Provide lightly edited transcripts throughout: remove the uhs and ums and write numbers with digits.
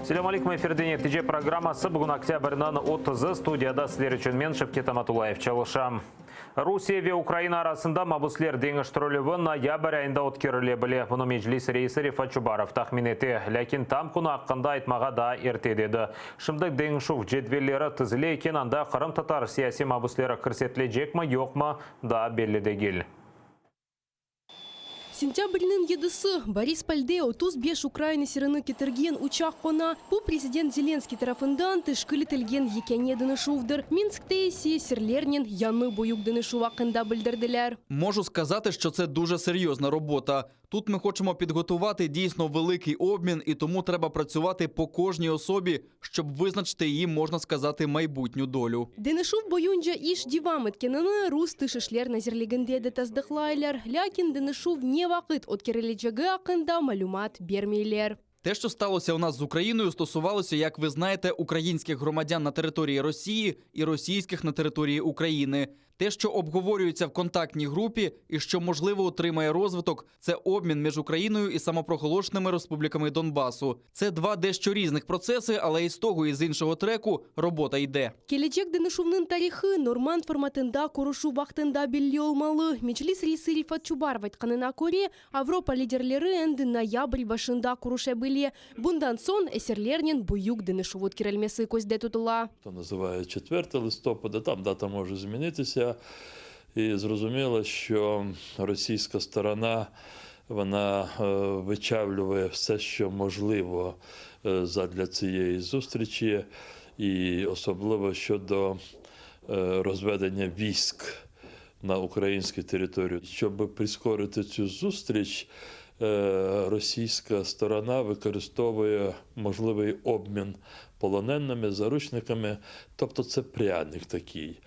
Селам алейкум, эфирден ертеже программасы бүгін октябрьнан 30 студияда сіздер үшін мен Шевкет Аматулаев чалышам. Русия ве Украина арасында мабуслер деңіш троллевы ноябрь айында өткеріле біле. Бұны Меджлис рейсі Рифат Чубаров тахмин ете. Ләкин там күні аққында айтмаға да ерте деді. Шымдық деңішув жетвелері тізіле екен, анда Қырым татар сияси мабуслері кірсетле жек ма, yok ма да белі дегел. Сентябрьнын едысы Борис Пальде 35 Украина сирыны кетерген учақ қона. Бұл президент Зеленский тарафындан тышкілітілген екенедіні шувдыр. Мінскте есе сірлернен яны бойугдіні шувақында білдірділер. Можу сказати, що це дуже серйозна робота. Тут ми хочемо підготувати дійсно великий обмін, і тому треба працювати по кожній особі, щоб визначити її, можна сказати, майбутню долю. Денешув бойунжа іш дивамет кенені рус тышышлер назерлегенде таздықлайлар. Лякин Денешув не вақыт от кереледжаги ақында малюмат бермейлер. Те, що сталося у нас з Україною, стосувалося, як ви знаєте, українських громадян на території Росії і російських на території України. Те, що обговорюється в контактній групі і що, можливо, отримає розвиток, це обмін між Україною і самопроголошеними республіками Донбасу. Це два дещо різних процеси, але і з того, і з іншого треку робота йде. Келечек Денешувнын тарихы норман форматында корушу бақтында белли олмалы. Меджлис рейсі Рифат Чубаров айтқанына көре, Авропа лидерлері әнді ноябрь башында коруша біле. Бұндан сон әсерлернен буюк Денешув өткерелмесі көзде тұтыла. То називають 4 листопада, там дата може змінитися. І зрозуміло, що російська сторона, вона вичавлює все, що можливо задля цієї зустрічі, і особливо щодо розведення військ на українській території. Щоб прискорити цю зустріч, російська сторона використовує можливий обмін полоненими, заручниками, тобто це пряник такий.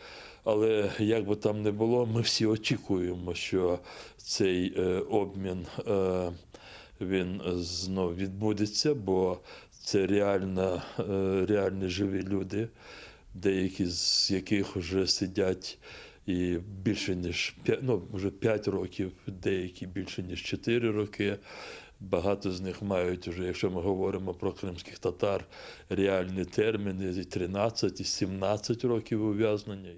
Але як би там не було, ми всі очікуємо, що цей обмін він знов відбудеться, бо це реальні живі люди, деякі з яких вже сидять і більше ніж 5 років, деякі більше ніж 4 роки. Багато з них мають вже, якщо ми говоримо про кримських татар, реальні терміни і 13, і 17 років ув'язнення.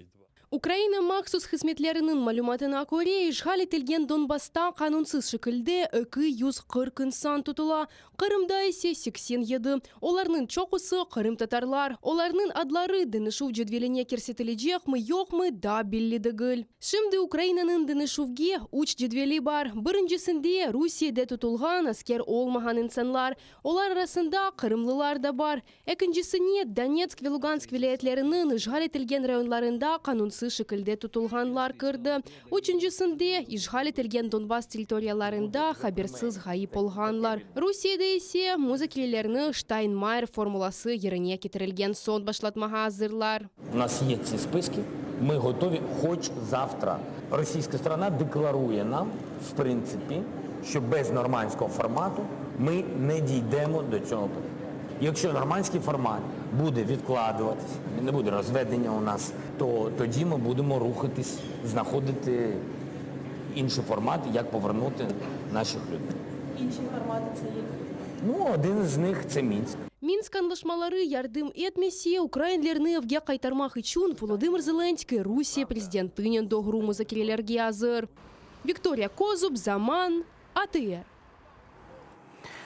Украина махсус хизметлерінің малюматына көре, işgal etilген Донбаста қанунсыз шекілде 240 сан тұтыла. Қырымда есе 87. Оларның чоқысы Қырым татарлар. Оларның адлары Денешув жедвелене керсетілежек мы, yok мы да белли дегіл. Шымды Украинаның Денешувге уч жедвели бар. Біріншісінде Русияда тұтылған аскер олмаған инсанлар. Олар арасында Қырымлылар да бар. Екіншісіне Донецк ве Луганск вилаятlerinin işgal etilgen районларында қанунсыз шекілде тұтылғанлар кірді. Üçüncüsінде işgal etilgen Донбасс территорияларында хаберсіз ғайып олғанлар. Русияда есе музыкелеріні Штайнмайер формуласы еріне кетірілген сон башлатмаға азырлар. У нас є ці списки, ми готові хоч завтра. Російська сторона декларує нам, в принципі, що без нормандського формату ми не дійдемо до цього. Якщо нормандський формат буде відкладуватись, не буде розведення у нас, то тоді ми будемо рухатись, знаходити інші формати, як повернути наших людей. Інші формати це є? Один з них – це Мінськ. Минск анлашмалары ярдым этмесе Украинлерны вге кайтармах üçün Володимир Зеленский Русия президентынен доғыру музыкелерге азыр. Виктория Козуб, Заман, АТР.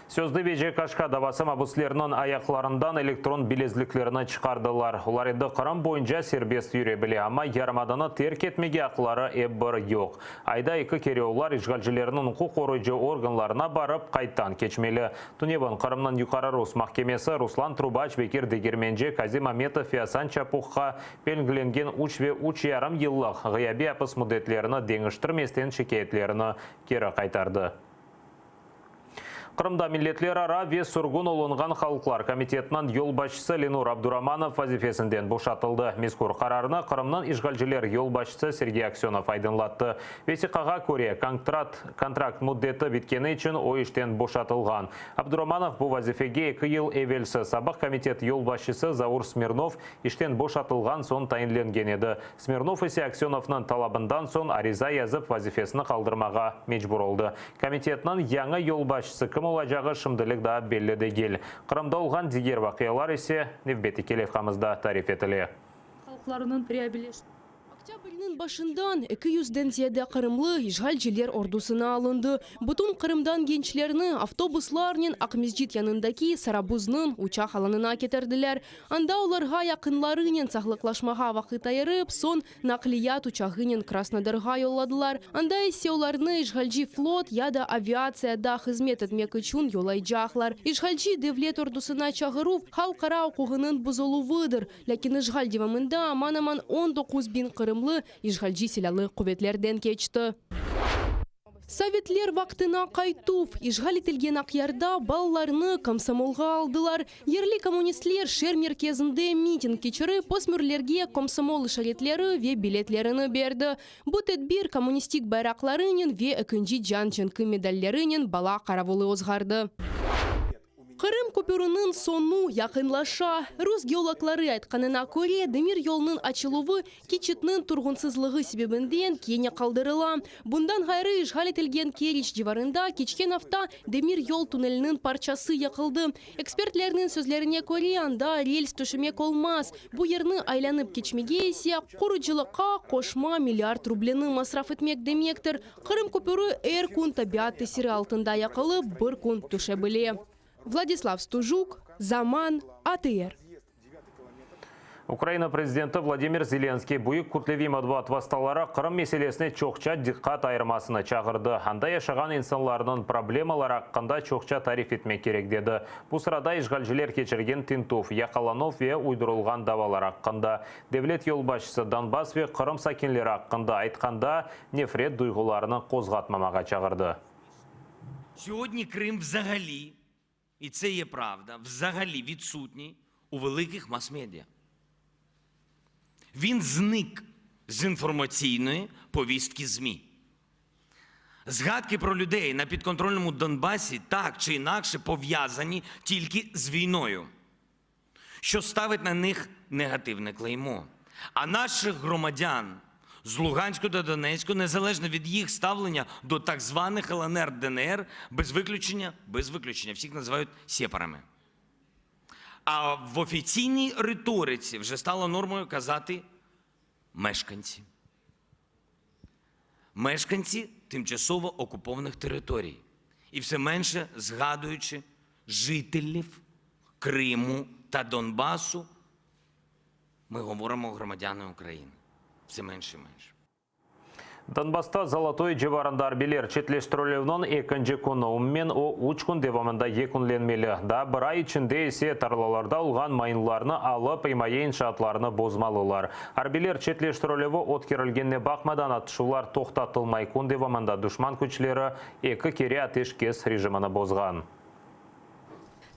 Сөзді веже қашқа давасы мабуслерінің аяқларындан электрон билезліклеріні чықардылар. Олар енді Қырым бойынша сербест үйре біле, ама ярмаданы терк етмеге ақылары әбір жоқ. Айда екі кере олар işgalcілерінің құқ қорыйжы органларына барып қайттан кечмелі. Түнебін Қырымның юқары Рус махкемесі Руслан Трубач Бекер Дегерменже Казим Аметов Ясан Чапуққа белгіленген уч ве уч ярым еллық ғияби апыс мұдетлеріні деңіштірместен шекетлеріні кері қайтарды. Қырымда миллетлер ара вес сұрғын олынған халықлар комитетінен елбашысы Ленур Абдураманов вазифесінден бошатылды. Мескур қарарына Қырымнан işgalcілер елбашысы Сергей Аксенов айдынлатты. Весиқаға көре контракт мұддеті біткені үшін ой іштен бошатылған. Абдураманов бұл вазифеге 2 ел евелсі сабық комитет елбашысы Заур Смирнов іштен бошатылған сон тайынленген еді. Смирнов есе Аксеновның талабындан сон ариза язып вазифесіні қалдырмаға мечбур олды. Комитетінің яңа елбашысы кім olacағы шымдылық да белі дегел. Қырымда олған дегер вақиялар есе Невбеті Келевқамызда тариф етілі. Халықларының реабилитациясы. Октябрьнің башындан 200-ден зияда Қырымлы ишғалчылар ордусына алынды. Бұтын Қырымдан генчлеріні автобусларнен Ақмезжит янындаки Сарабузнын учақ аланына кетерділер. Анда оларға яқынларынен сақлықлашмаға вақыт айырып, сон нақлият учағынен Краснодарға йолладылар. Анда есе оларны ишғалчы флот яда авиацияда қызмет етмек үшін йолайджақлар. Ишғалчы девлет ордусына чағырып, халқара оқуғының бұзылу выдыр. Ләкин ишғал девамында аман-аман 19 бин Қырымлы ишғалчы селялы құветлерден кечті. Советлер вақтына қайтув, ишғал етілген ақярда балаларны комсомолға алдылар. Ерлі коммунистлер шер мерkezінде митинг кечірі посмүрлерге комсомол işaretlері ве билетлеріні берді. Бұ тәдбір коммунистик байрақларынен ве өкінжі Жанченкі медаллерінен бала қаравылы озғарды. Қырым көпірінің сону яқынлаша. Рус геологлары айтқанына көре демир yolының açылуы кечетнің тұрғынсызлығы себебінден кене қалдырыла. Бұндан ғайры ишғал етілген Керич диварында кечкен авта демир yol туннелінің парчасы яқылды. Экспертлерінің сөзлеріне көре анда рельс түшімек олмаз. Бұ ерні айланып кечмеге есе құрыжылыққа қошма миллиард рублені масраф етмек демектір. Қырым көпірі әр күн табиат тесірі алтында яқылы бір күн түше біле. Владислав Стужук, Заман, АТР. Украина президенті Владимир Зеленский бұйық күтлеви матбуат васталары Қырым меселесіне чоқча диққат айырмасына чағырды. Анда яшаған инсанларының проблемалары аққанда чоқча тариф етмек керек деді. Бұл сырада ишғалжылер кечірген Тинтов, Яқаланов ве уйдырылған давалар аққында. Девлет елбашысы Донбасс ве Қырым сакенлері аққында айтқанда нефрет дұйғыларының қозғатмамаға чағырды. Сьогодні Крим взагалі, і це є правда, взагалі відсутній у великих мас-медіа. Він зник з інформаційної повістки ЗМІ. Згадки про людей на підконтрольному Донбасі так чи інакше пов'язані тільки з війною, що ставить на них негативне клеймо. А наших громадян з Луганську та Донецьку, незалежно від їх ставлення до так званих ЛНР, ДНР, без виключення, всіх називають сепарами. А в офіційній риториці вже стало нормою казати мешканці. Мешканці тимчасово окупованих територій. І все менше згадуючи жителів Криму та Донбасу, ми говоримо громадяни України. Все менше і менше. Донбасста Золотой жеварында арбелер четлештірілевнің екінші күнуымен о учкун девамында екунленмелі. Да бір ай ішінде есе тарлаларда ұлған майынларны алып имайын шатларны бозмалылар. Арбелер четлештірілеві откерілгенне бақмадан атышулар тоқтатылмай күн девамында дұшман күчлері екі кере атешкес режиміні бозған.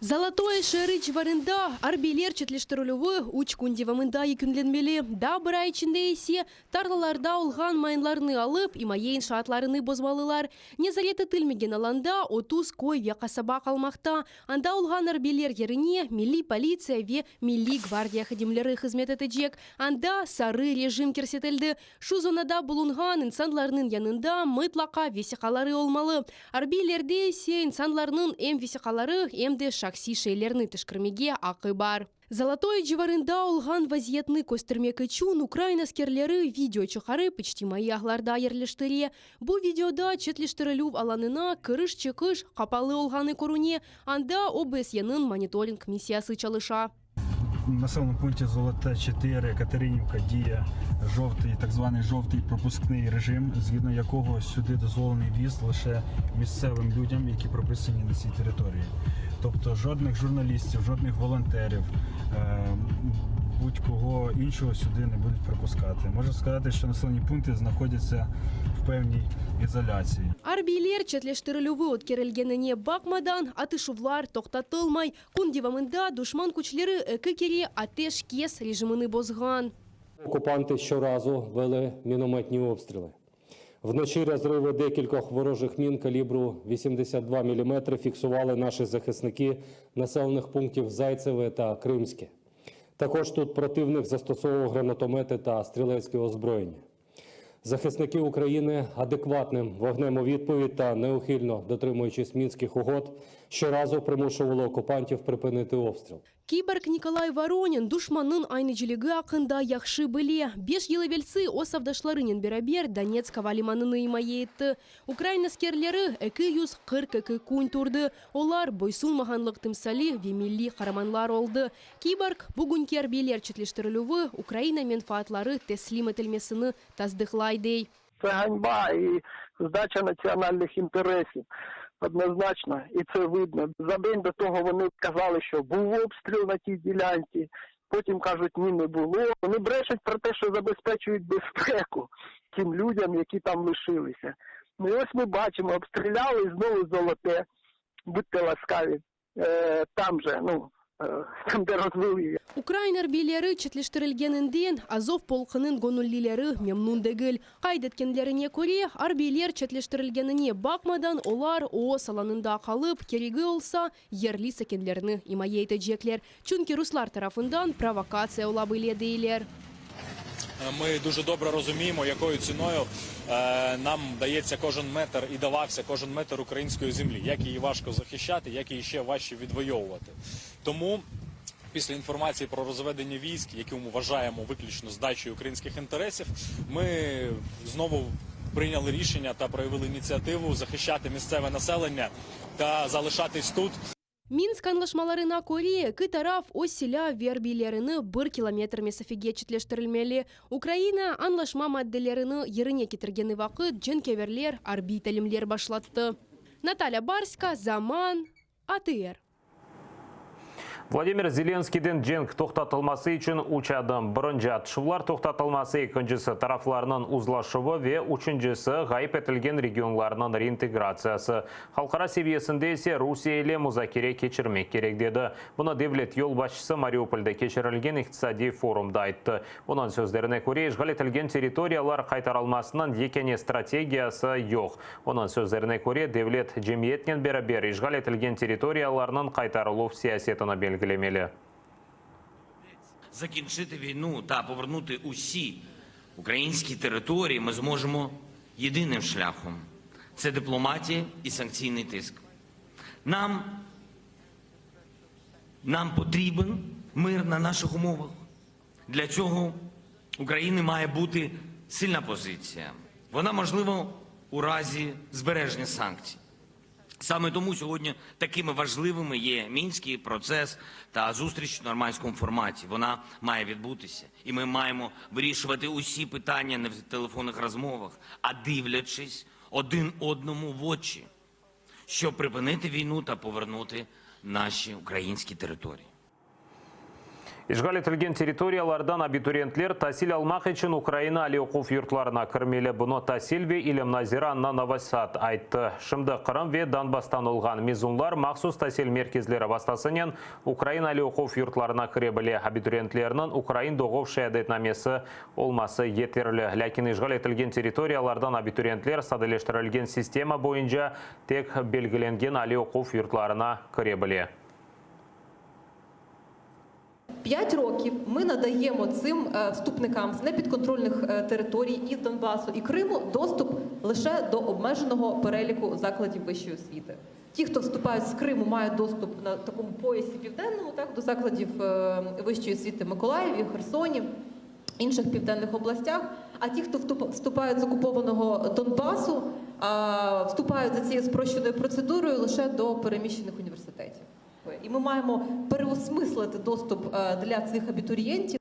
Золотое шерыч варында арбелер четлештірілуі уч күндевамында екінленмелі. Да бір ай ішінде есе тарлаларда олған майынларны алып, имайын шатларыны бозмалылар. Незареті тілмеген аланда 30 кой ве қасаба қалмақта. Анда олған арбелер еріне милли полиция ве милли гвардия хадимлері қызмет етежек. Анда сары режим керсетілді. Шу зонада бұлынған инсанларының янында мытлақа весеқалары олмалы. Арбелерде есе инсанларының эм весеқалары эмде шакси шейлерны тышкырмеге ақы бар. Золотой жеварында олған вазиетны көстірмек үшін Украина скерлері видео чықарып почтимай ағларда ерліштіре. Бұл видеода четлештірілу аланына кырыш-чықыш қапалы олғаны көруне, анда ОБСЕ-нің мониторинг миссиясы чалыша. В населеному пункті Золоте 4, Катеринівка діє так званий жовтий пропускний режим, згідно якого сюди дозволений в'їзд лише місцевим людям, які прописані на цій території. Тобто жодних журналістів, жодних волонтерів, будь-кого іншого сюди не будуть пропускати. Можу сказати, що населені пункти знаходяться в певній ізоляції. Арбелер четлештірілуі откерілгеніне бақмадан атышувлар тоқтатылмай. Күн девамында душман күчлері екі кере атеш кес режиміні бозған. Окупанти щоразу вели мінометні обстріли. Вночі розриви декількох ворожих мін калібру 82 мм фіксували наші захисники населених пунктів Зайцеве та Кримське. Також тут противник застосовував гранатомети та стрілецьке озброєння. Захисники України адекватним вогнем у відповідь та неухильно дотримуючись мінських угод щоразу примушували окупантів припинити обстріл. Киборг Николай Воронин душманын айны жилеги ақында яхшы біле. Беш елевелсы осавдашларынен берабер Донецкого лиманыны имайетті. Украина скерлері 242 күн турды. Олар бойсулмағанлық тымсали вемилли қараманлар олды. Киборг бүгін кербелер четлештірілуі Украина менфаатлары теслим етілмесіні таздықлайдей. Це ганьба і здача національних інтересів. Однозначно, і це видно. За день до того вони казали, що був обстріл на тій ділянці, потім кажуть, ні, не було. Вони брешуть про те, що забезпечують безпеку тим людям, які там лишилися. Ну і ось ми бачимо, обстріляли і знову Золоте, будьте ласкаві, там же, там де розвили. Украинар билері четлештірілгенінден Азов полқының гонуллилері мемнун дегіл. Қайдеткенлеріне көре, арбейлер четлештірілгеніне бақмадан олар о саланында қалып, керегі олса, ерлі сәкенлеріні имайейті жеклер. Чүнки руслар тарафындан провокация олабыле дейлер. Ми дуже добре розуміємо, якою ціною нам дається кожен метр і давався кожен метр української землі, як її важко захищати, як її ще важче відвоювати. Тому після інформації про розведення військ, які ми вважаємо виключно здачею українських інтересів, ми знову прийняли рішення та проявили ініціативу захищати місцеве населення та залишатись тут. Минск анлашмаларына көре, кі тараф осиля вербилеріні 1 километр месафеге четлештірілмелі. Украина анлашма мадделеріні еріне кетіргені вақыт дженкеверлер арбиталімлер башлатты. Наталья Барська, Заман, АТР. Владимир Зеленскийден женг тоқтатылмасы үшін учадым. Бірінші атышулар тоқтатылмасы екіншісі тарафларының узлашуы ве үшіншісі ғайып етілген регионларының реинтеграциясы. Халқара себесінде есе Русия еле музакире кечірмек керек деді. Бұны Devlet yol başçısı Mariupol'da кечірілген иқтисади форумда айтты. Оның сөздеріне көре, işgal етілген территориялар қайтаралмасының екене стратегиясы жоқ. Оның сөздеріне көре, Devlet жемиетнен берабер işgal етілген территорияларының қайтарылу саясетіні белгілемелі. Закінчити війну та повернути усі українські території ми зможемо єдиним шляхом. Це дипломатія і санкційний тиск. Нам потрібен мир на наших умовах. Для цього України має бути сильна позиція. Вона можлива у разі збереження санкцій. Саме тому сьогодні такими важливими є Мінський процес та зустріч в нормандському форматі. Вона має відбутися. І ми маємо вирішувати усі питання не в телефонних розмовах, а дивлячись один одному в очі, щоб припинити війну та повернути наші українські території. İşgal etilgen territoriyalardan abiturientler tahsil almak için Ukrayna ali okuv yurtlarına kirmeli. Bunu tahsil ve ilim naziri Anna Novosad aytты. Şimdi Kırım ve Donbas'tan olgan mezunlar maksus tahsil merkezleri vasıtasından Ukrayna ali okuv yurtlarına kirebili. Abiturientlerinin Ukrayn doğuv şehadetnamesi olması yeterli. Lakin işgal etilgen territoriyalardan abiturientler sadeleştirilgen sistema boyunca tek belgilengen ali okuv yurtlarına kirebili. 5 років ми надаємо цим вступникам з непідконтрольних територій із Донбасу і Криму доступ лише до обмеженого переліку закладів вищої освіти. Ті, хто вступають з Криму, мають доступ на такому поясі південному, до закладів вищої освіти в Миколаєві, Херсоні, інших південних областях. А ті, хто вступають з окупованого Донбасу, вступають за цією спрощеною процедурою лише до переміщених університетів. І ми маємо переосмислити доступ для цих абітурієнтів.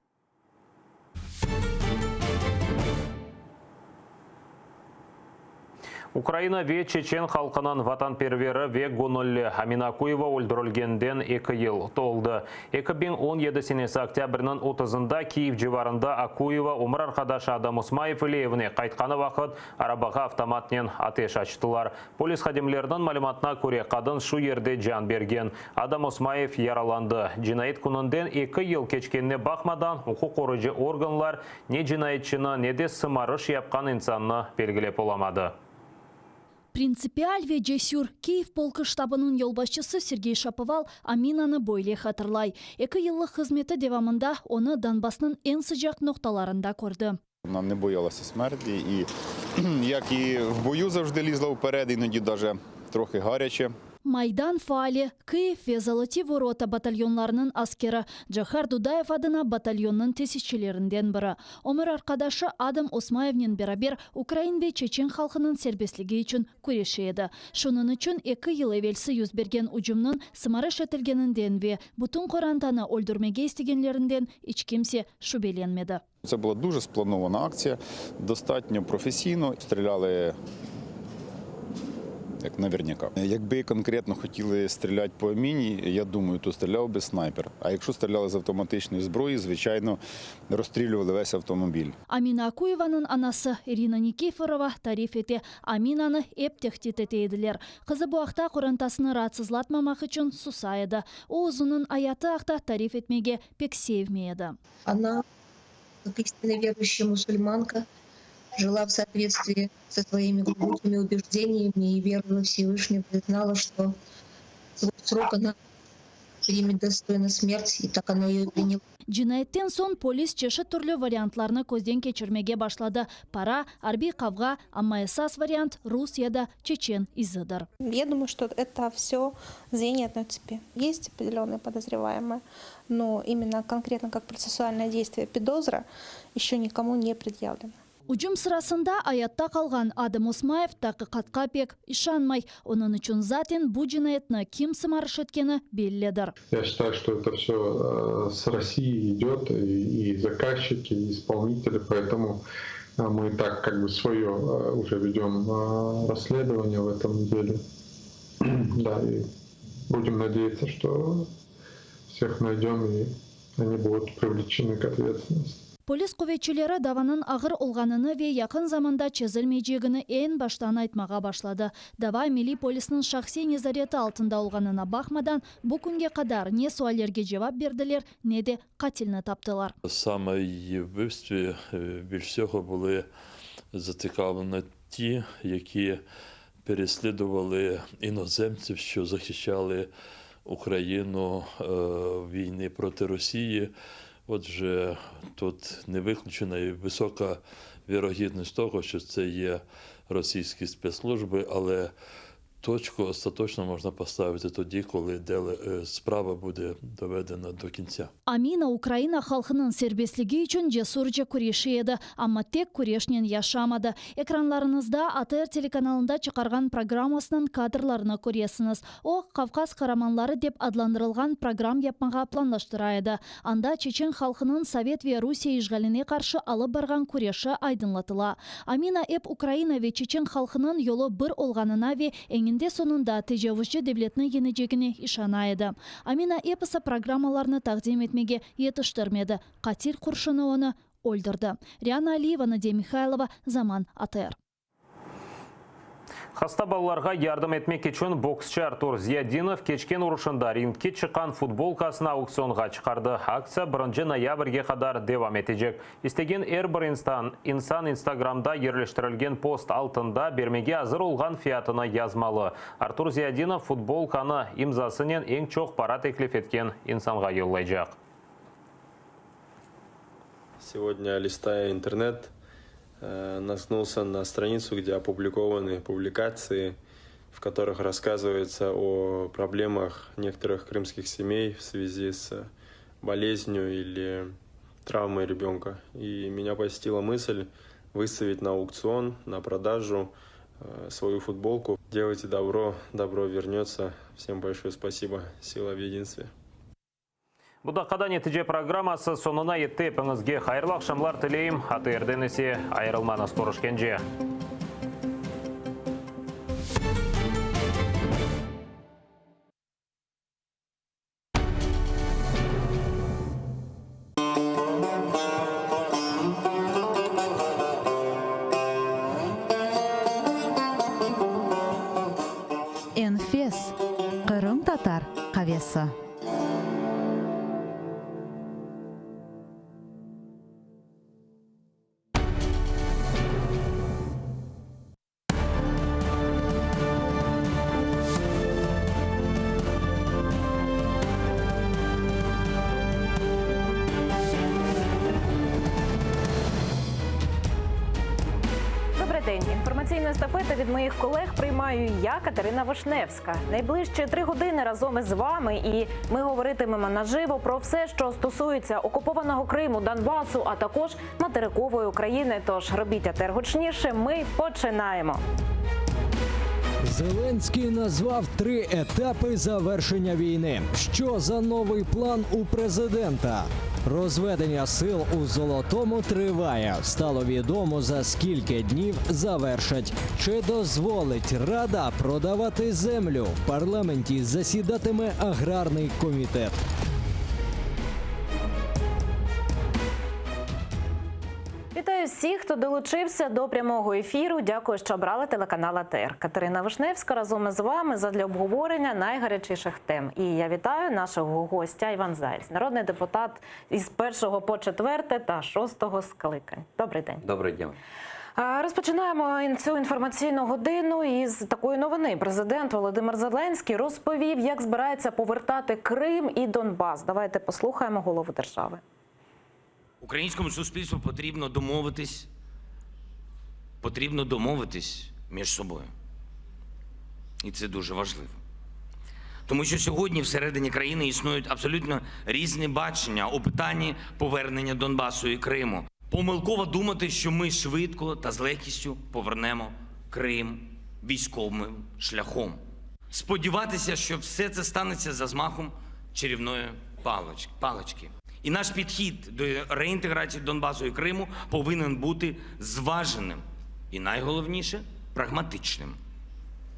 Украина ve Чечен халқынан ватанпервері ve Гонолли Аминакуева öldürülgenden 2 yıl толды. 2017 senesi октябрьнің 30-ында Киев civarında Акуева umur arkadaşı Адам Усмаев ile evine қайтқаны вақыт арабаға автоматнен ateş açtılar. Polis xadimlerinin malumatına көре kadın şu yerde can bergen. Адам Усмаев yaralandı. Cinayet kunundan 2 yıl keçkenine bakmadan hukuk korucu organlar ne cinayetçini ne de sımarış yapkan insanını belgilep olamadı. Принципиаль ве жесюр Киев полкы штабының yolbaşçысы Сергей Шаповал Аминаны бойле хатырлай. 2 yıllık hizmeti devamında onu Донбасның en sıcak noktalarında gördü. Вона не боялася смерті і як і в бою завжди лізла вперед, іноді навіть трохи гаряче. Майдан фаали, Киев ве Золоти ворота батальонларының аскері Джахар Дудаев адына батальонның тесішчелерінден бірі. Омыр арқадашы Адам Осмаевнен берабер Украин ве Чечен халқының сербеслігі үшін көреші еді. Шунын үшін 2 ел евелсі юзберген ұжымның сымары шетілгенінден ве бұтын қорантаны ольдурмеге істегенлерінден ічкемсе шубеленмеді. Це була дуже спланована акція, достатньо професійно. Стріляли як наверняка. Якби конкретно хотіли стріляти по міні, я думаю, то стріляв би снайпер. А якщо стріляли з автоматичної зброї, звичайно, розстрілювали весь автомобіль. Амина Акуеваның анасы Ирина Никифорова тариф ете Аминаны эптехтет етеділер. Қызы bu ақта құрантасыны ратсызлатмамақ үшін сусайды. О ұзының аяты ақта тариф етмеге пек sevmeyеді. Она, как истинно верующая мусульманка, жила в соответствии со своими глубокими убеждениями и верой в Всевышнего, и знала, что свой срок она примет достойно смерти, и так она ее приняла. Cinayеттен соң полис чеші түрлі вариантларны көзден кечірмеге башлады. Пара, арби қавға, амма эсас вариант Русияда чечен изыдыр. Я думаю, что это все звенья одной цепи. Есть определенные подозреваемые, но именно конкретно как процессуальное действие педозра еще никому не предъявлено. Уджум сырасында аятта қалған Адам Осмаев тақиқатқа пек ишанмай. Оның үшін затен бұ жинайетні ким сымарыш еткені белледір. Я считаю, что это все с России идет, и заказчики, и исполнители, поэтому мы и так как бы свое уже ведем расследование в этом деле. Да, и будем надеяться, что всех найдем, и они будут привлечены к ответственности. Полис көветчілері даванын ағыр олғаныны ве яқын заманда чезілмейжегіні ең баштан айтмаға башлады. Дава мили полисінің шақси незареті алтында олғанына бақмадан бұл күнге қадар не суалерге жауап берділер, не де қатиліні таптылар. Саме її вбивстві більш всього були зацікавлені ті, які переслідували іноземців, що захищали Україну в війні проти Росії. Отже, тут не виключена і висока вірогідність того, що це є російські спецслужби, але точку остаточно можна поставити тоді, коли справа буде доведена до кінця. Амина Украина халқының сербеслігі үшін жесурже күреші еді, амма тек күрешнен яшамады. Экранларыңызда АТР телеканалында чықарған программасының кадрларына көресіңіз. О, Кавказ қараманлары деп адландырылған программ yapmaға планлаштырайды. Анда Чечен халқының Совет ве Русия ишғаліне қаршы алып барған күреші айдынлатыла. Амина эп Украина ве Чечен халқының yolu бір олғанына ве Еңінде сонында тежавузчы девлетні енежегіне ишанайды. Амина эпосы программаларны тақдим етмеге етіштірмеді. Қатил құршыны оны ольдырды. Риана Алиева, Надия Михайлова, Заман, АТР. Хаста балаларға ярдым етмек үшін боксчы Артур Зиядинов кечкен ұрышында рингке шыққан футболкасын аукционға шығарды. Акция 1 ноябрьге қадар девам етежек. Истеген әрбір инсан Инстаграмда ерлештірілген пост алтында бермеге азыр олған фиатына язмалы. Артур Зиядинов футболканы имзасынен ең чоқ пара теклиф еткен инсанға йоллайжақ. Сегодня, листая интернет, наткнулся на страницу, где опубликованы публикации, в которых рассказывается о проблемах некоторых крымских семей в связи с болезнью или травмой ребенка. И меня посетила мысль выставить на аукцион, на продажу свою футболку. Делайте добро, добро вернется. Всем большое спасибо. Сила в единстве. Бұдақада нетіже программасы сонына етті епіңізге қайырлы ақшамлар тілейім. АТР-ден есе айырылмаңыз көрішкенже. Энфес. Қырым татар қавесі. день. Інформаційну естафету від моїх колег приймаю я, Катерина Вишневська. Найближчі 3 години разом із вами, і ми говоритимемо наживо про все, що стосується окупованого Криму, Донбасу, а також материкової України. Тож робіть атер гучніше, ми починаємо. Зеленський назвав 3 етапи завершення війни. Що за новий план у президента? Розведення сил у Золотому триває. Стало відомо, за скільки днів завершать. Чи дозволить Рада продавати землю? В парламенті засідатиме аграрний комітет. Вітаю всіх, хто долучився до прямого ефіру. Дякую, що обрали телеканал АТR. Катерина Вишневська разом із вами задля обговорення найгарячіших тем. І я вітаю нашого гостя Іван Заєць, народний депутат із 1 по 4 та 6 скликань. Добрий день. Добрий день. Розпочинаємо цю інформаційну годину із такої новини. Президент Володимир Зеленський розповів, як збирається повертати Крим і Донбас. Давайте послухаємо голову держави. Українському суспільству потрібно домовитись між собою. І це дуже важливо. Тому що сьогодні всередині країни існують абсолютно різні бачення у питанні повернення Донбасу і Криму. Помилково думати, що ми швидко та з легкістю повернемо Крим військовим шляхом. Сподіватися, що все це станеться за змахом чарівної палички. І наш підхід до реінтеграції Донбасу і Криму повинен бути зваженим і, найголовніше, прагматичним.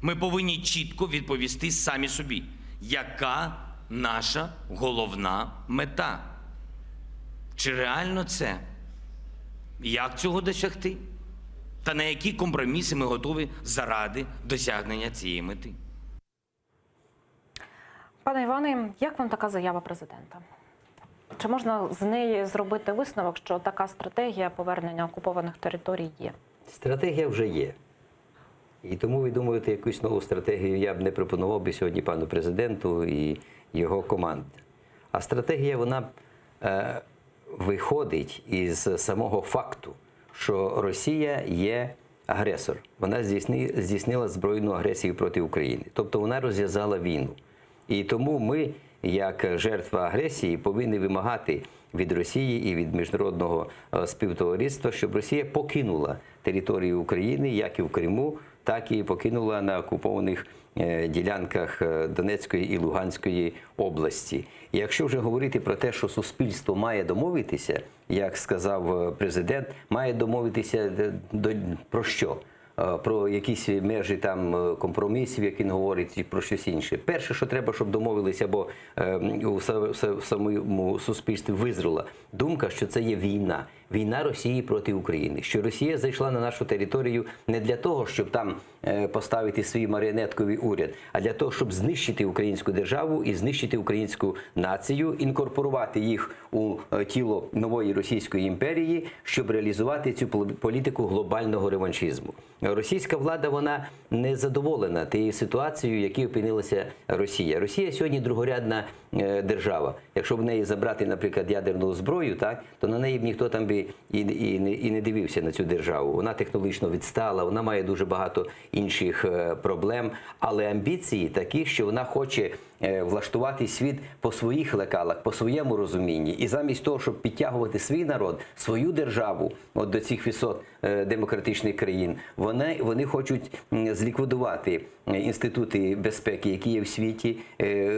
Ми повинні чітко відповісти самі собі, яка наша головна мета. Чи реально це? Як цього досягти? Та на які компроміси ми готові заради досягнення цієї мети? Пане Іване, як вам така заява президента? Чи можна з неї зробити висновок, що така стратегія повернення окупованих територій є? Стратегія вже є. І тому ви думаєте, якусь нову стратегію я б не пропонував би сьогодні пану президенту і його команді. А стратегія, вона виходить із самого факту, що Росія є агресор. Вона здійснила збройну агресію проти України. Тобто вона розв'язала війну. І тому ми, як жертва агресії, повинні вимагати від Росії і від міжнародного співтовариства, щоб Росія покинула територію України, як і в Криму, так і покинула на окупованих ділянках Донецької і Луганської області. І якщо вже говорити про те, що суспільство має домовитися, як сказав президент, має домовитися про що? Про якісь межі там компромісів, як він говорить, і про щось інше. Перше, що треба, щоб домовилися, бо у самому суспільстві визріла думка, що це є війна. Війна Росії проти України. Що Росія зайшла на нашу територію не для того, щоб там поставити свій маріонетковий уряд, а для того, щоб знищити українську державу і знищити українську націю, інкорпорувати їх у тіло нової Російської імперії, щоб реалізувати цю політику глобального реваншизму. Російська влада, вона не задоволена тією ситуацією, в якій опинилася Росія. Росія сьогодні другорядна держава. Якщо в неї забрати, наприклад, ядерну зброю, так, то на неї б ніхто там би і не дивився на цю державу. Вона технологічно відстала, вона має дуже багато інших проблем, але амбіції такі, що вона хоче влаштувати світ по своїх лекалах, по своєму розумінні. І замість того, щоб підтягувати свій народ, свою державу от до цих висот демократичних країн, вони хочуть зліквідувати інститути безпеки, які є в світі,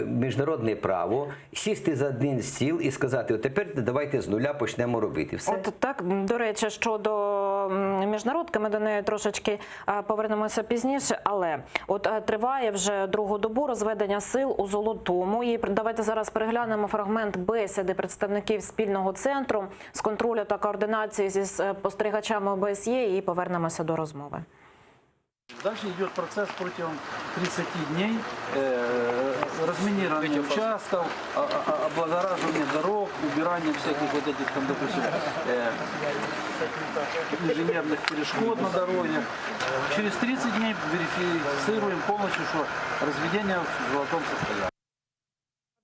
міжнародне право, сісти за один стіл і сказати, от тепер давайте з нуля почнемо робити. Все. От так, до речі, щодо міжнародки, ми до неї трошечки повернемося пізніше, але от триває вже другу добу розведення сил у Золотому. І давайте зараз переглянемо фрагмент бесіди представників спільного центру з контролю та координації зі спостерігачами ОБСЄ і повернемося до розмови. Дальше идет процесс протягом 30 дней разминирования участков, облагораживания дорог, убирания всяких вот этих, там, допустим, инженерных перешкод на дороге. Через 30 дней верифицируем полностью, что разведение в золотом состоянии.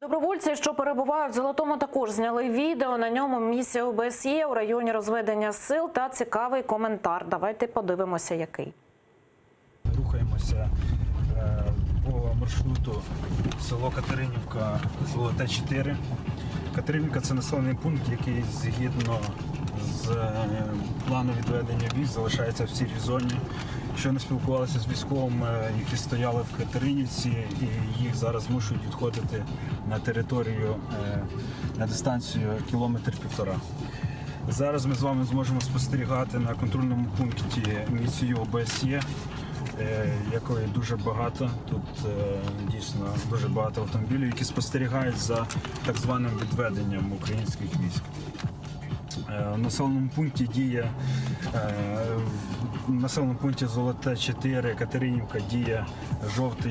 Добровольці, що перебувають в Золотому, також зняли відео. На ньому місія ОБСЄ у районі розведення сил та цікавий коментар. Давайте подивимося, який. Рухаємося по маршруту село Катеринівка, Золоте 4. Катеринівка – це населений пункт, який згідно з плану відведення військ залишається в сірій зоні. Щойно спілкувалися з військовими, які стояли в Катеринівці, і їх зараз змушують відходити на територію, на дистанцію 1,5 кілометра. Зараз ми з вами зможемо спостерігати на контрольному пункті місію ОБСЄ, якої дуже багато. Тут дійсно дуже багато автомобілів, які спостерігають за так званим відведенням українських військ. В населеному пункті діє в населеному пункті Золоте 4, Катеринівка діє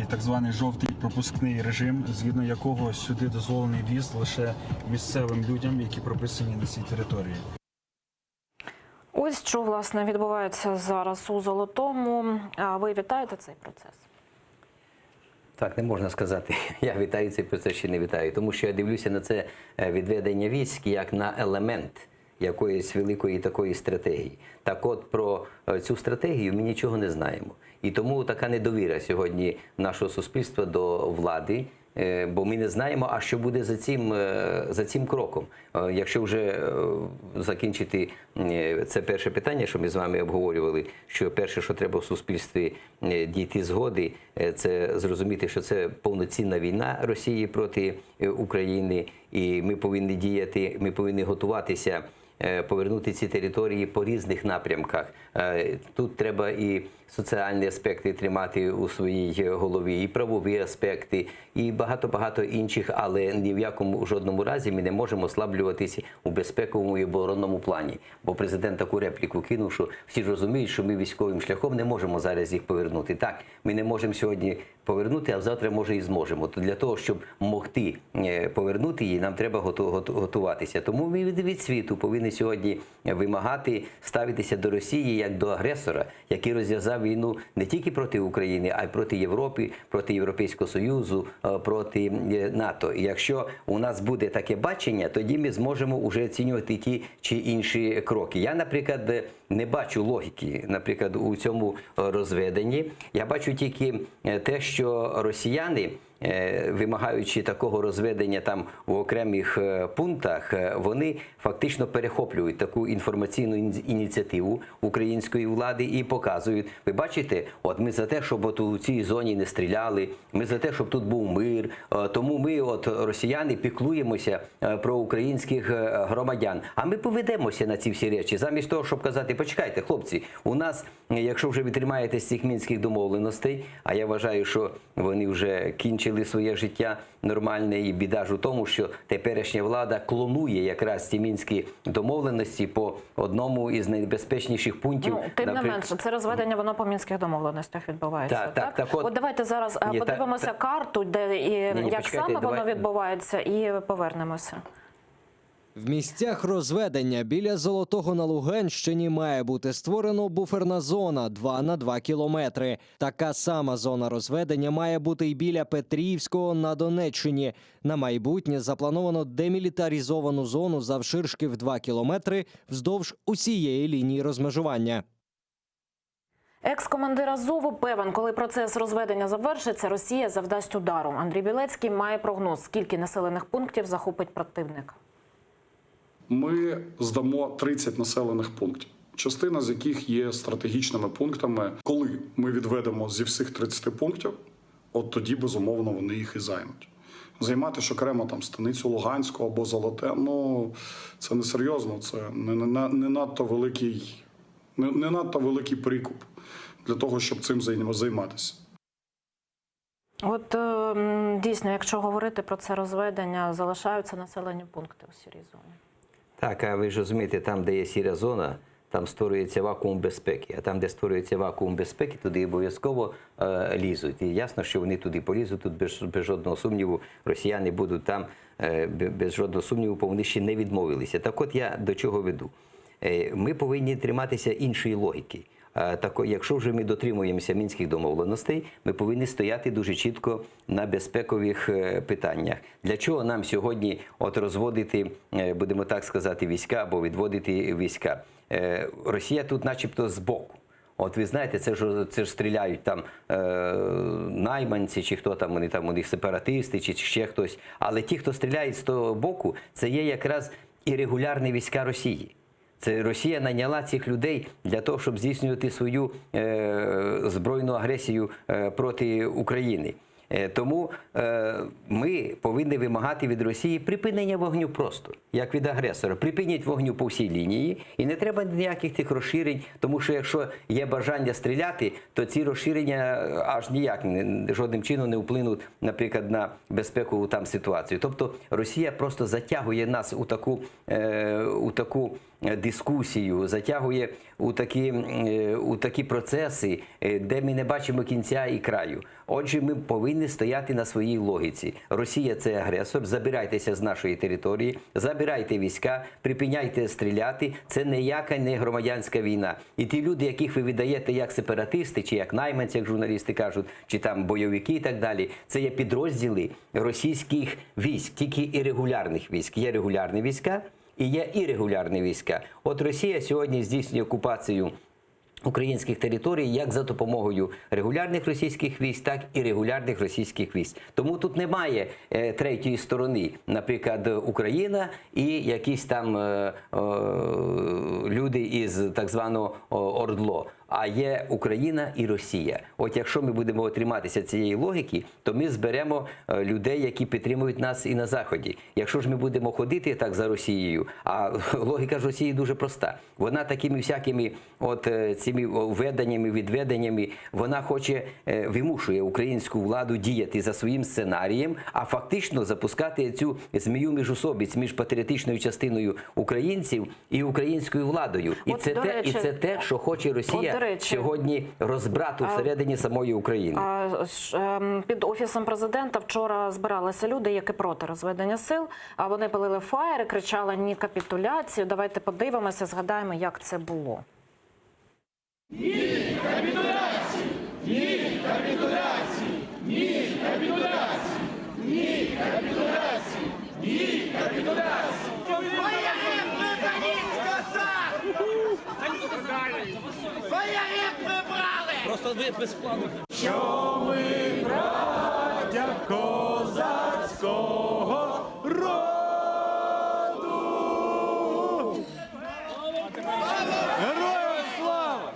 так званий жовтий пропускний режим, згідно якого сюди дозволений в'їзд лише місцевим людям, які прописані на цій території. Ось що, власне, відбувається зараз у Золотому. А ви вітаєте цей процес? Так, не можна сказати, я вітаю цей процес чи не вітаю, тому що я дивлюся на це відведення військ як на елемент якоїсь великої такої стратегії. Так от, про цю стратегію ми нічого не знаємо. І тому така недовіра сьогодні нашого суспільства до влади, бо ми не знаємо, а що буде за цим кроком. Якщо вже закінчити це перше питання, що ми з вами обговорювали, що перше, що треба в суспільстві дійти згоди, це зрозуміти, що це повноцінна війна Росії проти України, і ми повинні діяти, ми повинні готуватися повернути ці території по різних напрямках. Тут треба і соціальні аспекти тримати у своїй голові, і правові аспекти, і багато-багато інших, але ні в якому жодному разі ми не можемо ослаблюватися у безпековому і оборонному плані. Бо президент таку репліку кинув, що всі ж розуміють, що ми військовим шляхом не можемо зараз їх повернути. Так, ми не можемо сьогодні повернути, а завтра, може, і зможемо. То для того, щоб могти повернути її, нам треба готуватися. Тому ми від світу повинні сьогодні вимагати ставитися до Росії як до агресора, який розв'язав війну не тільки проти України, а й проти Європи, проти Європейського Союзу, проти НАТО. І якщо у нас буде таке бачення, тоді ми зможемо вже оцінювати ті чи інші кроки. Я, наприклад, не бачу логіки, наприклад, у цьому розведенні. Я бачу тільки те, що росіяни, вимагаючи такого розведення там у окремих пунктах, вони фактично перехоплюють таку інформаційну ініціативу української влади і показують, ви бачите, от ми за те, щоб от у цій зоні не стріляли, ми за те, щоб тут був мир, тому ми, от росіяни, піклуємося про українських громадян. А ми поведемося на ці всі речі, замість того, щоб казати, почекайте, хлопці, у нас, якщо вже ви тримаєтесь цих мінських домовленостей, а я вважаю, що вони вже кінчили своє життя нормальне, і біда ж у тому, що теперішня влада клонує якраз ці мінські домовленості по одному із найбезпечніших пунктів. Ну, тим не менше, це розведення, воно по мінських домовленостях відбувається, так? От давайте зараз подивимося карту, де і як саме воно відбувається, і повернемося. В місцях розведення біля Золотого на Луганщині має бути створено буферна зона 2 на 2 кілометри. Така сама зона розведення має бути і біля Петрівського на Донеччині. На майбутнє заплановано демілітаризовану зону завширшки в 2 кілометри вздовж усієї лінії розмежування. Екс-командир Азову певен, коли процес розведення завершиться, Росія завдасть удару. Андрій Білецький має прогноз, скільки населених пунктів захопить противник. Ми здамо 30 населених пунктів, частина з яких є стратегічними пунктами. Коли ми відведемо зі всіх 30 пунктів, от тоді, безумовно, вони їх і займуть. Займати ж окремо там станицю Луганську або Золоте, ну, це несерйозно, це не надто великий прикуп для того, щоб цим займатися. От дійсно, якщо говорити про це розведення, залишаються населені пункти у сірій зоні. Так, а ви ж розумієте, там, де є сіра зона, там створюється вакуум безпеки. А там, де створюється вакуум безпеки, туди обов'язково лізуть. І ясно, що вони туди полізуть, тут без жодного сумніву росіяни будуть там, без жодного сумніву, бо вони ще не відмовилися. Так от я до чого веду. Ми повинні триматися іншої логіки. Якщо вже ми дотримуємося мінських домовленостей, ми повинні стояти дуже чітко на безпекових питаннях. Для чого нам сьогодні розводити, будемо так сказати, війська або відводити війська? Росія тут начебто збоку. От ви знаєте, це ж стріляють там найманці, чи хто там, у них сепаратисти, чи ще хтось. Але ті, хто стріляють з того боку, це є якраз і регулярні війська Росії. Це Росія найняла цих людей для того, щоб здійснювати свою збройну агресію проти України. Тому ми повинні вимагати від Росії припинення вогню просто, як від агресора. Припиніть вогню по всій лінії і не треба ніяких тих розширень, тому що якщо є бажання стріляти, то ці розширення аж ніяк, жодним чином не вплинуть, наприклад, на безпекову там ситуацію. Тобто Росія просто затягує нас у таку дискусію, затягує у такі процеси, де ми не бачимо кінця і краю. Отже, ми повинні стояти на своїй логіці. Росія – це агресор, забирайтеся з нашої території, забирайте війська, припиняйте стріляти. Це ніяка не громадянська війна. І ті люди, яких ви видаєте як сепаратисти, чи як найманці, як журналісти кажуть, чи там бойовики і так далі, це є підрозділи російських військ, тільки ірегулярних військ. Є регулярні війська, і є ірегулярні війська. От Росія сьогодні здійснює окупацію українських територій як за допомогою регулярних російських військ, так і регулярних російських військ. Тому тут немає третьої сторони, наприклад, Україна і якісь там люди із так званого ОРДЛО. А є Україна і Росія. От якщо ми будемо триматися цієї логіки, то ми зберемо людей, які підтримують нас і на Заході. Якщо ж ми будемо ходити так за Росією, а логіка ж Росії дуже проста. Вона такими всякими цими введеннями, відведеннями, вона хоче, вимушує українську владу діяти за своїм сценарієм, а фактично запускати цю змію міжусобиць між патріотичною частиною українців і українською владою. І це те, що хоче Росія сьогодні розбрату всередині самої України. Під Офісом президента вчора збиралися люди, які проти розведення сил. Вони палили фаєри, кричали «Ні капітуляцію». Давайте подивимося, згадаємо, як це було. Ні капітуляції! Ні капітуляції! Ні капітуляції! Ні капітуляції! Ні капітуляції! Просто ви без плану. Що ми браття козацького роду. Героям слава!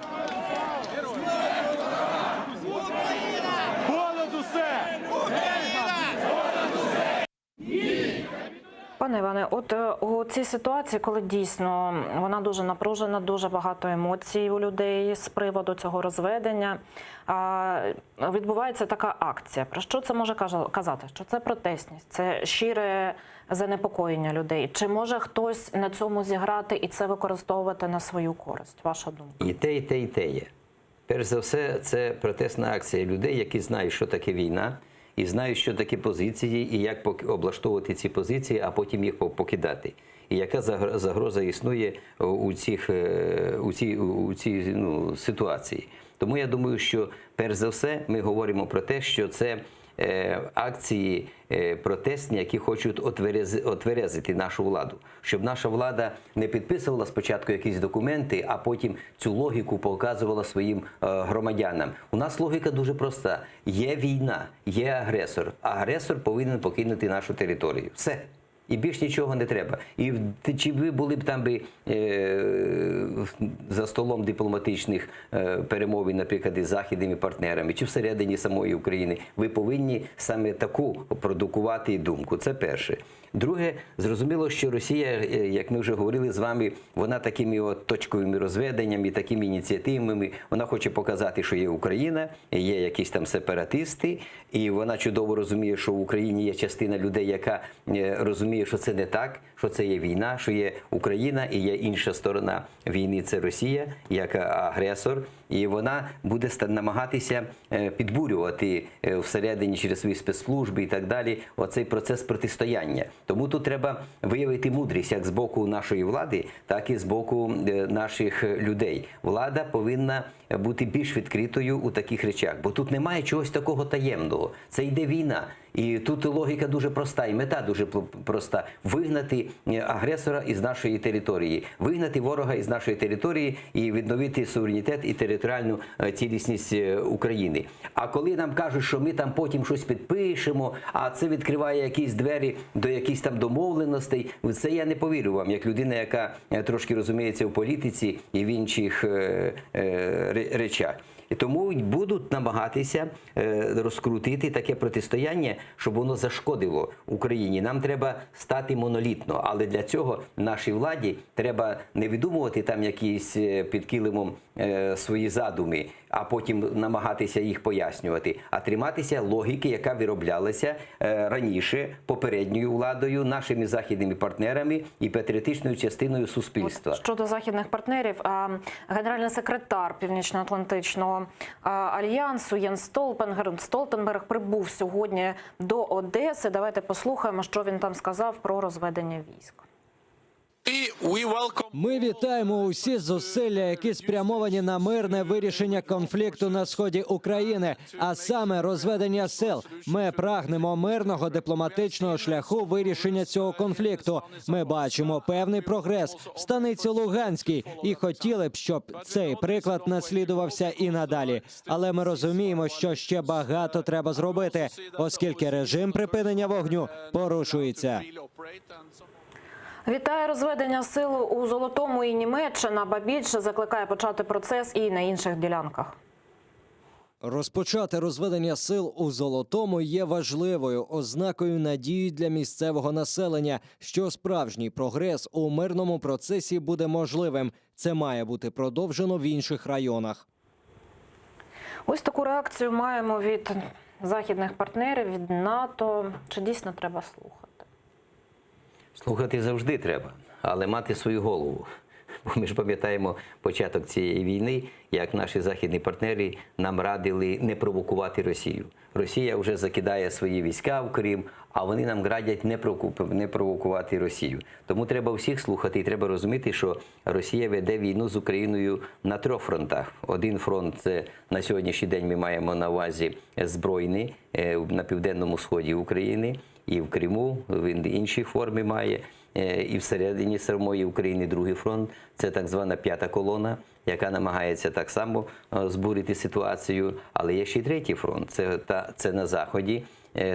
Понад усе! Пане Іване, от у цій ситуації, коли дійсно вона дуже напружена, дуже багато емоцій у людей з приводу цього розведення, відбувається така акція. Про що це може казати? Що це протестність, це щире занепокоєння людей? Чи може хтось на цьому зіграти і це використовувати на свою користь? Ваша думка? І те, і те, і те є. Перш за все, це протестна акція людей, які знають, що таке війна, і знають, що таке позиції, і як облаштовувати ці позиції, а потім їх покидати. І яка загроза існує у цій ситуації. Тому я думаю, що перш за все ми говоримо про те, що це акції протестні, які хочуть отверезити нашу владу. Щоб наша влада не підписувала спочатку якісь документи, а потім цю логіку показувала своїм громадянам. У нас логіка дуже проста. Є війна, є агресор. Агресор повинен покинути нашу територію. Все. І більш нічого не треба. І чи ви були б там за столом дипломатичних перемовин, наприклад, із західними партнерами, чи всередині самої України, ви повинні саме таку продукувати думку. Це перше. Друге, зрозуміло, що Росія, як ми вже говорили з вами, вона такими точковими розведеннями, такими ініціативами, вона хоче показати, що є Україна, є якісь там сепаратисти, і вона чудово розуміє, що в Україні є частина людей, яка розуміє, що це не так, що це є війна, що є Україна і є інша сторона війни, це Росія як агресор. І вона буде намагатися підбурювати всередині через свої спецслужби і так далі оцей процес протистояння. Тому тут треба виявити мудрість як з боку нашої влади, так і з боку наших людей. Влада повинна бути більш відкритою у таких речах, бо тут немає чогось такого таємного. Це йде війна. І тут логіка дуже проста, і мета дуже проста. Вигнати агресора із нашої території, вигнати ворога із нашої території і відновити суверенітет і територіальну цілісність України. А коли нам кажуть, що ми там потім щось підпишемо, а це відкриває якісь двері до якихось там домовленостей, в це я не повірю вам, як людина, яка трошки розуміється в політиці і в інших речах. І тому будуть намагатися розкрутити таке протистояння, щоб воно зашкодило Україні. Нам треба стати монолітно, але для цього нашій владі треба не видумувати там якісь під килимом свої задуми, а потім намагатися їх пояснювати, а триматися логіки, яка вироблялася раніше попередньою владою, нашими західними партнерами і патріотичною частиною суспільства. Щодо західних партнерів, генеральний секретар Північно-Атлантичного альянсу Єнс Столтенберг прибув сьогодні до Одеси. Давайте послухаємо, що він там сказав про розведення військ. Ми вітаємо усі зусилля, які спрямовані на мирне вирішення конфлікту на сході України, а саме розведення сил. Ми прагнемо мирного дипломатичного шляху вирішення цього конфлікту. Ми бачимо певний прогрес в станиці Луганській і хотіли б, щоб цей приклад наслідувався і надалі. Але ми розуміємо, що ще багато треба зробити, оскільки режим припинення вогню порушується. Вітає розведення сил у Золотому і Німеччина, ба більше закликає почати процес і на інших ділянках. Розпочати розведення сил у Золотому є важливою ознакою надії для місцевого населення, що справжній прогрес у мирному процесі буде можливим. Це має бути продовжено в інших районах. Ось таку реакцію маємо від західних партнерів, від НАТО. Чи дійсно треба слухати? Слухати завжди треба, але мати свою голову. Бо ми ж пам'ятаємо початок цієї війни, як наші західні партнери нам радили не провокувати Росію. Росія вже закидає свої війська в Крим, а вони нам радять не провокувати Росію. Тому треба всіх слухати і треба розуміти, що Росія веде війну з Україною на 3 фронтах. Один фронт – це на сьогоднішній день ми маємо на увазі збройний на південному сході України, і в Криму, він іншій формі має, і всередині самої України другий фронт. Це так звана 5-та колона, яка намагається так само збурити ситуацію. Але є ще й 3-й фронт, це на Заході,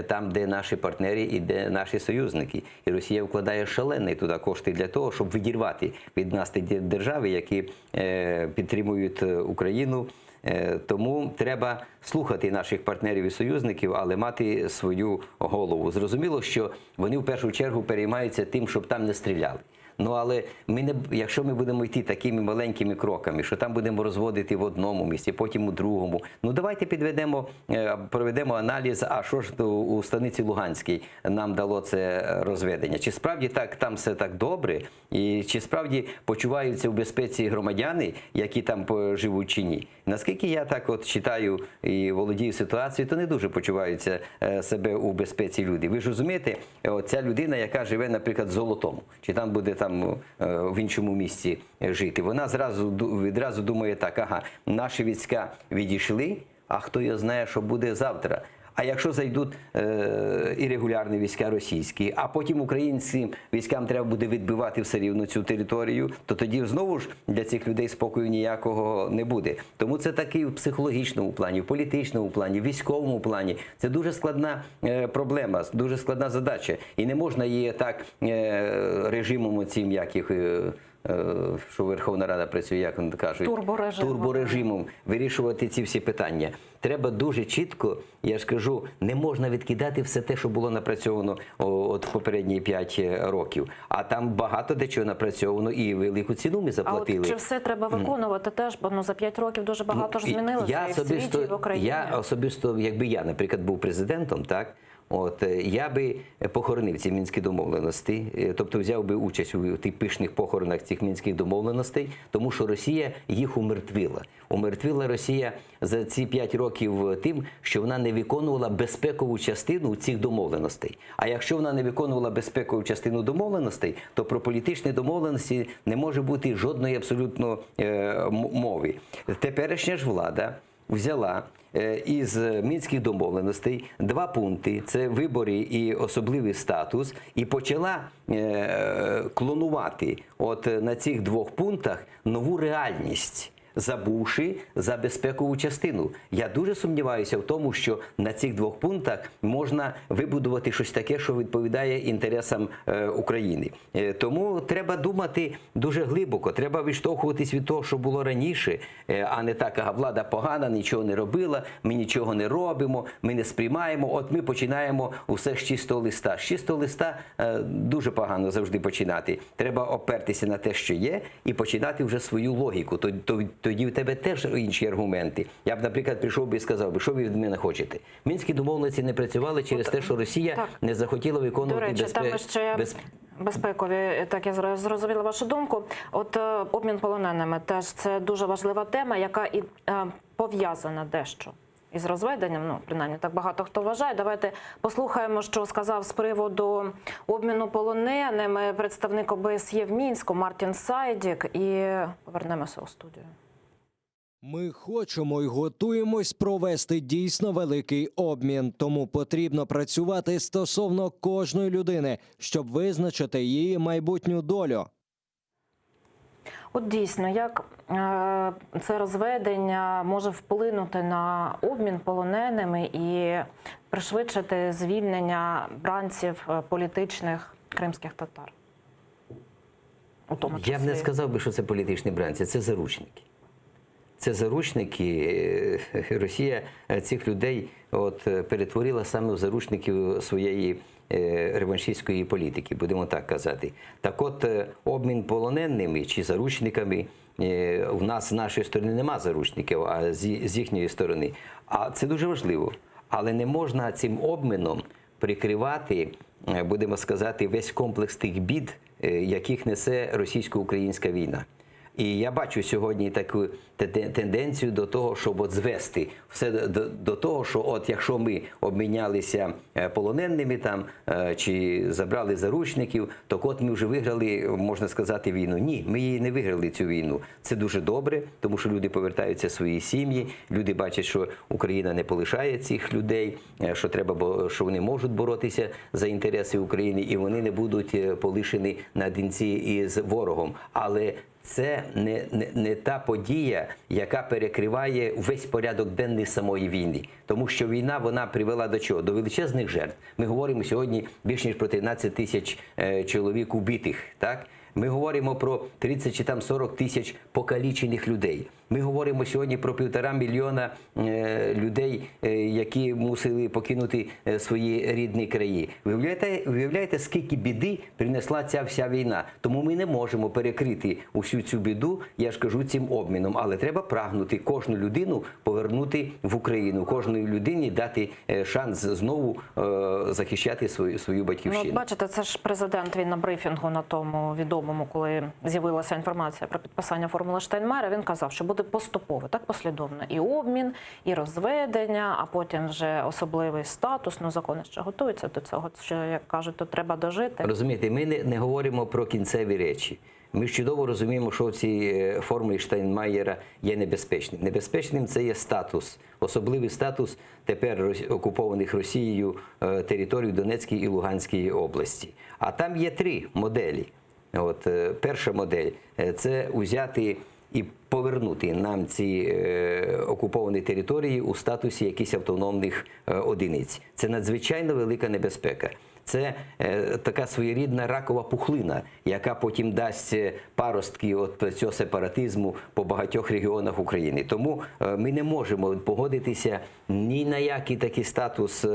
там, де наші партнери і де наші союзники. І Росія вкладає шалені туди кошти для того, щоб відірвати від нас ті держави, які підтримують Україну. Тому треба слухати наших партнерів і союзників, але мати свою голову. Зрозуміло, що вони в першу чергу переймаються тим, щоб там не стріляли. Ну, але якщо ми будемо йти такими маленькими кроками, що там будемо розводити в одному місці, потім у другому, ну давайте проведемо аналіз, а що ж у станиці Луганській нам дало це розведення. Чи справді там все так добре, і чи справді почуваються в безпеці громадяни, які там живуть чи ні? Наскільки я так от читаю і володію ситуацією, то не дуже почуваються себе у безпеці люди. Ви ж розумієте, ця людина, яка живе, наприклад, в Золотому, чи там буде в іншому місці жити, вона відразу думає так: ага, наші війська відійшли, а хто його знає, що буде завтра. А якщо зайдуть і регулярні війська російські, а потім українським військам треба буде відбивати все рівно цю територію, то тоді знову ж для цих людей спокою ніякого не буде. Тому це такий в психологічному плані, в політичному плані, в військовому плані. Це дуже складна проблема, дуже складна задача. І не можна її так режимом цим, як їх... що Верховна Рада працює, як вони кажуть, турборежимом вирішувати ці всі питання. Треба дуже чітко, я ж кажу, не можна відкидати все те, що було напрацьовано от попередні 5 років. А там багато де чого напрацьовано і велику ціну ми заплатили. А от чи все треба виконувати теж? Бо за 5 років дуже багато ж змінилося і в світі, і в Україні. Я особисто, якби я, наприклад, був президентом, так, я би похоронив ці мінські домовленості, тобто взяв би участь у тих пишних похоронах цих мінських домовленостей, тому що Росія їх умертвила. Умертвила Росія за ці 5 років тим, що вона не виконувала безпекову частину цих домовленостей. А якщо вона не виконувала безпекову частину домовленостей, то про політичні домовленості не може бути жодної абсолютно мови. Теперішня ж влада взяла із мінських домовленостей 2 пункти – це вибори і особливий статус, і почала клонувати на цих 2 пунктах нову реальність, забувши за безпекову частину. Я дуже сумніваюся в тому, що на цих 2 пунктах можна вибудувати щось таке, що відповідає інтересам України. Тому треба думати дуже глибоко, треба відштовхуватись від того, що було раніше, а не так, а влада погана, нічого не робила, ми нічого не робимо, ми не сприймаємо, от ми починаємо усе з чистого листа. З чистого листа дуже погано завжди починати. Треба опертися на те, що є, і починати вже свою логіку. Тоді в тебе теж інші аргументи. Я б, наприклад, прийшов би і сказав би, що ви від мене хочете. Мінські домовленості не працювали через те, що Росія не захотіла виконувати безпекові, так я зрозуміла вашу думку. Обмін полоненими теж це дуже важлива тема, яка і пов'язана дещо із розведенням, принаймні так багато хто вважає. Давайте послухаємо, що сказав з приводу обміну полоненими представник ОБСЄ в Мінську Мартін Сайдік, і повернемося у студію. Ми хочемо і готуємось провести дійсно великий обмін, тому потрібно працювати стосовно кожної людини, щоб визначити її майбутню долю. От дійсно, як це розведення може вплинути на обмін полоненими і пришвидшити звільнення бранців політичних кримських татар? Я б не сказав би, що це політичні бранці, це заручники. Це заручники. Росія цих людей перетворила саме в заручників своєї реваншистської політики, будемо так казати. Так от, обмін полоненими чи заручниками, у нас з нашої сторони нема заручників, а з їхньої сторони. А це дуже важливо. Але не можна цим обміном прикривати, будемо сказати, весь комплекс тих бід, яких несе російсько-українська війна. І я бачу сьогодні таку тенденцію до того, щоб звести все до того, що якщо ми обмінялися полоненими там, чи забрали заручників, то ми вже виграли, можна сказати, війну. Ні, ми її не виграли, цю війну. Це дуже добре, тому що люди повертаються в свої сім'ї, люди бачать, що Україна не полишає цих людей, що вони можуть боротися за інтереси України, і вони не будуть полишені наодинці із ворогом. Але це не та подія, яка перекриває весь порядок денний самої війни. Тому що війна, вона привела до чого? До величезних жертв. Ми говоримо сьогодні більш ніж про 13 тисяч чоловік убитих, так? Ми говоримо про 30 чи 40 тисяч покалічених людей. Ми говоримо сьогодні про 1,5 мільйона людей, які мусили покинути свої рідні краї. Ви уявляєте, скільки біди принесла ця вся війна? Тому ми не можемо перекрити усю цю біду, я ж кажу, цим обміном. Але треба прагнути кожну людину повернути в Україну, кожній людині дати шанс знову захищати свою батьківщину. Ну, бачите, це ж президент, він на брифінгу на тому відомому, коли з'явилася інформація про підписання формули Штайнмайєра, він казав, що буде поступово, так послідовно. І обмін, і розведення, а потім вже особливий статус. Ну, закони ще готуються до цього, що, як кажуть, тут треба дожити. Розумієте, ми не говоримо про кінцеві речі. Ми ж чудово розуміємо, що в цій формулі Штайнмайєра є небезпечним. Небезпечним це є статус, особливий статус тепер окупованих Росією територій Донецької і Луганської області. А там є 3 моделі. Перша модель – це узяти і повернути нам ці окуповані території у статусі якихось автономних одиниць. Це надзвичайно велика небезпека. Це така своєрідна ракова пухлина, яка потім дасть паростки цього сепаратизму по багатьох регіонах України. Тому ми не можемо погодитися ні на який такий статус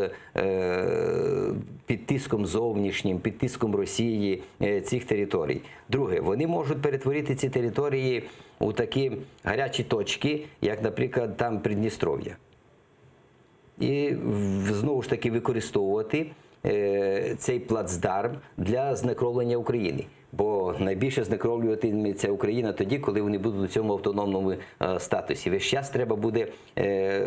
під тиском зовнішнім, під тиском Росії цих територій. Друге, вони можуть перетворити ці території у такі гарячі точки, як, наприклад, там Придністров'я. і знову ж таки використовувати цей плацдарм для знекровлення України. Бо найбільше знекровлюватиметься Україна тоді, коли вони будуть у цьому автономному статусі. Весь час треба буде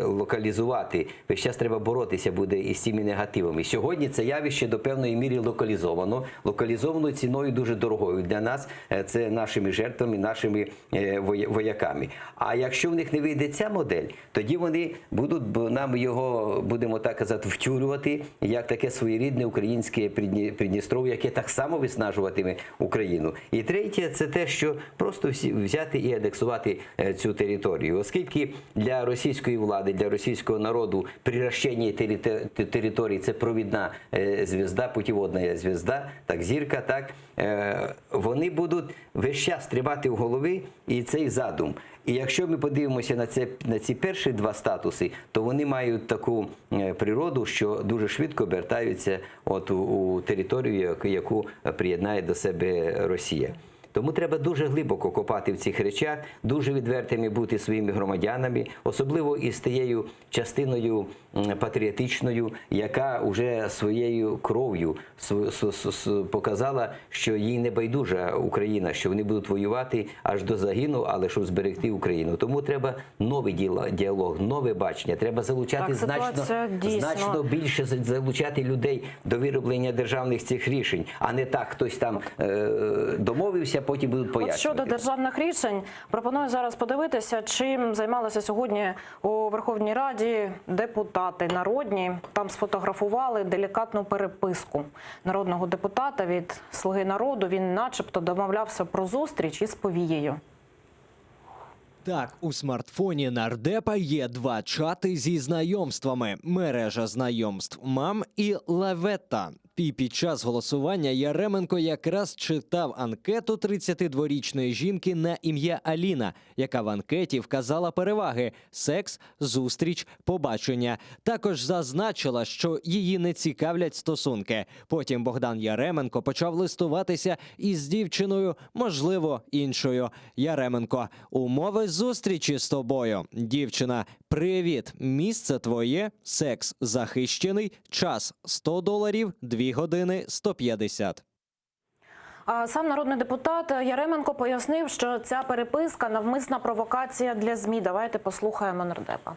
локалізувати, весь час треба боротися буде із цими негативами. Сьогодні це явище до певної міри локалізовано ціною дуже дорогою для нас, це нашими жертвами, нашими вояками. А якщо в них не вийде ця модель, тоді вони будуть нам його, будемо так казати, втюрювати, як таке своєрідне українське Придністров'я, яке так само виснажуватиме Україну. І третє, це те, що просто взяти і анексувати цю територію. Оскільки для російської влади, для російського народу приращення території – це провідна звізда, путіводна звізда, так, зірка, так, вони будуть весь час тримати в голові і цей задум. І якщо ми подивимося на ці перші два статуси, то вони мають таку природу, що дуже швидко обертаються у територію, яку приєднає до себе Росія. Тому треба дуже глибоко копати в цих речах, дуже відвертими бути своїми громадянами, особливо із тією частиною патріотичною, яка вже своєю кров'ю показала, що їй не байдужа Україна, що вони будуть воювати аж до загину, але щоб зберегти Україну. Тому треба новий діалог, нове бачення, треба залучати значно більше, залучати людей до вироблення державних цих рішень, а не так, хтось там домовився, потім будуть пояснювати. Щодо державних рішень, пропоную зараз подивитися, чим займалися сьогодні у Верховній Раді депутати народні. Там сфотографували делікатну переписку народного депутата від «Слуги народу». Він начебто домовлявся про зустріч із повією. Так, у смартфоні нардепа є два чати зі знайомствами. Мережа знайомств «Мам» і «Лаветта». І під час голосування Яременко якраз читав анкету 32-річної жінки на ім'я Аліна, яка в анкеті вказала переваги – секс, зустріч, побачення. Також зазначила, що її не цікавлять стосунки. Потім Богдан Яременко почав листуватися із дівчиною, можливо, іншою. Яременко: умови зустрічі з тобою. Дівчина: привіт, місце твоє, секс захищений, час $100, 2 години 150. А сам народний депутат Яременко пояснив, що ця переписка – навмисна провокація для ЗМІ. Давайте послухаємо нардепа.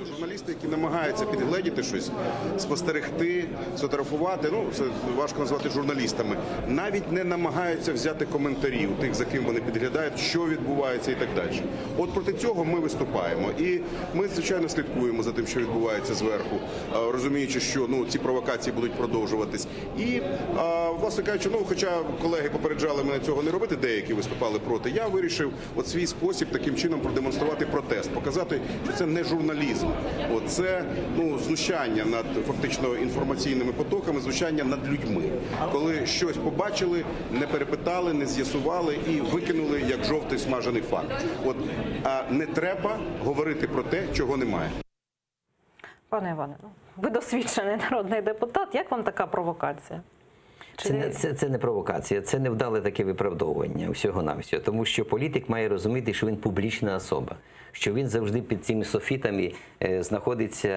Журналісти, які намагаються підгледіти щось, спостерегти, сфотографувати, це важко назвати журналістами, навіть не намагаються взяти коментарі у тих, за ким вони підглядають, що відбувається і так далі. От проти цього ми виступаємо. І ми, звичайно, слідкуємо за тим, що відбувається зверху, розуміючи, що ці провокації будуть продовжуватись. І, власне кажучи, хоча колеги попереджали мене цього не робити, деякі виступали проти, я вирішив свій спосіб таким чином продемонструвати протест, показати, що це не журналізм. Це знущання над фактично інформаційними потоками, знущання над людьми. Коли щось побачили, не перепитали, не з'ясували і викинули як жовтий смажений факт. А не треба говорити про те, чого немає. Пане Іване, ви досвідчений народний депутат. Як вам така провокація? Це не провокація, це невдале таке виправдовування всього-навсього. Тому що політик має розуміти, що він публічна особа, що він завжди під цими софітами знаходиться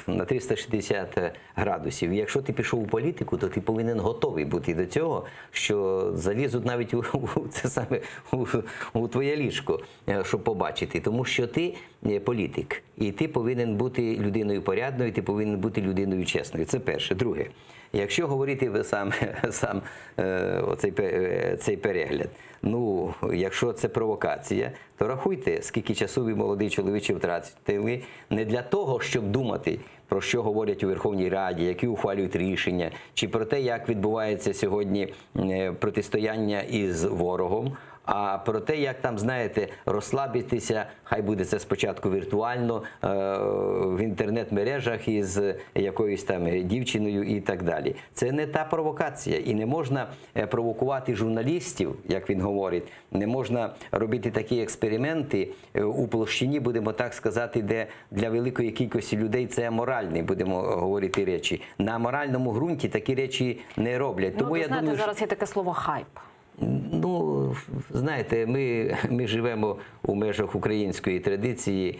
на 360 градусів. І якщо ти пішов у політику, то ти повинен готовий бути до цього, що залізуть навіть у твоє ліжко, щоб побачити. Тому що ти політик, і ти повинен бути людиною порядною, ти повинен бути людиною чесною. Це перше. Друге. Якщо говорити сам цей перегляд, якщо це провокація, то рахуйте, скільки часу ви, молодий чоловіче, втратили не для того, щоб думати, про що говорять у Верховній Раді, які ухвалюють рішення, чи про те, як відбувається сьогодні протистояння із ворогом, а про те, як там, знаєте, розслабитися, хай буде це спочатку віртуально, в інтернет-мережах із якоюсь там дівчиною і так далі. Це не та провокація. І не можна провокувати журналістів, як він говорить, не можна робити такі експерименти у площині, будемо так сказати, де для великої кількості людей це аморальні, будемо говорити, речі. На аморальному ґрунті такі речі не роблять. Тому знаєте, зараз є таке слово «хайп». Ну, знаєте, ми живемо у межах української традиції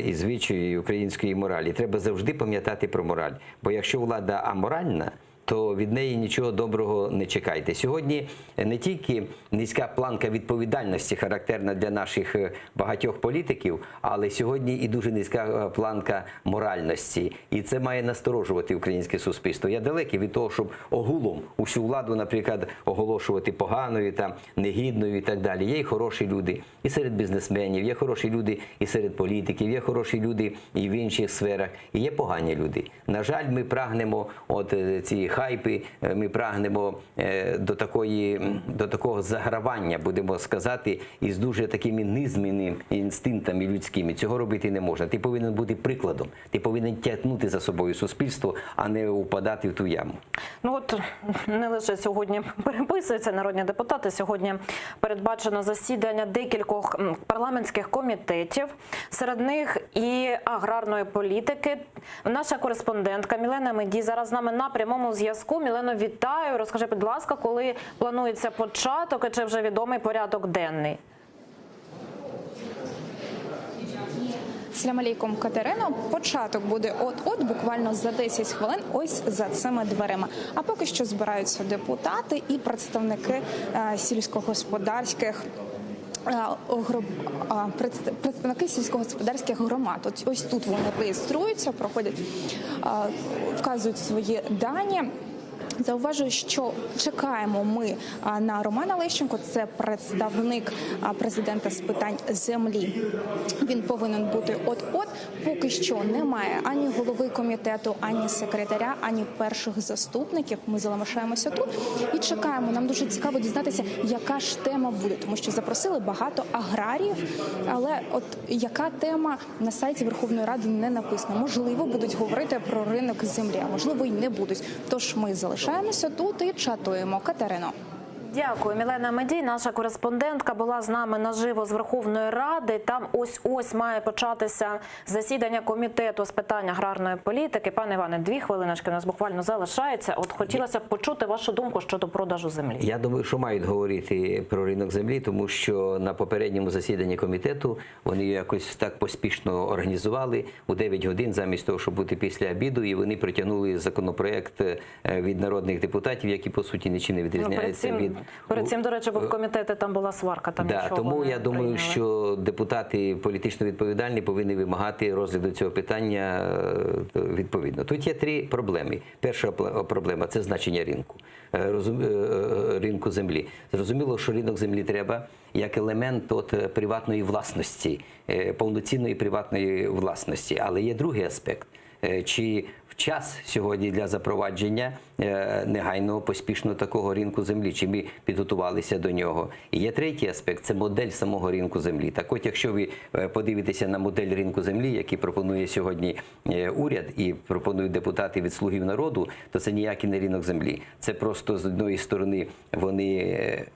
і звичаю, і української моралі. Треба завжди пам'ятати про мораль. Бо якщо влада аморальна, то від неї нічого доброго не чекайте. Сьогодні не тільки низька планка відповідальності характерна для наших багатьох політиків, але сьогодні і дуже низька планка моральності. І це має насторожувати українське суспільство. Я далекий від того, щоб огулом усю владу, наприклад, оголошувати поганою, там, негідною і так далі. Є і хороші люди і серед бізнесменів, є хороші люди і серед політиків, є хороші люди і в інших сферах, і є погані люди. На жаль, ми прагнемо ці хайпи, ми прагнемо до такого загравання, будемо сказати, із дуже такими низменними інстинктами людськими. Цього робити не можна. Ти повинен бути прикладом, ти повинен тягнути за собою суспільство, а не упадати в ту яму. Ну от не лише сьогодні переписуються народні депутати, сьогодні передбачено засідання декількох парламентських комітетів, серед них і аграрної політики. Наша кореспондентка Мілена Медій зараз з нами на прямому зв'язку. Мілено, вітаю. Розкажи, будь ласка, коли планується початок і чи вже відомий порядок денний? Салям алейкум, Катерино. Початок буде от-от, буквально за 10 хвилин, ось за цими дверима. А поки що збираються депутати і представники сільськогосподарських представники сільськогосподарських громад. Ось тут вони реєструються, проходять, вказують свої дані. Зауважую, що чекаємо ми на Романа Лещенко, це представник президента з питань землі. Він повинен бути от-от. Поки що немає ані голови комітету, ані секретаря, ані перших заступників. Ми залишаємося тут і чекаємо. Нам дуже цікаво дізнатися, яка ж тема буде, тому що запросили багато аграріїв, але от яка тема на сайті Верховної Ради не написано. Можливо, будуть говорити про ринок землі, а можливо, й не будуть. Тож ми залишаємося тут і чатуємо. Катерино. Дякую. Мілена Медій, наша кореспондентка, була з нами наживо з Верховної Ради. Там ось має початися засідання комітету з питань аграрної політики. Пане Іване, 2 хвилиночки у нас буквально залишається. От хотілося б почути вашу думку щодо продажу землі. Я думаю, що мають говорити про ринок землі, тому що на попередньому засіданні комітету вони якось так поспішно організували у 9 годин, замість того, щоб бути після обіду, і вони притягнули законопроект від народних депутатів, які, по суті, нічим не відрізняються від... Перед цим, до речі, бо в комітеті там була сварка. Тому я думаю, що депутати політично відповідальні повинні вимагати розгляду цього питання відповідно. Тут є 3 проблеми. Перша проблема – це значення ринку землі. Зрозуміло, що ринок землі треба як елемент приватної власності, повноцінної приватної власності. Але є другий аспект. Чи час сьогодні для запровадження негайного, поспішно такого ринку землі, чи ми підготувалися до нього. І є третій аспект – це модель самого ринку землі. Так от, якщо ви подивитеся на модель ринку землі, який пропонує сьогодні уряд і пропонують депутати від «Слугів народу», то це ніякий не ринок землі. Це просто, з одної сторони, вони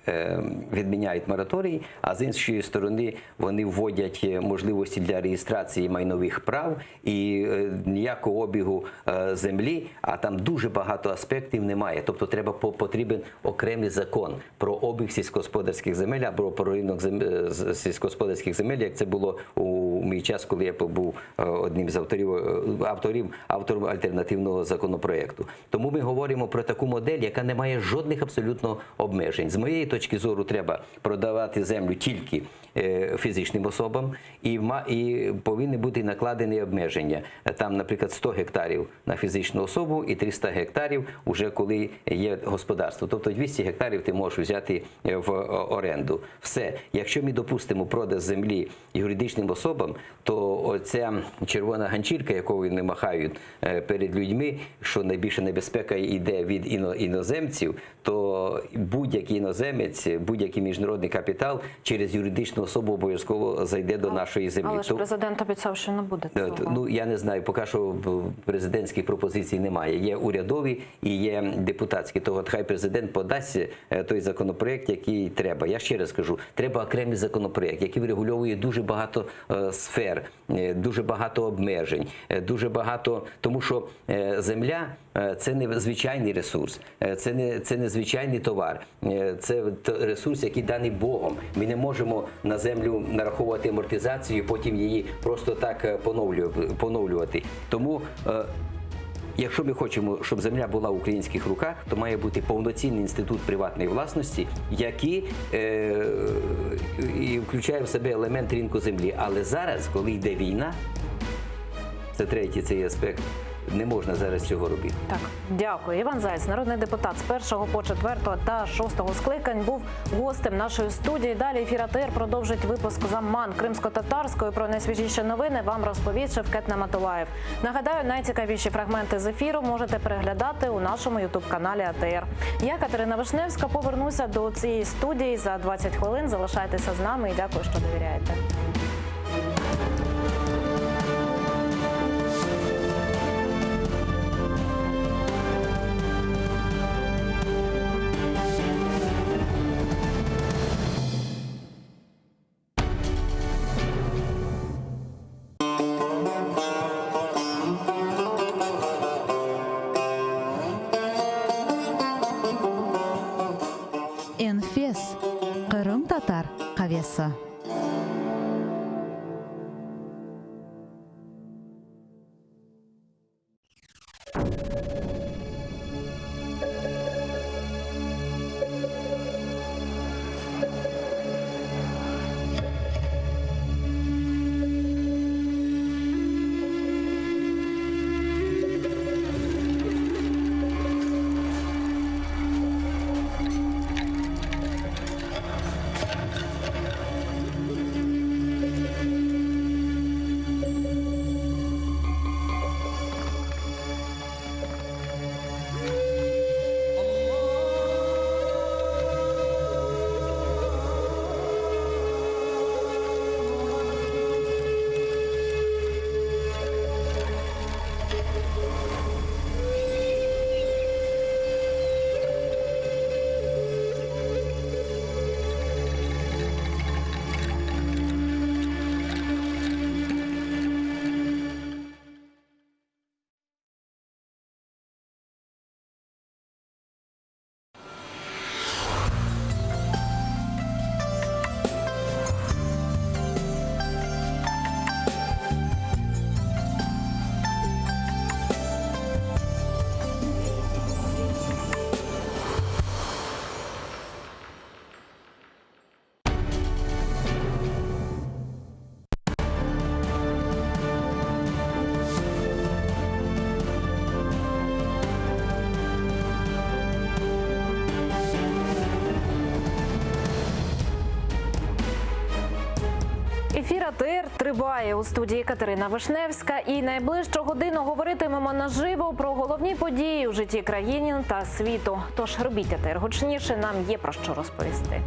відміняють мораторій, а з іншої сторони, вони вводять можливості для реєстрації майнових прав і ніякого обігу землі, а там дуже багато аспектів немає. Тобто потрібен окремий закон про обіг сільськогосподарських земель або про ринок сільськогосподарських земель, як це було у мій час, коли я був одним з автором альтернативного законопроекту. Тому ми говоримо про таку модель, яка не має жодних абсолютно обмежень. З моєї точки зору, треба продавати землю тільки фізичним особам і повинні бути накладені обмеження. Там, наприклад, 100 гектарів на фізичну особу і 300 гектарів уже коли є господарство. Тобто 200 гектарів ти можеш взяти в оренду. Все. Якщо ми допустимо продаж землі юридичним особам, то оця червона ганчірка, якою вони махають перед людьми, що найбільша небезпека йде від іноземців, то будь-який іноземець, будь-який міжнародний капітал через юридичну особу обов'язково зайде до нашої землі. Але ж президент обіцяв, що не буде цього. Ну, я не знаю, поки що президентських пропозицій немає. Є урядові і є депутатські. То от хай президент подасть той законопроект, який треба. Я ще раз кажу, треба окремий законопроект, який врегульовує дуже багато сфер, дуже багато обмежень, дуже багато, тому що земля це не звичайний ресурс, це не звичайний товар, це ресурс, який даний Богом. Ми не можемо на землю нараховувати амортизацію, потім її просто так поновлювати. Тому якщо ми хочемо, щоб земля була в українських руках, то має бути повноцінний інститут приватної власності, який і включає в себе елемент ринку землі. Але зараз, коли йде війна, це третій цей аспект, не можна зараз цього робити. Так, дякую. Іван Заєць, народний депутат з 1 по 4 та 6 скликань, був гостем нашої студії. Далі ефір АТР продовжить випуск замман кримсько-татарської. Про найсвіжіші новини вам розповість Шевкет Наматулаєв. Нагадаю, найцікавіші фрагменти з ефіру можете переглядати у нашому ютуб-каналі АТР. Я, Катерина Вишневська, повернуся до цієї студії за 20 хвилин. Залишайтеся з нами і дякую, що довіряєте. Enfes, Qırım-Tatar qavesi. Ефір АТР триває. У студії Катерина Вишневська. І найближчу годину говоритимемо наживо про головні події у житті країни та світу. Тож робіть АТР гучніше, нам є про що розповісти.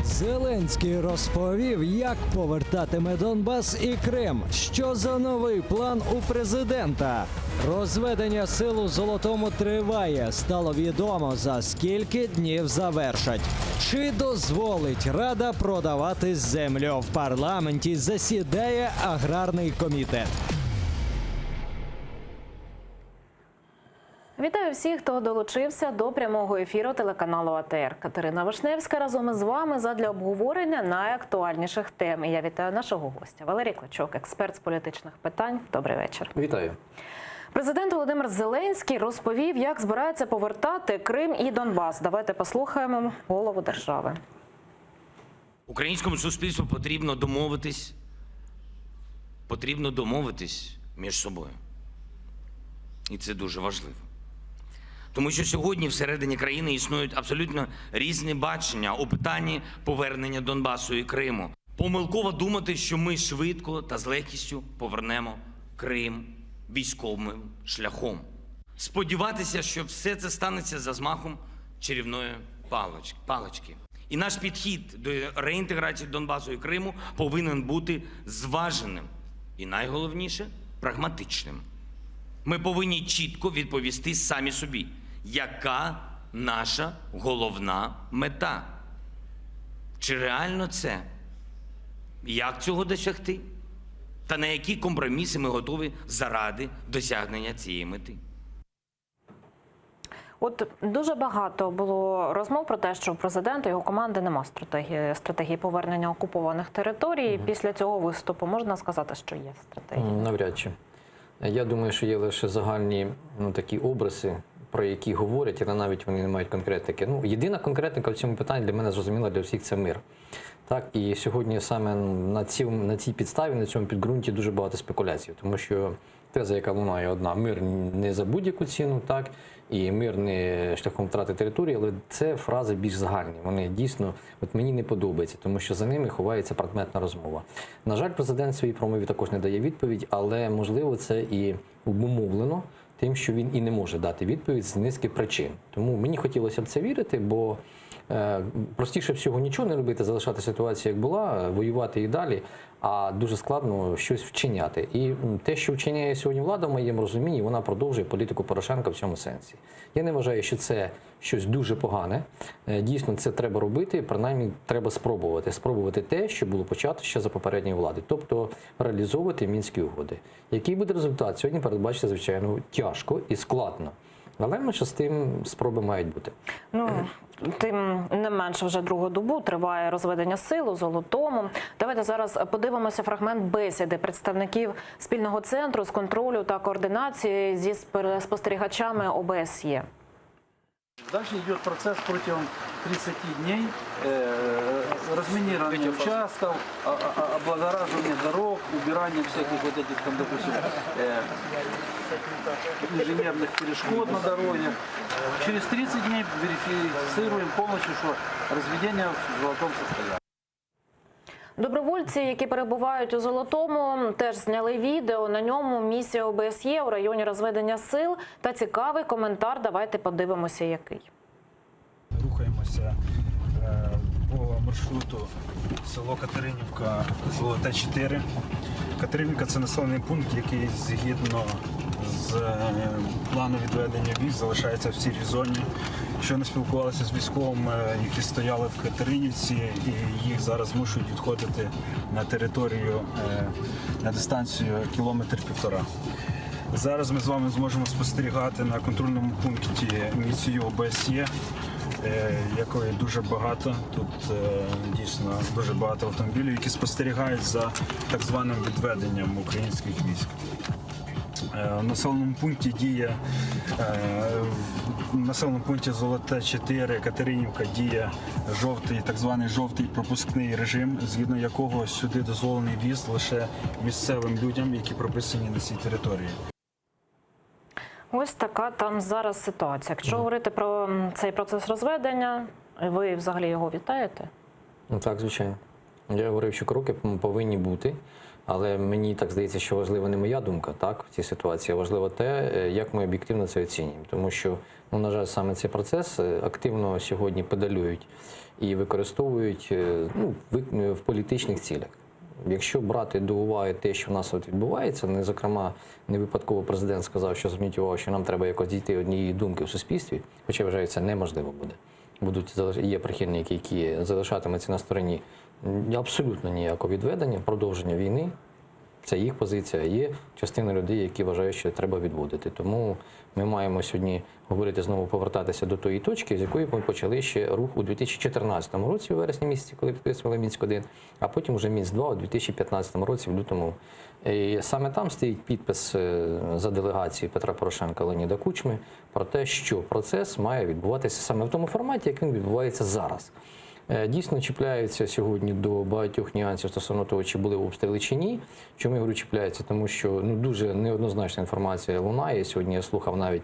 Зеленський розповів, як повертатиме Донбас і Крим. Що за новий план у президента? Розведення сил у Золотому триває. Стало відомо, за скільки днів завершать. Чи дозволить Рада продавати землю? В парламенті засідає аграрний комітет. Вітаю всіх, хто долучився до прямого ефіру телеканалу АТР. Катерина Вишневська разом із вами задля обговорення найактуальніших тем. І я вітаю нашого гостя. Валерій Клочок, експерт з політичних питань. Добрий вечір. Вітаю. Президент Володимир Зеленський розповів, як збирається повертати Крим і Донбас. Давайте послухаємо голову держави. Українському суспільству потрібно домовитись між собою. І це дуже важливо. Тому що сьогодні всередині країни існують абсолютно різні бачення у питанні повернення Донбасу і Криму. Помилково думати, що ми швидко та з легкістю повернемо Крим військовим шляхом. Сподіватися, що все це станеться за змахом чарівної палички. І наш підхід до реінтеграції Донбасу і Криму повинен бути зваженим і, найголовніше, прагматичним. Ми повинні чітко відповісти самі собі, яка наша головна мета. Чи реально це? Як цього досягти? Та на які компроміси ми готові заради досягнення цієї мети? От дуже багато було розмов про те, що у президента і його команди нема стратегії повернення окупованих територій. Після цього виступу можна сказати, що є стратегія? Навряд чи. Я думаю, що є лише загальні такі образи, про які говорять, але навіть вони не мають конкретики. Єдина конкретика в цьому питанні для мене зрозуміла, для всіх – це мир. Так, і сьогодні саме на цій підставі, на цьому підґрунті дуже багато спекуляцій, тому що теза, яка лунає одна – мир не за будь-яку ціну, так, і мир не шляхом втрати території, але це фрази більш загальні. Вони дійсно, мені не подобаються, тому що за ними ховається предметна розмова. На жаль, президент в своїй промові також не дає відповідь, але, можливо, це і обумовлено тим, що він і не може дати відповідь з низки причин. Тому мені хотілося б це вірити, бо простіше всього нічого не робити, залишати ситуацію, як була, воювати і далі, а дуже складно щось вчиняти. І те, що вчиняє сьогодні влада, в моєму розумінні, вона продовжує політику Порошенка в цьому сенсі. Я не вважаю, що це щось дуже погане. Дійсно, це треба робити, принаймні треба спробувати. Спробувати те, що було почато ще за попередньої влади. Тобто реалізовувати Мінські угоди. Який буде результат? Сьогодні передбачити, звичайно, тяжко і складно. Але ми з тим спроби мають бути. Тим не менше, вже другу добу триває розведення сил у Золотому. Давайте зараз подивимося фрагмент бесіди представників спільного центру з контролю та координації зі спостерігачами ОБСЄ. Дальше идет процесс протягом 30 дней разминирования участков, облагораживания дорог, убирания всяких вот этих, там, допустим, инженерных перешкод на дороге. Через 30 дней верифицируем полностью, что разведение в золотом состоянии. Добровольці, які перебувають у Золотому, теж зняли відео. На ньому місія ОБСЄ у районі розведення сил. Та цікавий коментар. Давайте подивимося, який. Рухаємося по маршруту село Катеринівка, Золоте 4. Катеринівка – це населений пункт, який згідно з плану відведення військ залишається в сірій зоні. Щойно спілкувалися з військовими, які стояли в Катеринівці, і їх зараз змушують відходити на територію, на дистанцію 1,5 кілометра. Зараз ми з вами зможемо спостерігати на контрольному пункті місію ОБСЄ, якої дуже багато. Тут дійсно дуже багато автомобілів, які спостерігають за так званим відведенням українських військ. В населеному пункті діє в населеному пункті Золоте 4, Катеринівка діє так званий жовтий пропускний режим, згідно якого сюди дозволений в'їзд лише місцевим людям, які прописані на цій території. Ось така там зараз ситуація. Якщо говорити про цей процес розведення, ви взагалі його вітаєте? Так, звичайно. Я говорив, що кроки повинні бути. Але мені так здається, що важлива не моя думка, так, в цій ситуації, а важливо те, як ми об'єктивно це оцінюємо. Тому що, на жаль, саме цей процес активно сьогодні педалюють і використовують в політичних цілях. Якщо брати до уваги те, що в нас відбувається, зокрема, не випадково президент сказав, що зверніть увагу, що нам треба якось дійти однієї думки в суспільстві, хоча, вважаю, це неможливо буде. Є прихильники, які залишатимуться на стороні абсолютно ніякого відведення, продовження війни. Це їх позиція. Є частина людей, які вважають, що треба відводити. Тому ми маємо сьогодні говорити, знову повертатися до тої точки, з якої ми почали ще рух у 2014 році, у вересні місяці, коли підписували Мінськ-1, а потім вже Мінськ-2 у 2015 році, в лютому. І саме там стоїть підпис за делегацією Петра Порошенка, Леоніда Кучми про те, що процес має відбуватися саме в тому форматі, як він відбувається зараз. Дійсно чіпляються сьогодні до багатьох нюансів стосовно того, чи були обстріли чи ні. Чому я говорю чіпляються? Тому що дуже неоднозначна інформація лунає. Сьогодні я слухав навіть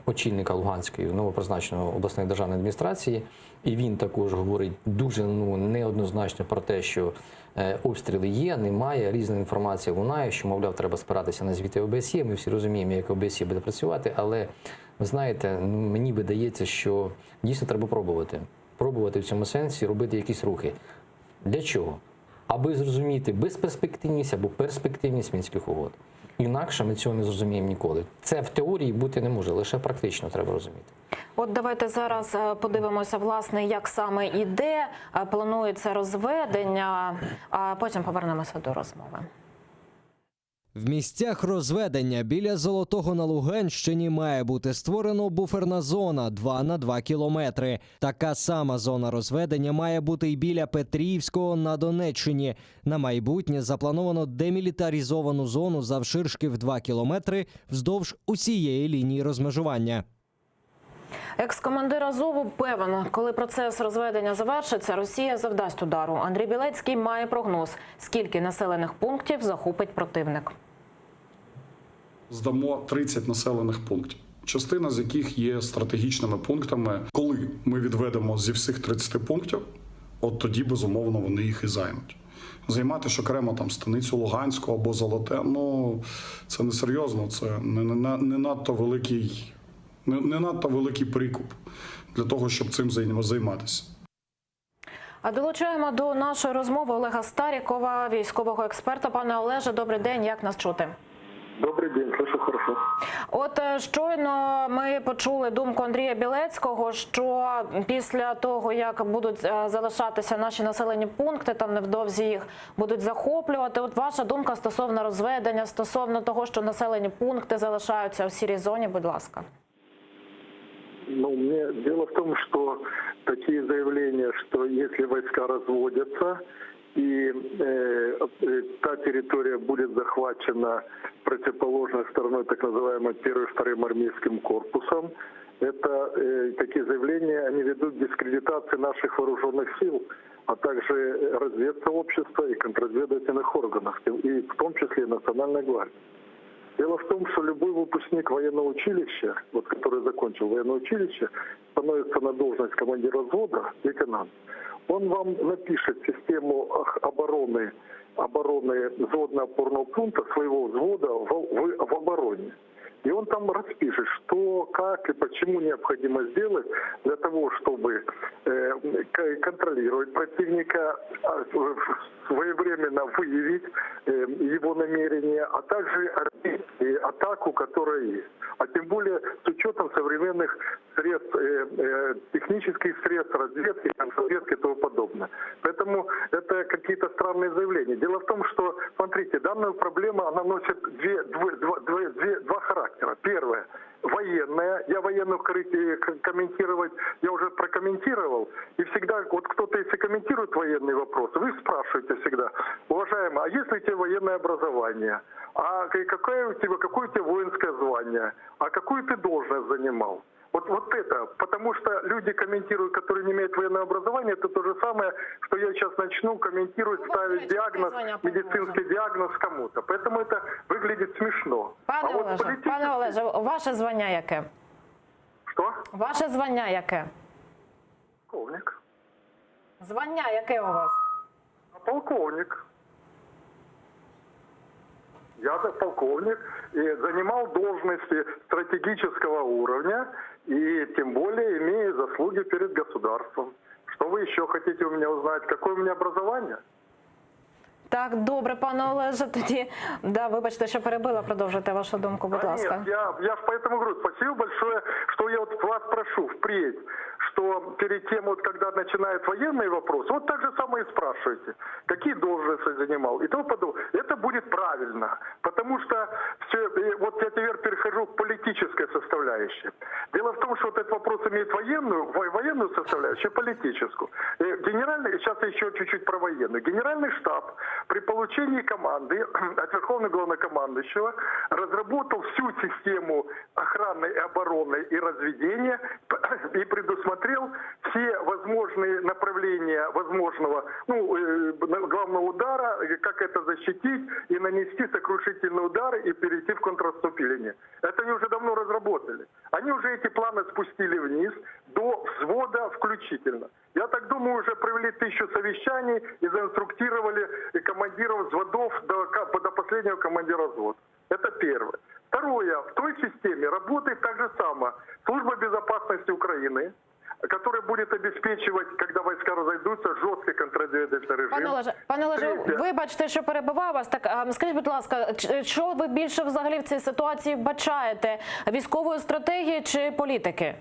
очільника Луганської новопризначеної обласної державної адміністрації, і він також говорить дуже неоднозначно про те, що обстріли є, немає, різна інформація лунає, що, мовляв, треба спиратися на звіти ОБСЄ. Ми всі розуміємо, як ОБСЄ буде працювати, але, ви знаєте, мені видається, що дійсно треба пробувати в цьому сенсі робити якісь рухи. Для чого? Аби зрозуміти безперспективність або перспективність Мінських угод. Інакше ми цього не зрозуміємо ніколи. Це в теорії бути не може, лише практично треба розуміти. От давайте зараз подивимося, власне, як саме і де планується розведення, а потім повернемося до розмови. В місцях розведення біля Золотого на Луганщині має бути створено буферна зона 2 на 2 кілометри. Така сама зона розведення має бути і біля Петрівського на Донеччині. На майбутнє заплановано демілітаризовану зону завширшки в 2 кілометри вздовж усієї лінії розмежування. Екс-командир Азову певен, коли процес розведення завершиться, Росія завдасть удару. Андрій Білецький має прогноз, скільки населених пунктів захопить противник. Здамо 30 населених пунктів, частина з яких є стратегічними пунктами. Коли ми відведемо зі всіх 30 пунктів, от тоді, безумовно, вони їх і займуть. Займати ж окремо там станицю Луганську або Золоте, ну це несерйозно, це не надто великий прикуп для того, щоб цим займатися. А долучаємо до нашої розмови Олега Старікова, військового експерта. Пане Олеже, добрий день, як нас чути? Добрий день, слышу хорошо. От щойно ми почули думку Андрія Білецького, що після того, як будуть залишатися наші населені пункти, там невдовзі їх будуть захоплювати. От ваша думка стосовно розведення, стосовно того, що населені пункти залишаються в сірій зоні, будь ласка. Ну, дело в том, что такие заявления, что если войска разводятся и та территория будет захвачена противоположной стороной, так называемым первым, вторым армейским корпусом, это такие заявления, они ведут к дискредитации наших вооруженных сил, а также разведсообщества и контрразведывательных органов, и в том числе и Национальной гвардии. Дело в том, что любой выпускник военного училища, вот который закончил военное училище, становится на должность командира взвода, лейтенант, он вам напишет систему обороны взводно-опорного пункта своего взвода в обороне. И он там распишет, что, как и почему необходимо сделать для того, чтобы контролировать противника, своевременно выявить его намерения, а также атаку, которая есть. А тем более с учетом современных средств, технических средств, разведки, контрразведки и тому подобное. Поэтому это какие-то странные заявления. Дело в том, что, смотрите, данная проблема, она носит два характера. Первое – военная. Я военную комментировать, я уже прокомментировал. И всегда, вот кто-то, если комментирует военные вопросы, вы спрашиваете всегда, уважаемый, а есть ли у тебя военное образование? А какое у тебя воинское звание? А какую ты должность занимал? Вот это, потому что люди комментируют, которые не имеют военного образования, это то же самое, что я сейчас начну комментировать, ставить диагноз, медицинский диагноз кому-то. Поэтому это выглядит смешно. Пане Олеже, ваше звання яке? Що? Ваше звання яке? Полковник. Звання яке у вас? Полковник. Я полковник и занимал должности стратегического уровня и тем более имею заслуги перед государством. Что вы еще хотите у меня узнать? Какое у меня образование? Так, добре, пане Олеже, тоді, вибачте, що перебила, продовжуйте вашу думку, будь ласка. Нет, я поэтому говорю, спасибо большое, что я вот вас прошу впредь, что перед тем, вот когда начинают военные вопросы, вот так же самое и спрашивайте, какие должности занимал и тому подобное. Это будет правильно, потому что вот я теперь перехожу к политической составляющей. Дело в том, что вот этот вопрос имеет военную составляющую, политическую. Сейчас еще чуть-чуть про военную. Генеральный штаб при получении команды от Верховного Главнокомандующего разработал всю систему охраны, обороны и разведения и предусмотрел все возможные направления возможного главного удара, как это защитить и нанести сокрушительный удар и перейти в контрнаступление. Это они уже давно разработали. Они уже эти планы спустили вниз до взвода включительно. Я так думаю, уже провели 1000 совещаний и заинструктировали командиров взводов до последнего командира взвода. Это первое. Второе. В той системе работает так же самое Служба безопасности Украины, который будет обеспечивать, когда войска разойдутся, жесткий контрразведывательный режим. Пане Олеже, вибачте, що перебиваю вас. Так, скажіть, будь ласка, що ви більше взагалі в цій ситуації вбачаєте? Військової стратегії чи політики?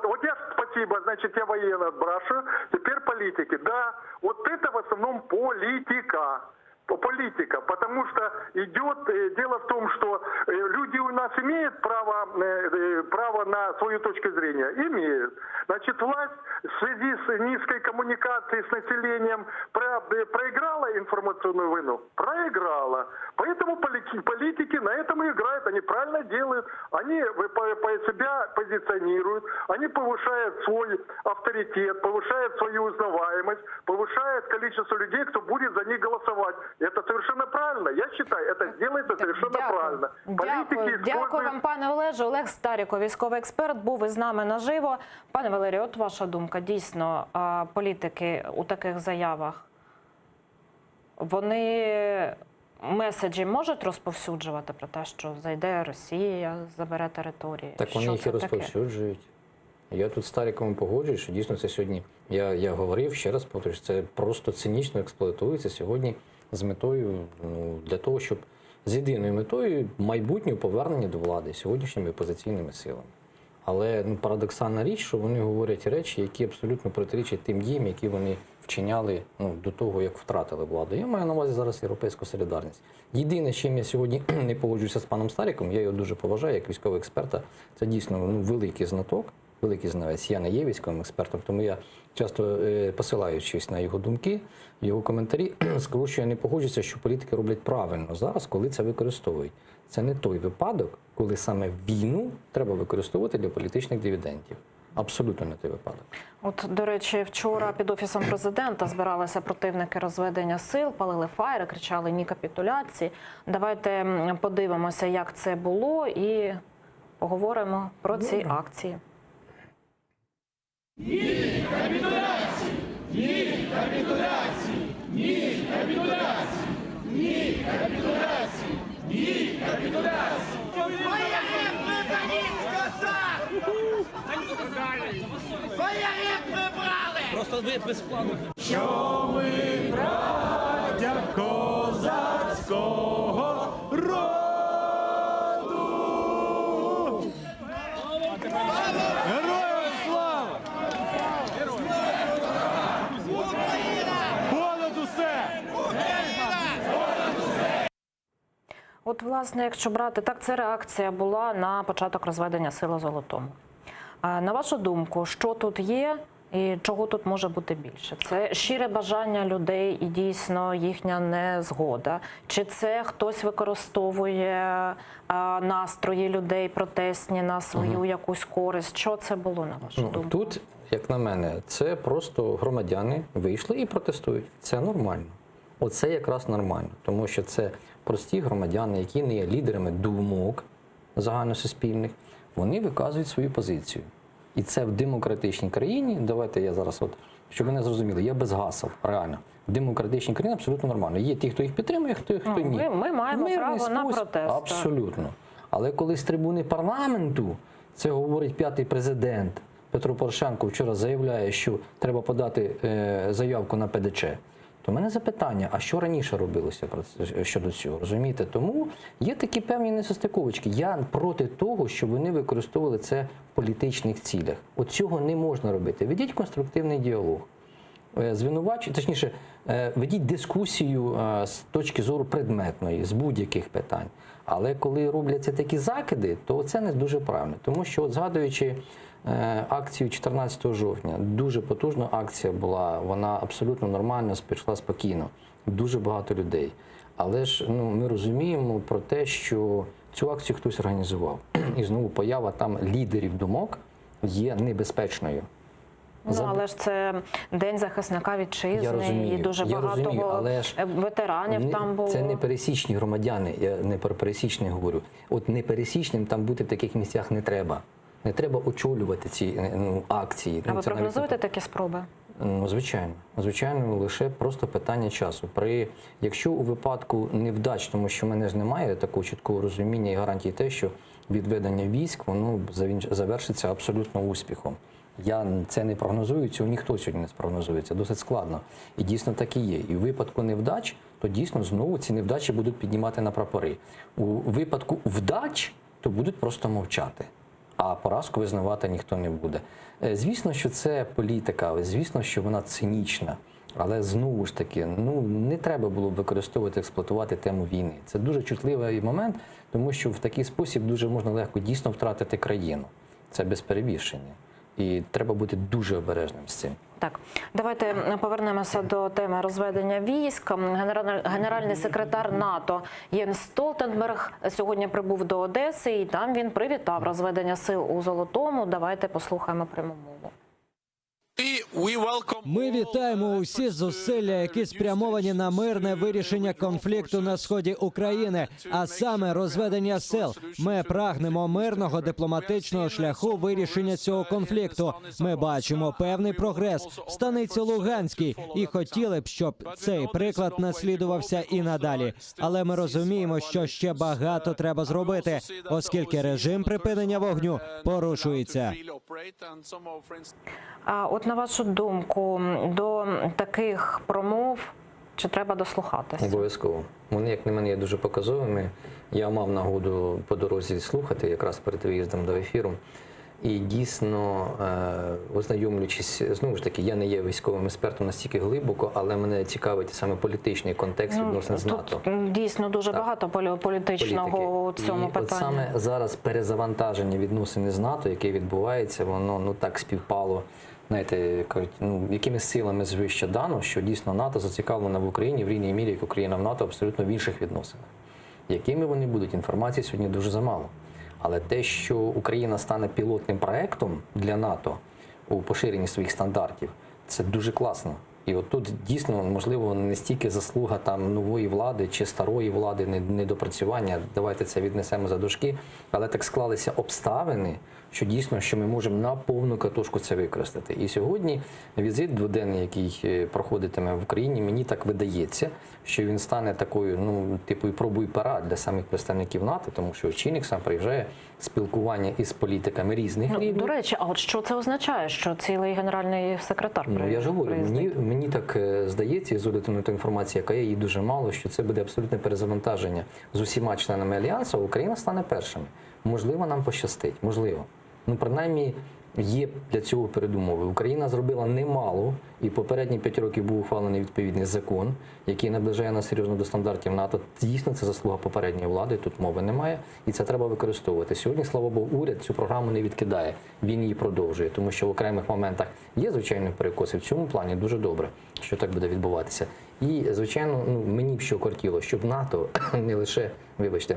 Вот я, спасибо, значит, я военно отбрасываю. Теперь политики. Да, вот это в основном политика. политика, потому что идет дело в том, что люди у нас имеют право на свою точку зрения? Имеют. Значит, власть в связи с низкой коммуникацией с населением проиграла информационную войну? Проиграла. Поэтому политики на этом и играют. Они правильно делают. Они себя позиционируют. Они повышают свой авторитет, повышают свою узнаваемость, повышают количество людей, кто будет за них голосовать. Это совершенно правильно. Я считаю, это делается совершенно правильно. Дякую вам, пане Олеже. Олег Старіков, військовий експерт, був із нами наживо. Пане Валерію, от ваша думка. Дійсно, політики у таких заявах, вони меседжі можуть розповсюджувати про те, що зайде Росія, забере території? Так вони їх і розповсюджують. Я тут з Старіковим погоджуюсь, що дійсно це сьогодні, я говорив, ще раз повторюю, це просто цинічно експлуатується сьогодні з метою, для того, щоб з єдиною метою майбутнього повернення до влади сьогоднішніми опозиційними силами. Але парадоксальна річ, що вони говорять речі, які абсолютно протирічать тим діям, які вони вчиняли до того, як втратили владу. Я маю на увазі зараз європейську солідарність. Єдине, з чим я сьогодні не погоджуюся з паном Старіком, я його дуже поважаю як військового експерта, це дійсно великий знаток, великий знавець. Я не є військовим експертом, тому я часто посилаючись на його думки, його коментарі, скажу, що я не погоджуюся, що політики роблять правильно зараз, коли це використовують. Це не той випадок, коли саме війну треба використовувати для політичних дивідендів. Абсолютно не той випадок. От, до речі, вчора під Офісом Президента збиралися противники розведення сил, палили фаєри, кричали «Ні капітуляції». Давайте подивимося, як це було, і поговоримо про ці акції. Ні капітуляції! Ні капітуляції! Ні капітуляції! Ні капітуляції! Ні капітуляції! Вояки припиніть сказати! Вояки прибрали! Просто ви без плану. Що ми браття козацького роду! Героям слава! Понад усе! От, власне, якщо брати, так, це реакція була на початок розведення сил у Золотому. На вашу думку, що тут є і чого тут може бути більше? Це щире бажання людей і дійсно їхня незгода? Чи це хтось використовує настрої людей протестні на свою якусь користь? Що це було, на вашу думку? Тут, як на мене, це просто громадяни вийшли і протестують. Це нормально. Оце якраз нормально, тому що це прості громадяни, які не є лідерами думок загальносуспільних, вони виказують свою позицію. І це в демократичній країні, давайте я зараз, щоб мене зрозуміли, я без гасел, реально. В демократичній країні абсолютно нормально. Є ті, хто їх підтримує, хто ні. Ми маємо право на протест. Абсолютно. Але коли з трибуни парламенту, це говорить п'ятий президент, Петро Порошенко вчора заявляє, що треба подати заявку на ПДЧ, то в мене запитання, а що раніше робилося щодо цього, розумієте? Тому є такі певні несостиковочки. Я проти того, щоб вони використовували це в політичних цілях. От цього не можна робити. Ведіть конструктивний діалог. Точніше, ведіть дискусію з точки зору предметної, з будь-яких питань. Але коли робляться такі закиди, то це не дуже правильно. Тому що, згадуючи акцію 14 жовтня, дуже потужна акція була, вона абсолютно нормально, пішла спокійно, дуже багато людей. Але ж ми розуміємо про те, що цю акцію хтось організував. І знову поява там лідерів думок є небезпечною. Але ж це День захисника вітчизни, і дуже багато ветеранів там було. Це не пересічні громадяни, я не про пересічних говорю. От непересічним там бути в таких місцях не треба. Не треба очолювати ці акції. А ви прогнозуєте такі спроби? Звичайно. Звичайно, лише просто питання часу. Якщо у випадку невдач, тому що в мене ж немає такого чіткого розуміння і гарантії те, що відведення військ, воно завершиться абсолютно успіхом. Я це не прогнозую, цього ніхто сьогодні не спрогнозує, це досить складно. І дійсно так і є. І у випадку невдач, то дійсно знову ці невдачі будуть піднімати на прапори. У випадку вдач, то будуть просто мовчати. А поразку визнавати ніхто не буде. Звісно, що це політика, звісно, що вона цинічна. Але знову ж таки, не треба було б використовувати, експлуатувати тему війни. Це дуже чутливий момент, тому що в такий спосіб дуже можна легко дійсно втратити країну. Це без перебільшення. І треба бути дуже обережним з цим. Так, давайте повернемося до теми розведення військ. Генеральний секретар НАТО Єнс Столтенберг сьогодні прибув до Одеси, і там він привітав розведення сил у Золотому. Давайте послухаємо пряму мову. Ми вітаємо усі зусилля, які спрямовані на мирне вирішення конфлікту на сході України, а саме розведення сил. Ми прагнемо мирного дипломатичного шляху вирішення цього конфлікту. Ми бачимо певний прогрес в станиці Луганській і хотіли б, щоб цей приклад наслідувався і надалі. Але ми розуміємо, що ще багато треба зробити, оскільки режим припинення вогню порушується. А от на вашу думку, до таких промов чи треба дослухатися? Обов'язково. Вони, як на мене, є дуже показовими. Я мав нагоду по дорозі слухати, якраз перед виїздом до ефіру. І дійсно, ознайомлюючись, знову ж таки, я не є військовим експертом настільки глибоко, але мене цікавить саме політичний контекст відносин з НАТО. Тут дійсно дуже багато політичного у цьому питанні. От саме зараз перезавантаження відносин з НАТО, яке відбувається, воно так співпало, знаєте, кажуть, якими силами звище дано, що дійсно НАТО зацікавлено в Україні в рівній мірі, як Україна в НАТО, абсолютно в інших відносинах. Якими вони будуть, інформації сьогодні дуже замало. Але те, що Україна стане пілотним проектом для НАТО у поширенні своїх стандартів, це дуже класно. І от тут дійсно, можливо, не стільки заслуга там нової влади чи старої влади, недопрацювання, давайте це віднесемо за дужки, але так склалися обставини, що дійсно, що ми можемо на повну катушку це використати. І сьогодні візит дводенний, який проходитиме в Україні, мені так видається, що він стане такою, типу, пробою пера для самих представників НАТО, тому що очільник сам приїжджає, спілкування із політиками різних рівнів. До речі, а от що це означає, що цілий генеральний секретар приїздить? Я ж говорю, мені так здається, з огляду на ту інформацію, яка є, її дуже мало, що це буде абсолютне перезавантаження з усіма членами Альянсу, а Україна стане першими. Можливо, нам пощастить, можливо. Принаймні, є для цього передумови. Україна зробила немало, і попередні 5 років був ухвалений відповідний закон, який наближає нас серйозно до стандартів НАТО. Дійсно, це заслуга попередньої влади, тут мови немає, і це треба використовувати. Сьогодні, слава Богу, уряд цю програму не відкидає, він її продовжує, тому що в окремих моментах є, звичайно, перекоси. В цьому плані дуже добре, що так буде відбуватися. І, звичайно, мені б що кортіло, щоб НАТО не лише, вибачте,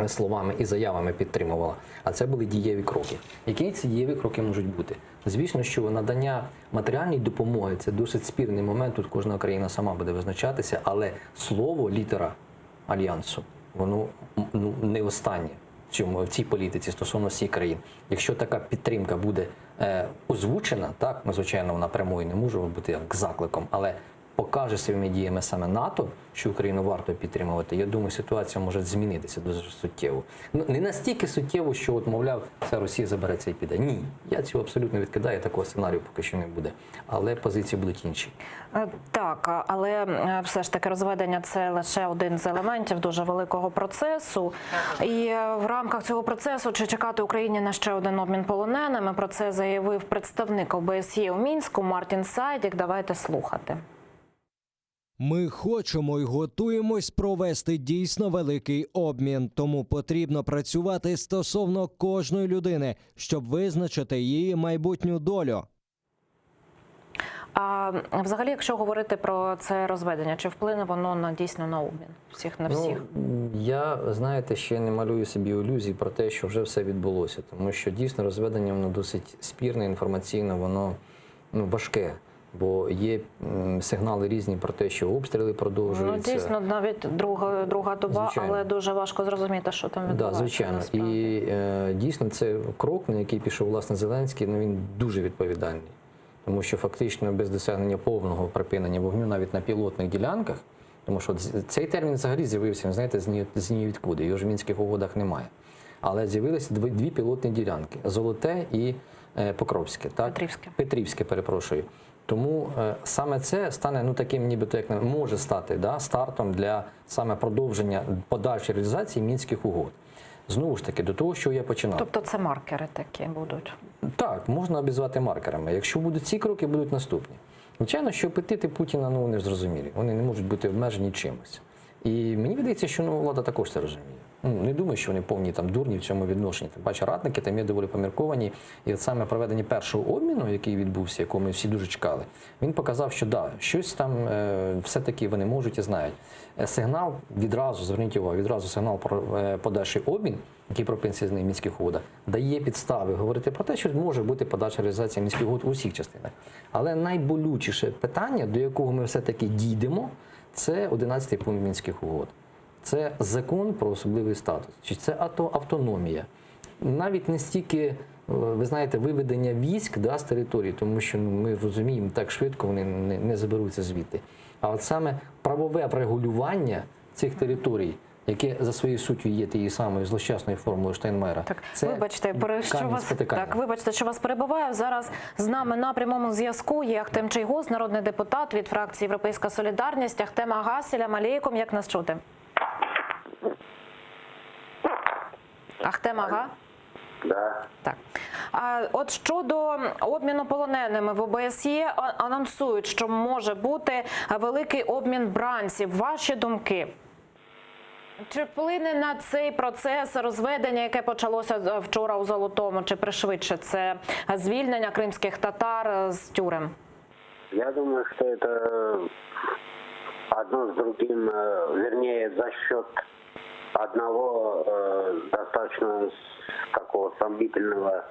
словами і заявами підтримувала, а це були дієві кроки. Які ці дієві кроки можуть бути? Звісно, що надання матеріальної допомоги – це досить спірний момент, тут кожна країна сама буде визначатися, але слово, літера Альянсу, воно не останнє в цій політиці стосовно всіх країн. Якщо така підтримка буде озвучена, так, звичайно, вона прямою не може бути як закликом, але покаже своїми діями саме НАТО, що Україну варто підтримувати, я думаю, ситуація може змінитися дуже суттєво. Не настільки суттєво, що, от, мовляв, вся Росія забереться і піде. Ні, я цього абсолютно відкидаю, такого сценарію поки що не буде. Але позиції будуть інші. Так, але все ж таки розведення – це лише один з елементів дуже великого процесу. І в рамках цього процесу чи чекати Україні на ще один обмін полоненими? Про це заявив представник ОБСЄ у Мінську Мартін Сайдік. Давайте слухати. Ми хочемо і готуємось провести дійсно великий обмін, тому потрібно працювати стосовно кожної людини, щоб визначити її майбутню долю. А взагалі, якщо говорити про це розведення, чи вплине воно дійсно на обмін всіх на всіх? Я, знаєте, ще не малюю собі ілюзій про те, що вже все відбулося, тому що дійсно розведення воно досить спірне, інформаційно, воно важке. Бо є сигнали різні про те, що обстріли продовжуються. Дійсно, навіть друга доба, звичайно. Але дуже важко зрозуміти, що там відбувається. Звичайно. І дійсно це крок, на який пішов, власне, Зеленський, він дуже відповідальний. Тому що фактично без досягнення повного припинення вогню навіть на пілотних ділянках, тому що цей термін взагалі з'явився, знаєте, з нізвідкуди, його ж в Мінських угодах немає. Але з'явилися дві пілотні ділянки – Золоте і Покровське. Так? Петрівське, перепрошую. Тому саме це стане таким, нібито як може стати стартом для саме продовження подальшої реалізації Мінських угод. Знову ж таки, до того, що я починав. Тобто це маркери такі будуть? Так, можна обізвати маркерами. Якщо будуть ці кроки, будуть наступні. Звичайно, що апетити Путіна, вони ж зрозумілі. Вони не можуть бути обмежені чимось. І мені видається, що влада також це розуміє. Не думаю, що вони повні дурні в цьому відношенні. Тим паче радники там є доволі помірковані. І от саме проведення першого обміну, який відбувся, якого ми всі дуже чекали, він показав, що щось там все-таки вони можуть і знають. Сигнал відразу, зверніть увагу, відразу сигнал про подальший обмін, який прописаний в Мінських угодах, дає підстави говорити про те, що може бути подальша реалізація Мінських угод у всіх частинах. Але найболючіше питання, до якого ми все-таки дійдемо, це 11-й пункт Мінських угод. Це закон про особливий статус, чи це автономія. Навіть не стільки, ви знаєте, виведення військ з території, тому що ми розуміємо, так швидко вони не заберуться звідти. А от саме правове врегулювання цих територій, яке за своєю суттю є тією самою злощасною формулою Штайнмайєра. Це вибачте, що вас перебиваю. Зараз з нами на прямому зв'язку є Ахтем Чийгоз, народний депутат від фракції «Європейська солідарність». Ахтем ага, селям алейкум, як нас чути? Ахтем ага? Да. Так. От щодо обміну полоненими, в ОБСЄ анонсують, що може бути великий обмін бранців. Ваші думки? Чи вплине на цей процес розведення, яке почалося вчора у Золотому, чи пришвидше це звільнення кримських татар з тюрем? Я думаю, что это одно с другим, вернее, за счет одного достаточно такого сомнительного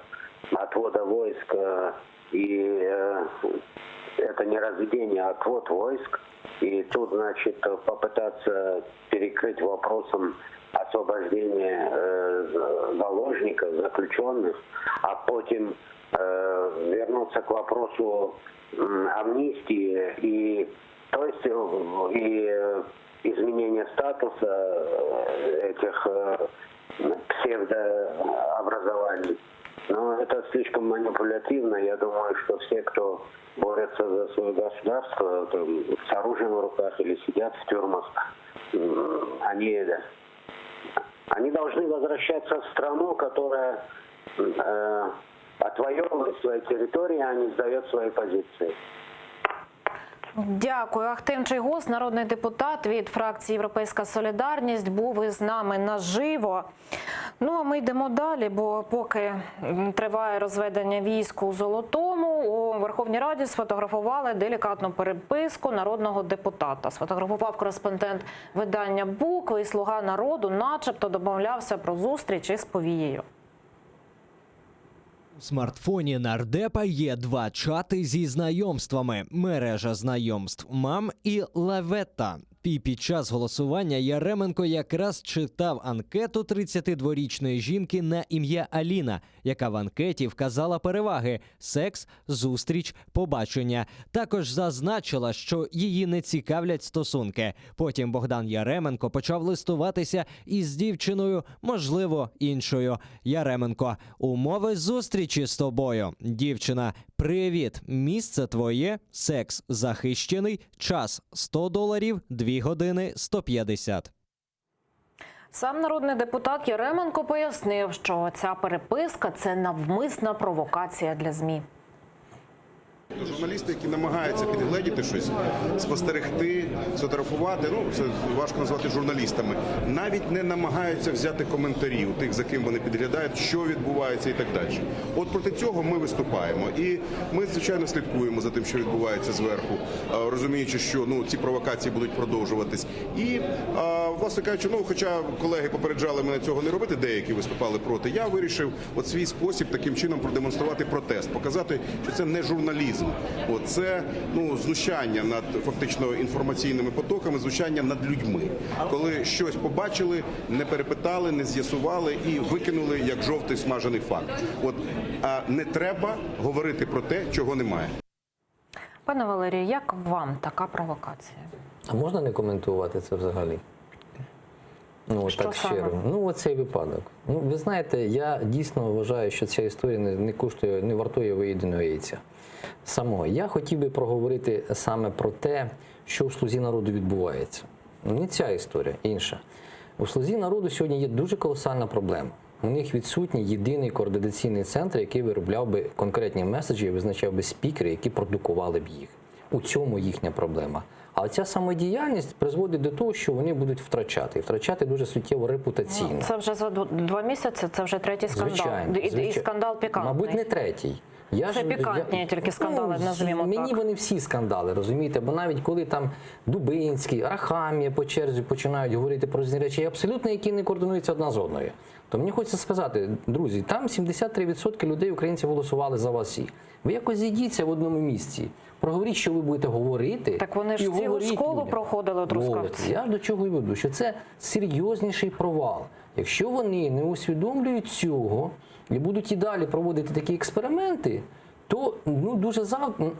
отвода войск, и это не разведение, а отвод войск. И тут, значит, попытаться перекрыть вопросом освобождения заложников, заключенных, а потом вернуться к вопросу амнистии и, то есть, и изменения статуса этих псевдообразований. Но это слишком манипулятивно. Я думаю, что все, кто борются за свое государство, там, с оружием в руках или сидят в тюрьмах, они должны возвращаться в страну, которая отвоевывает свои территории, а не сдает свои позиции. Дякую. Ахтем Чийгоз, народний депутат від фракції «Європейська солідарність», був із нами наживо. Ну, а ми йдемо далі, бо поки триває розведення військ у Золотому, у Верховній Раді сфотографували делікатну переписку народного депутата. Сфотографував кореспондент видання «Букви», і «Слуга народу» начебто домовлявся про зустріч із повією. У смартфоні нардепа є два чати зі знайомствами. Мережа знайомств «Мам» і «Лаветта». І під час голосування Яременко якраз читав анкету 32-річної жінки на ім'я Аліна, яка в анкеті вказала переваги – секс, зустріч, побачення. Також зазначила, що її не цікавлять стосунки. Потім Богдан Яременко почав листуватися із дівчиною, можливо, іншою. Яременко: умови зустрічі з тобою. Дівчина: привіт, місце твоє, секс захищений, час $100, 2 години 150. Сам народний депутат Яременко пояснив, що ця переписка – це навмисна провокація для ЗМІ. Журналісти, які намагаються підгледіти щось, спостерегти, сфотографувати, це важко назвати журналістами, навіть не намагаються взяти коментарі у тих, за ким вони підглядають, що відбувається і так далі. От проти цього ми виступаємо. І ми, звичайно, слідкуємо за тим, що відбувається зверху, розуміючи, що ці провокації будуть продовжуватись. І, власне кажучи, хоча колеги попереджали мене цього не робити, деякі виступали проти, я вирішив свій спосіб таким чином продемонструвати протест, показати, що це не журналізм. Це знущання над фактично інформаційними потоками, знущання над людьми. Коли щось побачили, не перепитали, не з'ясували і викинули як жовтий смажений факт. Не треба говорити про те, чого немає. Пане Валерію, як вам така провокація? А можна не коментувати це взагалі? Так щиро. Оцей випадок. Ви знаєте, я дійсно вважаю, що ця історія не вартує виїденого яйця. Самого. Я хотів би проговорити саме про те, що в «Слузі народу» відбувається. Не ця історія, інша. У «Слузі народу» сьогодні є дуже колосальна проблема. У них відсутній єдиний координаційний центр, який виробляв би конкретні меседжі і визначав би спікери, які продукували б їх. У цьому їхня проблема. А ця самодіяльність призводить до того, що вони будуть втрачати. І втрачати дуже суттєво репутаційно. Це вже за 2 місяці, це вже третій скандал. Звичайно. І скандал пікантний. Мабуть, не третій. Це пікантні тільки скандали, назвімо так. Мені вони всі скандали, розумієте? Бо навіть коли там Дубинський, Арахамія по черзі починають говорити про різні речі, абсолютно які не координуються одна з одною. То мені хочеться сказати, друзі, там 73% людей, українців, голосували за вас всі. Ви якось зійдіться в одному місці. Проговоріть, що ви будете говорити. Так вони ж цілу школу проходили, трускавці. Я до чого й веду, що це серйозніший провал. Якщо вони не усвідомлюють цього і будуть і далі проводити такі експерименти, то дуже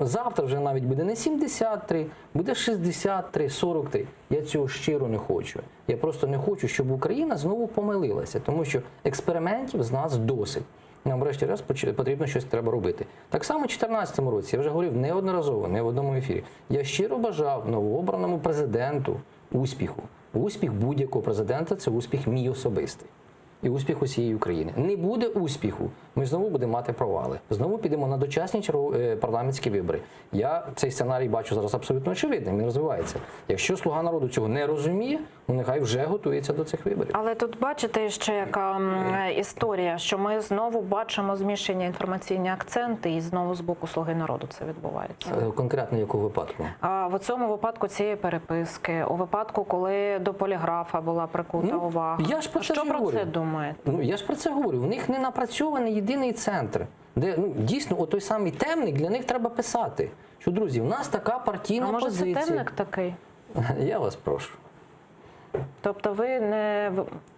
завтра вже навіть буде не 73, буде 63, 43. Я цього щиро не хочу. Я просто не хочу, щоб Україна знову помилилася, тому що експериментів з нас досить. Нам, врешті-решт, потрібно щось треба робити. Так само у 2014 році, я вже говорив неодноразово, не в одному ефірі, я щиро бажав новообраному президенту успіху. Успіх будь-якого президента – це успіх мій особистий. І успіх усієї України. Не буде успіху, ми знову будемо мати провали. Знову підемо на дочасні парламентські вибори. Я цей сценарій бачу зараз абсолютно очевидним, він розвивається. Якщо «Слуга народу» цього не розуміє, нехай вже готується до цих виборів. Але тут бачите ще яка історія, що ми знову бачимо змішані інформаційні акценти і знову з боку «Слуги народу» це відбувається. Конкретно якого випадку? В цьому випадку цієї переписки, у випадку, коли до поліграфа була прикута увага. Я ж про це що про говорю. це думаєте? Я ж про це говорю. У них не напрацьований єдиний центр, де дійсно той самий темник для них треба писати. Що, друзі, у нас така партійна позиція. А може це темник такий? Я вас прошу. Тобто ви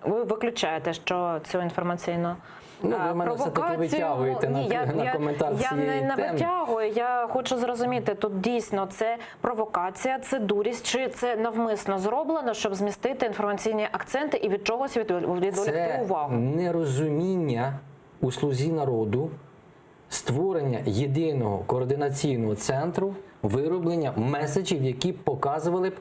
виключаєте, що цю інформаційну ви мене все-таки витягуєте на коментар цієї теми. Я не витягую, я хочу зрозуміти, тут дійсно це провокація, це дурість, чи це навмисно зроблено, щоб змістити інформаційні акценти і від чогось відволікти увагу? Це нерозуміння у «Слузі народу», створення єдиного координаційного центру, вироблення меседжів, які б показували б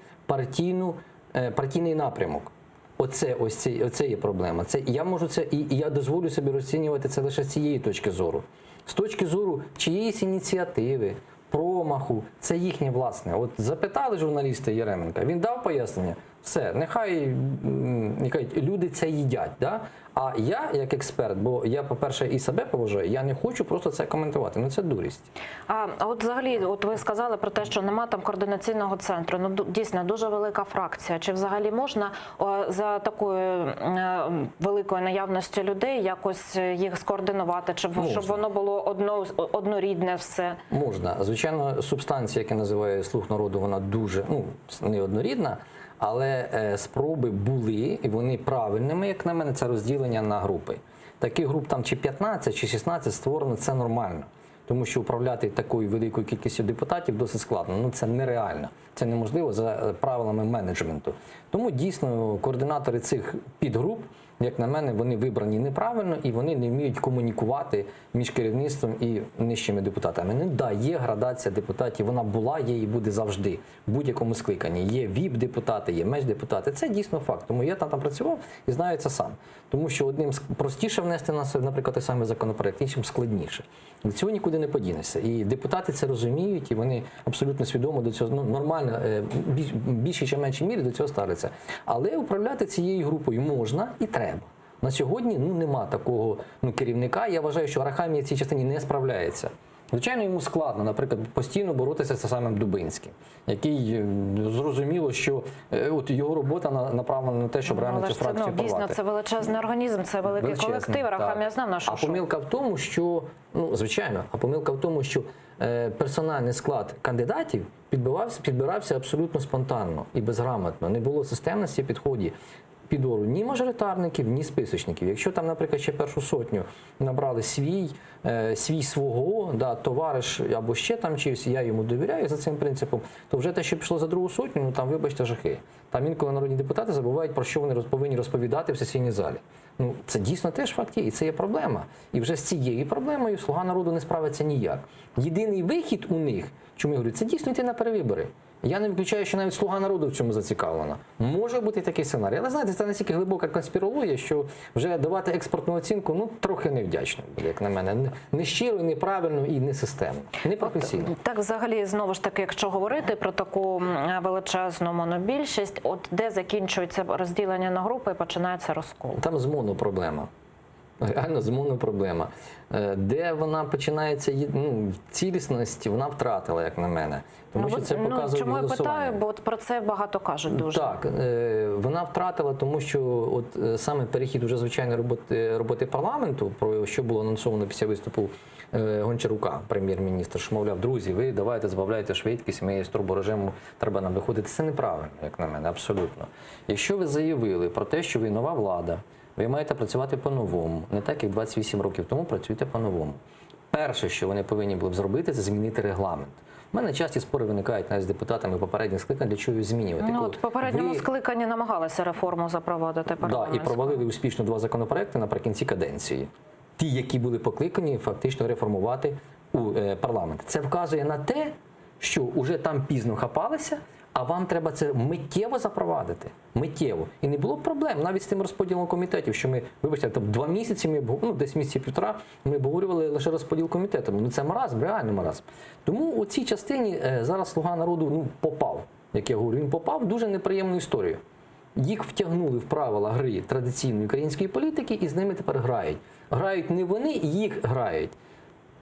партійний напрямок. Оце є проблема. Я можу це, і я дозволю собі розцінювати це лише з цієї точки зору. З точки зору чиєїсь ініціативи, промаху, це їхнє власне. От запитали журналіста Яременка, він дав пояснення, все, нехай люди це їдять. Да? А я, як експерт, бо я, по-перше, і себе поважаю, я не хочу просто це коментувати. Це дурість. А от взагалі, ви сказали про те, що нема там координаційного центру. Дійсно, дуже велика фракція. Чи взагалі можна за такою великою наявністю людей якось їх скоординувати, щоб воно було однорідне все? Можна. Звичайно, субстанція, яка називає «Слуг народу», вона дуже неоднорідна. Але спроби були, і вони правильними, як на мене, це розділення на групи. Таких груп там чи 15, чи 16 створено, це нормально. Тому що управляти такою великою кількістю депутатів досить складно. Це нереально. Це неможливо за правилами менеджменту. Тому дійсно координатори цих підгруп, як на мене, вони вибрані неправильно і вони не вміють комунікувати між керівництвом і нижчими депутатами. Є градація депутатів, вона була, є і буде завжди, в будь-якому скликанні. Є ВІП-депутати, є меч-депутати. Це дійсно факт. Тому я там працював і знаю це сам. Тому що одним простіше внести, наприклад, той самий законопроект, іншим складніше. Від цього нікуди не подінешся. І депутати це розуміють, і вони абсолютно свідомо до цього, нормально, більшій чи меншій мірі до цього ставляться. Але управляти цією групою можна і треба. На сьогодні нема такого керівника. Я вважаю, що Арахамія в цій частині не справляється. Звичайно, йому складно, наприклад, постійно боротися з самим Дубинським, який зрозуміло, що його робота направлена на те, щоб реально цю фракцію порвати. Дійсно, це величезний організм, це великий колектив. Арахамія знав на що. А помилка в тому, що, персональний склад кандидатів підбирався абсолютно спонтанно і безграмотно. Не було системності підбору ні мажоритарників, ні списочників. Якщо там, наприклад, ще першу сотню набрали свого, товариш або ще там чийсь, я йому довіряю за цим принципом, то вже те, що пішло за другу сотню, там, вибачте, жахи. Там інколи народні депутати забувають, про що вони повинні розповідати в сесійній залі. Це дійсно теж факт є, і це є проблема. І вже з цією проблемою «Слуга народу» не справиться ніяк. Єдиний вихід у них, чому я говорю, це дійсно йти на перевибори. Я не виключаю, що навіть «Слуга народу» в цьому зацікавлена. Може бути такий сценарій. Але, знаєте, це настільки глибока конспірологія, що вже давати експертну оцінку, ну, трохи невдячно буде, як на мене. Не щиро, неправильно і не системно, не професійно. Так, взагалі, знову ж таки, якщо говорити про таку величезну монобільшість, от де закінчується розділення на групи і починається розкол? Там з МОНу проблема. Реально з МОНу проблема. Де вона починається, ну, цілісність вона втратила, як на мене. Тому що це показує чому я голосування. питаю, бо от про це багато кажуть дуже. Так, вона втратила, тому що от саме перехід уже звичайної роботи парламенту, про що було анонсовано після виступу Гончарука, прем'єр-міністр, що, мовляв, друзі, ви давайте збавляйте швидкість, ми з турборежиму, треба нам виходити. Це неправильно, як на мене, абсолютно. Якщо ви заявили про те, що ви нова влада, ви маєте працювати по-новому, не так, як 28 років тому працюйте по-новому. Перше, що вони повинні були б зробити, це змінити регламент. У мене часті спори виникають навіть з депутатами попередніх скликань, для чого її змінювати. Ну, от в попередньому скликанні намагалися реформу запровадити парламентську. Так, і провалили успішно 2 законопроекти наприкінці каденції. Ті, які були покликані фактично реформувати парламент. Це вказує на те, що вже там пізно хапалися, а вам треба це миттєво запровадити. Миттєво. І не було проблем навіть з тим розподілом комітетів, що ми, вибачте, 2 місяці, десь місяці півтора, ми обговорювали лише розподіл комітету. Ну це маразм, реально маразм. Тому у цій частині зараз «Слуга народу» попав, як я говорю, він попав в дуже неприємну історію. Їх втягнули в правила гри традиційної української політики і з ними тепер грають. Грають не вони, їх грають.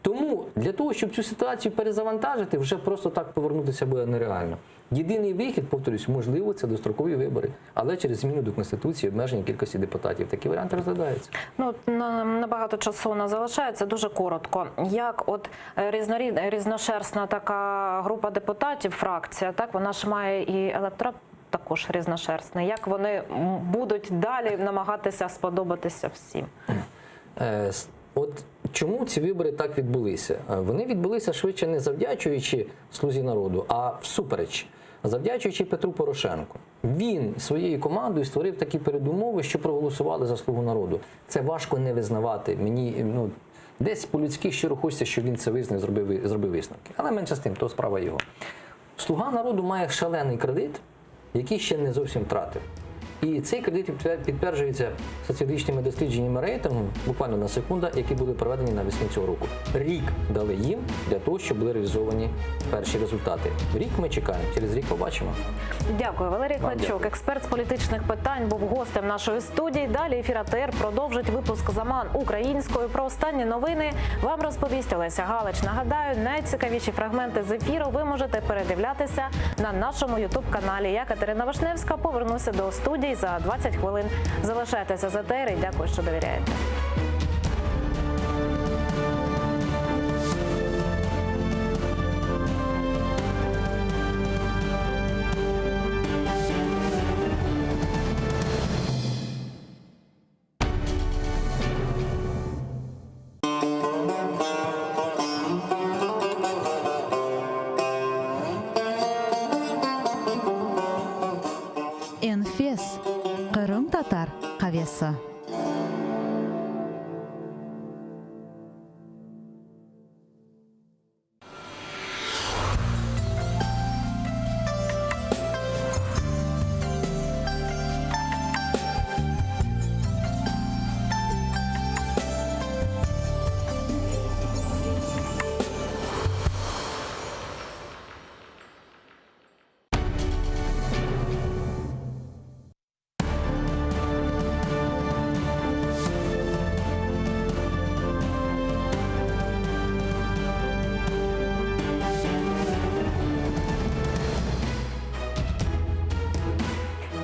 Тому для того, щоб цю ситуацію перезавантажити, вже просто так повернутися буде нереально. Єдиний вихід, повторюсь, можливо, це дострокові вибори, але через зміну до Конституції, обмеження кількості депутатів. Такі варіанти розглядаються. Ну, набагато часу у нас залишається, дуже коротко. Як от різношерстна така група депутатів, фракція, так, вона ж має і електорат також різношерстний. Як вони будуть далі намагатися сподобатися всім? От чому ці вибори так відбулися? Вони відбулися швидше не завдячуючи «Слузі народу», а всупереч, завдячуючи Петру Порошенку. Він своєю командою створив такі передумови, що проголосували за «Слугу народу». Це важко не визнавати. Мені, десь по-людськи щиро хочеться, щоб він це визнав, зробив висновки. Але менше з тим, то справа його. «Слуга народу» має шалений кредит, який ще не зовсім втратив. І цей кредит підтверджується соціологічними дослідженнями рейтингу, буквально на секунду, які були проведені навесні цього року. Рік дали їм для того, щоб були реалізовані перші результати. Рік ми чекаємо, через рік побачимо. Дякую. Валерій Клочок, експерт з політичних питань, був гостем нашої студії. Далі ефір АТР продовжить випуск «Заман» українською. Про останні новини вам розповість Олеся Галич. Нагадаю, найцікавіші фрагменти з ефіру ви можете передивлятися на нашому ютуб-каналі. Я, Катерина Вишневська, повернуся до студії за 20 хвилин. Залишайтеся з АТР і дякую, що довіряєте. Enfes, Qırım tatar qavesi.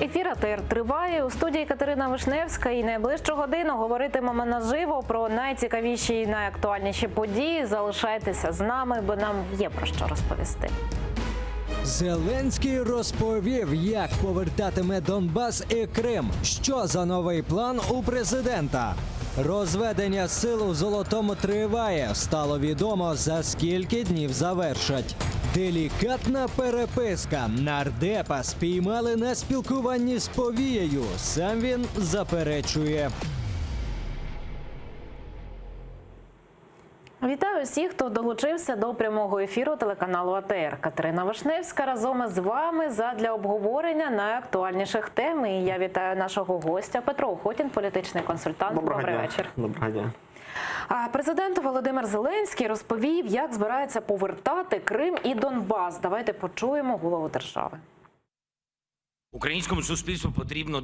Ефір АТР триває. У студії Катерина Вишневська. І найближчу годину говоритимемо наживо про найцікавіші і найактуальніші події. Залишайтеся з нами, бо нам є про що розповісти. Зеленський розповів, як повертатиме Донбас і Крим. Що за новий план у президента? Розведення сил у Золотому триває. Стало відомо, за скільки днів завершать. Делікатна переписка. Нардепа спіймали на спілкуванні з повією. Сам він заперечує. Вітаю всіх, хто долучився до прямого ефіру телеканалу АТР. Катерина Вишневська разом з вами задля обговорення найактуальніших тем. І я вітаю нашого гостя Петро Охотін, політичний консультант. Добрий вечір. Доброго дня. Президент Володимир Зеленський розповів, як збирається повертати Крим і Донбас. Давайте почуємо голову держави. Українському суспільству потрібно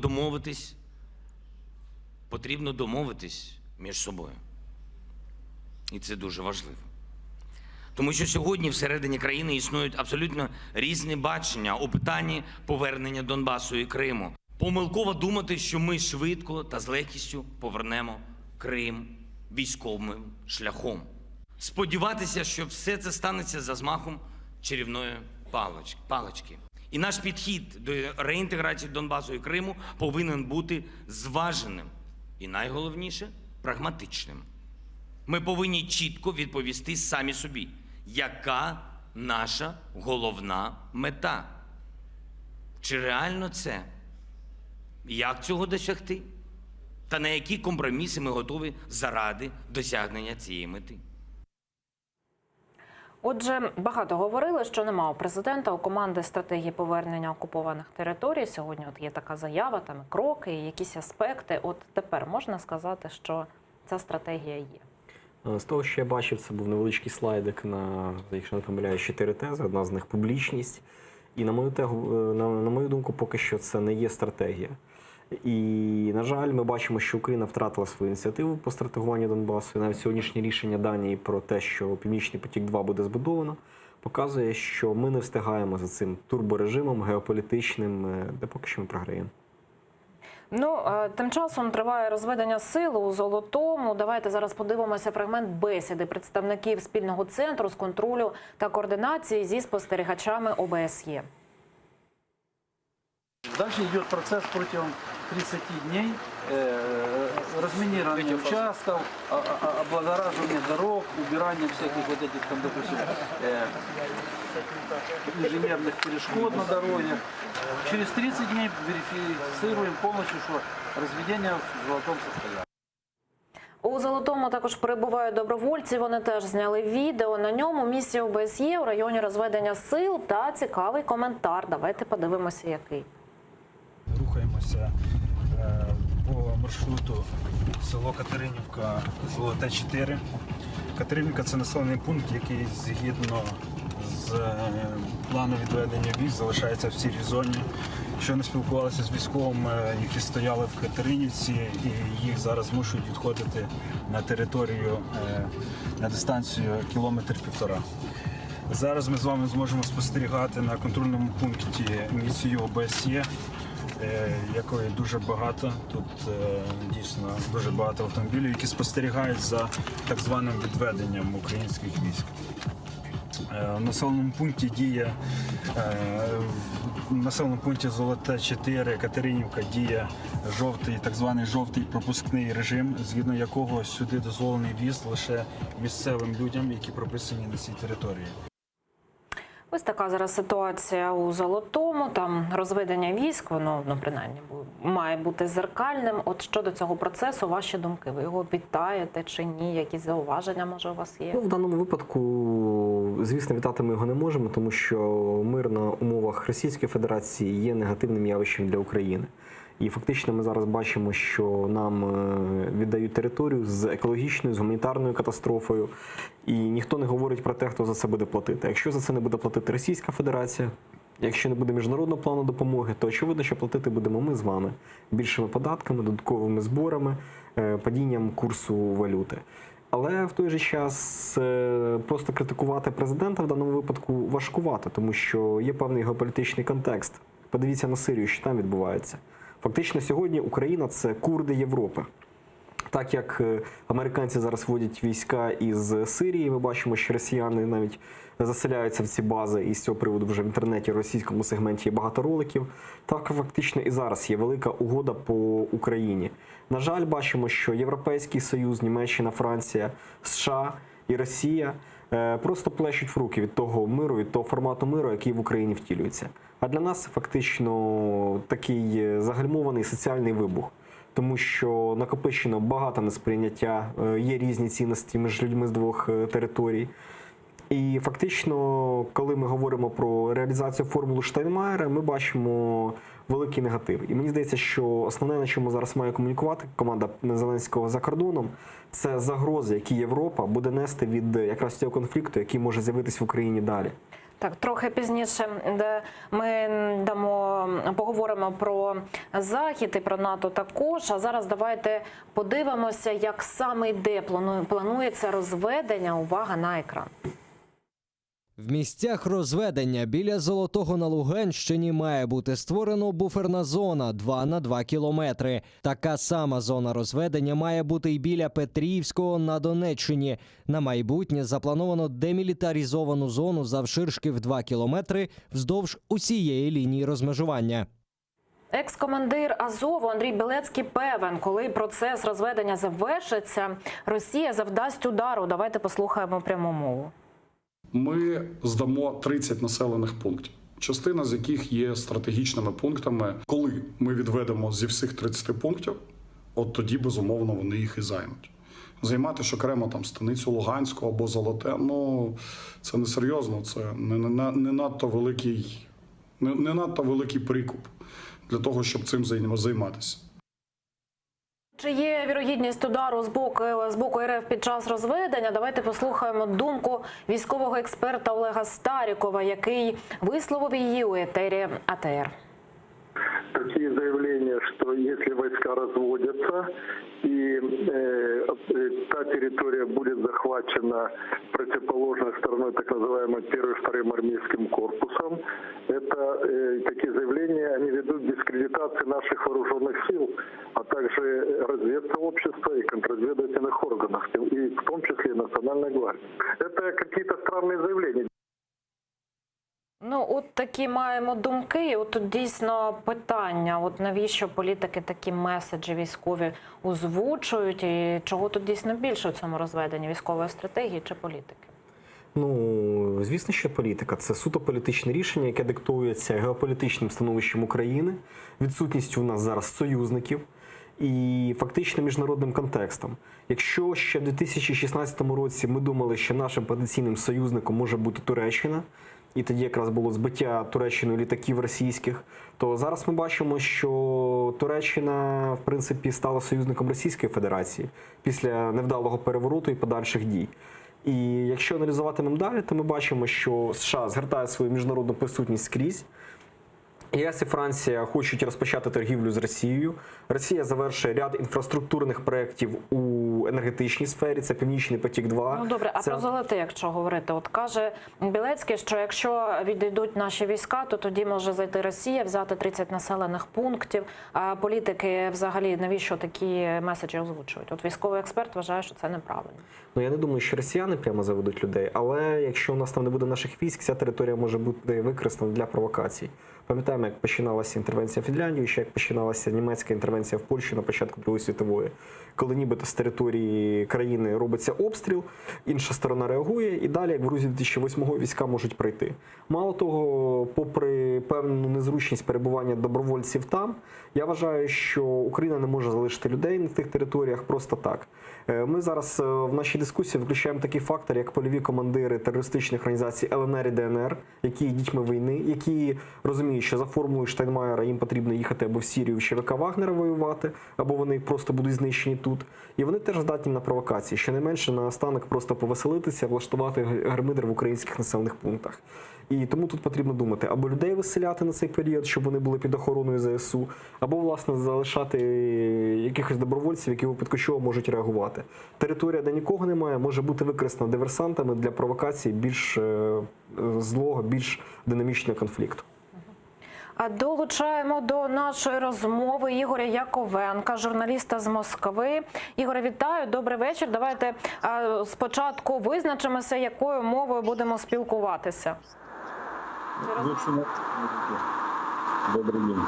домовитись між собою. І це дуже важливо. Тому що сьогодні всередині країни існують абсолютно різні бачення у питанні повернення Донбасу і Криму. Помилково думати, що ми швидко та з легкістю повернемо Крим військовим шляхом. Сподіватися, що все це станеться за змахом чарівної палички. І наш підхід до реінтеграції Донбасу і Криму повинен бути зваженим і, найголовніше, прагматичним. Ми повинні чітко відповісти самі собі, яка наша головна мета. Чи реально це? Як цього досягти? Та на які компроміси ми готові заради досягнення цієї мети? Отже, багато говорили, що нема у президента, у команди стратегії повернення окупованих територій. Сьогодні є така заява, там і кроки, і якісь аспекти. От тепер можна сказати, що ця стратегія є? З того, що я бачив, це був невеличкий слайдик на, якщо не помиляюсь, 4 тези, одна з них – публічність. І на мою думку, поки що це не є стратегія. І, на жаль, ми бачимо, що Україна втратила свою ініціативу по стратегуванню Донбасу. І навіть сьогоднішнє рішення Данії про те, що Північний потік-2 буде збудовано, показує, що ми не встигаємо за цим турборежимом геополітичним, де поки що ми програємо. Тим часом триває розведення сил у Золотому. Давайте зараз подивимося фрагмент бесіди представників спільного центру з контролю та координації зі спостерігачами ОБСЄ. Дальше идет процесс протягом 30 дней разминирования участков, облагораживания дорог, убирания всяких вот этих там, допустим, инженерных перешкод на дороге. Через 30 дней верифицируем полностью, что разведение в золотом состоянии. У Золотому також перебувають добровольці, вони теж зняли відео. На ньому місія ОБСЄ у районі розведення сил та цікавий коментар. Давайте подивимося, який. Рухаємося по маршруту село Катеринівка, Золоте 4. Катеринівка – це населений пункт, який згідно з плану відведення військ залишається в сірій зоні. Щойно спілкувалися з військовими, які стояли в Катеринівці, і їх зараз змушують відходити на територію, на дистанцію 1,5 кілометра. Зараз ми з вами зможемо спостерігати на контрольному пункті місію ОБСЄ, якої дуже багато. Тут дійсно дуже багато автомобілів, які спостерігають за так званим відведенням українських військ. В населеному пункті діє, в населеному пункті Золоте 4, Катеринівка, діє так званий жовтий пропускний режим, згідно якого сюди дозволений в'їзд лише місцевим людям, які прописані на цій території. Ось така зараз ситуація у Золотому. Там розведення військ, воно, принаймні, має бути зеркальним. От щодо цього процесу, ваші думки? Ви його вітаєте чи ні? Якісь зауваження, може, у вас є? В даному випадку, звісно, вітати ми його не можемо, тому що мир на умовах Російської Федерації є негативним явищем для України. І фактично ми зараз бачимо, що нам віддають територію з екологічною, з гуманітарною катастрофою. І ніхто не говорить про те, хто за це буде платити. Якщо за це не буде платити Російська Федерація, якщо не буде міжнародного плану допомоги, то очевидно, що платити будемо ми з вами. Більшими податками, додатковими зборами, падінням курсу валюти. Але в той же час просто критикувати президента в даному випадку важкувато, тому що є певний геополітичний контекст. Подивіться на Сирію, що там відбувається. Фактично сьогодні Україна – це курди Європи. Так як американці зараз вводять війська із Сирії, ми бачимо, що росіяни навіть заселяються в ці бази, і з цього приводу вже в інтернеті, в російському сегменті є багато роликів. Так фактично і зараз є велика угода по Україні. На жаль, бачимо, що Європейський Союз, Німеччина, Франція, США і Росія просто плещуть в руки від того миру, від того формату миру, який в Україні втілюється. А для нас це фактично такий загальмований соціальний вибух. тому що накопичено багато несприйняття, є різні цінності між людьми з двох територій. І фактично, коли ми говоримо про реалізацію формули Штайнмаєра, ми бачимо великий негатив. І мені здається, що основне, на чому зараз має комунікувати команда Зеленського за кордоном, це загрози, які Європа буде нести від якраз цього конфлікту, який може з'явитися в Україні далі. Так, трохи пізніше ми поговоримо про Захід і про НАТО також. А зараз давайте подивимося, як саме де планується розведення. Увага на екран. В місцях розведення біля Золотого на Луганщині має бути створена буферна зона 2 на 2 кілометри. Така сама зона розведення має бути і біля Петрівського на Донеччині. На майбутнє заплановано демілітаризовану зону завширшки в 2 кілометри вздовж усієї лінії розмежування. Екс-командир Азову Андрій Білецький певен, коли процес розведення завершиться, Росія завдасть удару. Давайте послухаємо пряму мову. Ми здамо 30 населених пунктів, частина з яких є стратегічними пунктами. Коли ми відведемо зі всіх 30 пунктів, от тоді, безумовно, вони їх і займуть. Займати ж окремо там станицю Луганську або Золоте, ну, це несерйозно, це не надто великий прикуп для того, щоб цим займатися. Чи є вірогідність удару з боку РФ під час розведення? Давайте послухаємо думку військового експерта Олега Старікова, який висловив її у етері АТР. Такие заявления, что если войска разводятся и та территория будет захвачена противоположной стороной, так называемым первым и вторым армейским корпусом, это такие заявления, они ведут к дискредитации наших вооруженных сил, а также разведсообщества и контрразведывательных органов, и в том числе и Национальной гвардии. Это какие-то странные заявления. Ну, от такі маємо думки. От тут дійсно питання, от навіщо політики такі меседжі військові озвучують, і чого тут дійсно більше у цьому розведенні, військової стратегії чи політики? Ну, звісно, що політика – це суто політичне рішення, яке диктується геополітичним становищем України, відсутністю у нас зараз союзників і фактично міжнародним контекстом. Якщо ще в 2016 році ми думали, що нашим потенційним союзником може бути Туреччина, і тоді якраз було збиття Туреччиною літаків російських, то зараз ми бачимо, що Туреччина, в принципі, стала союзником Російської Федерації після невдалого перевороту і подальших дій. І якщо аналізуватимемо далі, то ми бачимо, що США згортає свою міжнародну присутність скрізь. ЄС і Франція хочуть розпочати торгівлю з Росією. Росія завершує ряд інфраструктурних проєктів у енергетичній сфері, це Північний потік-2. Ну добре, а про Золоте, якщо говорити, от каже Білецький, що якщо відійдуть наші війська, то тоді може зайти Росія, взяти 30 населених пунктів. А політики взагалі навіщо такі меседжі озвучують? От військовий експерт вважає, що це неправильно. Ну я не думаю, що росіяни прямо заведуть людей, але якщо у нас там не буде наших військ, ця територія може бути використана для провокацій. Пам'ятаємо, як починалася інтервенція в Фінляндії, ще як починалася німецька інтервенція в Польщі на початку Другої світової. Коли нібито з території країни робиться обстріл, інша сторона реагує, і далі, як в Грузії 2008-го, війська можуть прийти. Мало того, попри певну незручність перебування добровольців там, я вважаю, що Україна не може залишити людей на тих територіях просто так. Ми зараз в нашій дискусії включаємо такий фактор, як польові командири терористичних організацій ЛНР і ДНР, які є дітьми війни, які розуміють, що за формулою Штайнмаєра їм потрібно їхати або в Сірію в ЧВК Вагнера воювати, або вони просто будуть знищені тут. І вони теж здатні на провокації, щонайменше наостанок просто повеселитися, влаштувати гармидер в українських населених пунктах. І тому тут потрібно думати, або людей виселяти на цей період, щоб вони були під охороною ЗСУ, або, власне, залишати якихось добровольців, які випадку чого можуть реагувати. Територія, де нікого немає, може бути використана диверсантами для провокації більш злого, більш динамічного конфлікту. А долучаємо до нашої розмови Ігоря Яковенка, журналіста з Москви. Ігоре, вітаю, добрий вечір. Давайте спочатку визначимося, якою мовою будемо спілкуватися. Добрий день.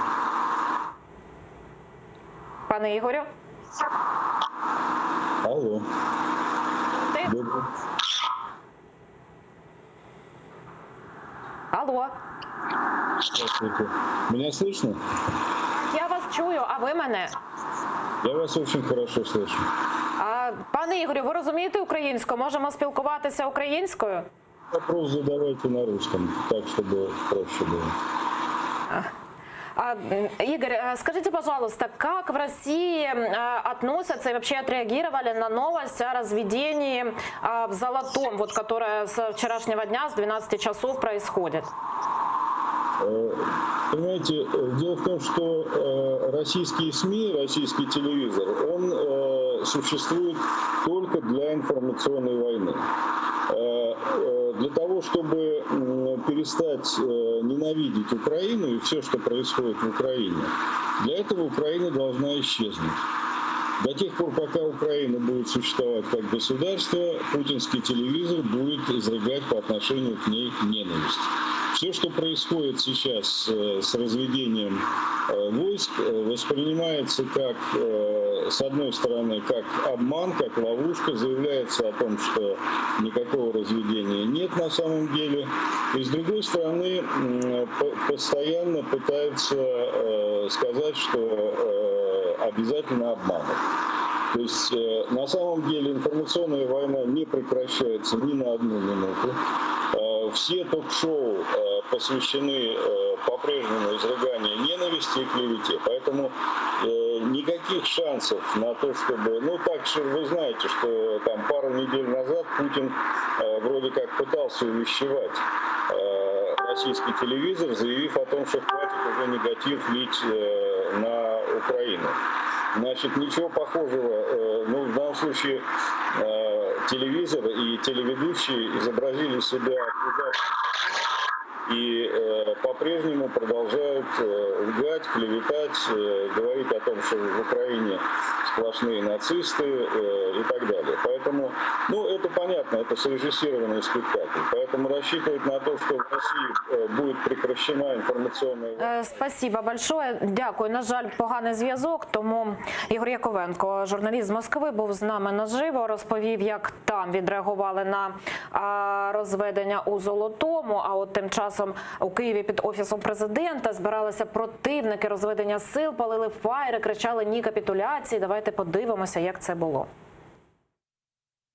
Пане Ігорю? Алло. Добрый. Алло. Здравствуйте. Меня слышно? Я вас чую, а ви мене? Я вас очень хорошо слышу. Пане Ігорю, ви розумієте українську? Можемо спілкуватися українською? Вопрос задавайте на русском, так, чтобы проще было. Игорь, скажите, пожалуйста, как в России относятся и вообще отреагировали на новость о разведении в Золотом, вот, которая с вчерашнего дня, с 12 часов происходит? Понимаете, дело в том, что российские СМИ, российский телевизор, он существует только для информационной войны. Для того, чтобы перестать ненавидеть Украину и все, что происходит в Украине, для этого Украина должна исчезнуть. До тех пор, пока Украина будет существовать как государство, путинский телевизор будет изрыгать по отношению к ней ненависть. Все, что происходит сейчас с разведением войск, воспринимается как, с одной стороны, как обман, как ловушка. Заявляется о том, что никакого разведения нет на самом деле. И с другой стороны, постоянно пытаются сказать, что обязательно обманут. То есть на самом деле информационная война не прекращается ни на одну минуту. Все ток-шоу посвящены по-прежнему изрыганию ненависти и клевете. Поэтому никаких шансов на то, чтобы... Ну, так что вы знаете, что там пару недель назад Путин вроде как пытался увещевать российский телевизор, заявив о том, что хватит уже негатив лить на Украину. Значит, ничего похожего, ну, в данном случае телевизор и телеведущие изобразили себя и по-прежнему продолжают лгать, клеветать, говорить о том, что в Украине сплошные нацисты и так далее. Поэтому, ну, это понятно, это срежиссированный спектакль. Поэтому рассчитывать на то, что в России будет прекращена информационная... Спасибо большое. Дякую. На жаль, поганий зв'язок, тому Ігор Яковенко, журналіст з Москви, був з нами наживо, розповів, як там відреагували на розведення у Золотому, а от тим часом у Києві під Офісом Президента збиралися противники розведення сил, палили фаєри, кричали «Ні капітуляції». Давайте подивимося, як це було.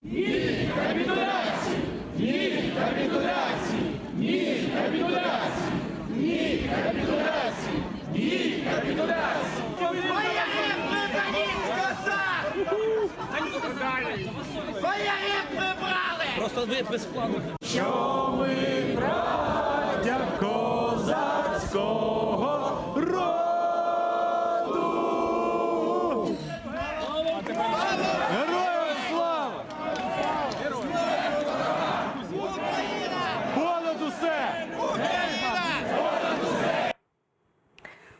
Ні капітуляції! Ні капітуляції! Ні капітуляції! Ні капітуляції! Ні капітуляції! Просто ви без плану. Що ми браття козацького роду. Героям слава! Понад усе!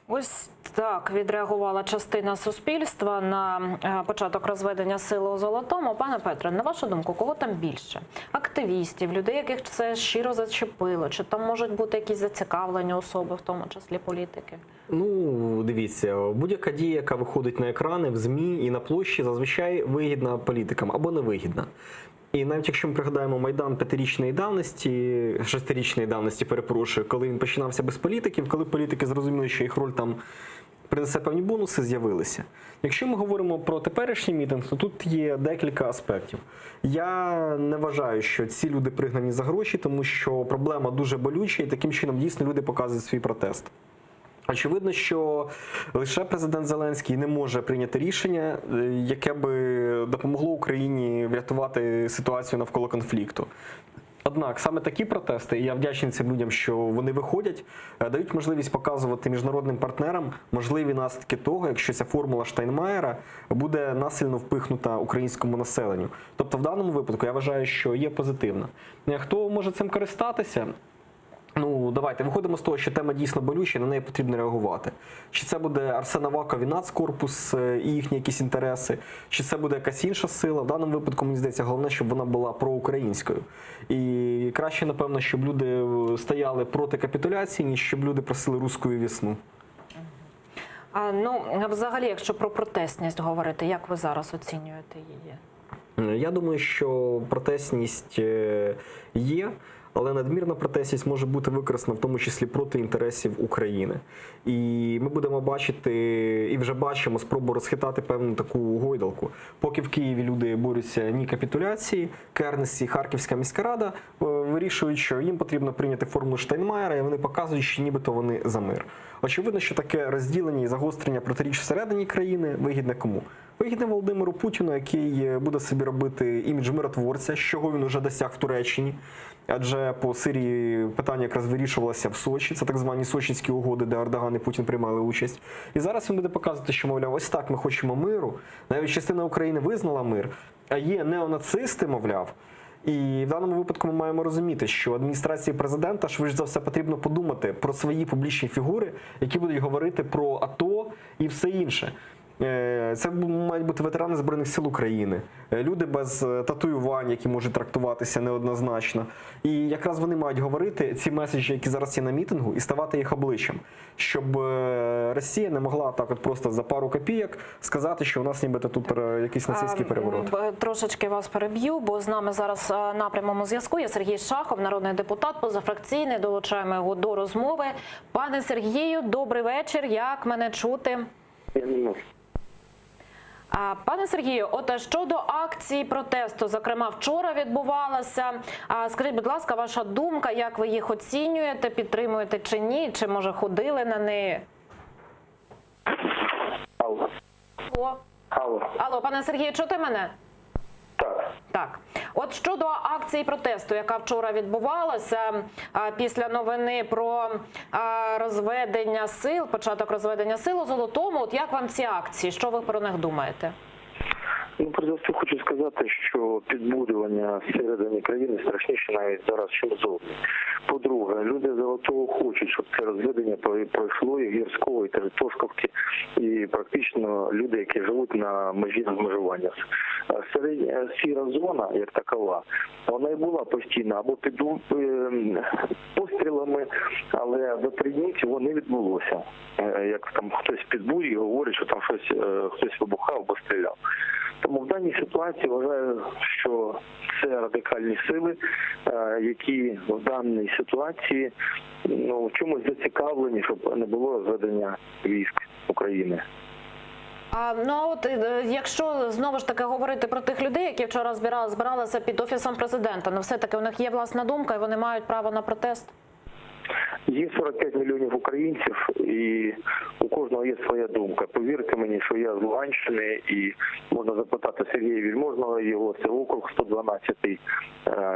Ось так відреагувала частина суспільства на початок розведення сил у Золотому. Пане Петре, на вашу думку, кого там більше? Активістів, людей, яких це щиро зачепило? Чи там можуть бути якісь зацікавлені особи, в тому числі політики? Ну, дивіться, будь-яка дія, яка виходить на екрани, в ЗМІ і на площі, зазвичай вигідна політикам або невигідна. І навіть якщо ми пригадаємо Майдан 5-річної давності, 6-річної давності, перепрошую, коли він починався без політиків, коли політики зрозуміли, що їх роль там принесе певні бонуси, з'явилися. Якщо ми говоримо про теперішній мітинг, то тут є декілька аспектів. Я не вважаю, що ці люди пригнані за гроші, тому що проблема дуже болюча і таким чином дійсно люди показують свій протест. Очевидно, що лише президент Зеленський не може прийняти рішення, яке би допомогло Україні врятувати ситуацію навколо конфлікту. Однак саме такі протести, і я вдячний цим людям, що вони виходять, дають можливість показувати міжнародним партнерам можливі наслідки того, якщо ця формула Штайнмаєра буде насильно впихнута українському населенню. Тобто в даному випадку я вважаю, що є позитивна. Хто може цим користатися? Ну, давайте, виходимо з того, що тема дійсно болюча, на неї потрібно реагувати. Чи це буде Арсен Аваков і Нацкорпус і їхні якісь інтереси, чи це буде якась інша сила. В даному випадку, мені здається, головне, щоб вона була проукраїнською. І краще, напевно, щоб люди стояли проти капітуляції, ніж щоб люди просили руську весну. Ну, взагалі, якщо про протестність говорити, як ви зараз оцінюєте її? Я думаю, що протестність є. але надмірна протестність може бути використана в тому числі проти інтересів України. І ми будемо бачити, і вже бачимо, спробу розхитати певну таку гойдалку. Поки в Києві люди борються ні капітуляції, Кернес і Харківська міська рада вирішують, що їм потрібно прийняти формулу Штайнмаєра, і вони показують, що нібито вони за мир. Очевидно, що таке розділення і загострення протиріч всередині країни вигідне кому? Вигідне Володимиру Путіну, який буде собі робити імідж миротворця, з чого він уже досяг в Туреччині. Адже по Сирії питання якраз вирішувалося в Сочі, це так звані Сочинські угоди, де Ердоган і Путін приймали участь. І зараз він буде показувати, що, мовляв, ось так ми хочемо миру. Навіть частина України визнала мир, а є неонацисти, мовляв. І в даному випадку ми маємо розуміти, що адміністрації президента, швидше за все, потрібно подумати про свої публічні фігури, які будуть говорити про АТО і все інше. Це мають бути ветерани Збройних сил України, люди без татуювань, які можуть трактуватися неоднозначно. І якраз вони мають говорити ці меседжі, які зараз є на мітингу, і ставати їх обличчям, щоб Росія не могла так от просто за пару копійок сказати, що у нас нібито тут якийсь нацистський переворот. Трошечки вас переб'ю, бо з нами зараз на прямому зв'язку є Сергій Шахов, народний депутат, позафракційний, долучаємо його до розмови. Пане Сергію, добрий вечір, як мене чути? Пане Сергію, от щодо акції протесту, зокрема, вчора відбувалася. Скажіть, будь ласка, ваша думка, як ви їх оцінюєте, підтримуєте чи ні, чи, може, ходили на неї? Алло, пане Сергію, чути мене? Так. От щодо акції протесту, яка вчора відбувалася після новини про розведення сил, початок розведення сил у Золотому, от як вам ці акції? Що ви про них думаєте? Ну, перш за все, хочу сказати, що підбурювання всередині країни страшніше навіть зараз, чим зовні. По-друге, люди Золотого хочуть, щоб це розведення пройшло і Гірського, і Тошковки, і практично люди, які живуть на межі розмежування. Сіра зона, як такова, вона і була постійно або під пострілами, але за 3 дні цього не відбулося. Як там хтось підбурює, говорить, що там хтось вибухав або стріляв. Тому в даній ситуації вважаю, що це радикальні сили, які в даній ситуації в чомусь зацікавлені, щоб не було розведення військ України. Якщо знову ж таки говорити про тих людей, які вчора збиралися під Офісом президента, все-таки у них є власна думка і вони мають право на протест? Є 45 мільйонів українців, і у кожного є своя думка. Повірте мені, що я з Луганщини, і можна запитати Сергія Вельможного, його це округ 112-й,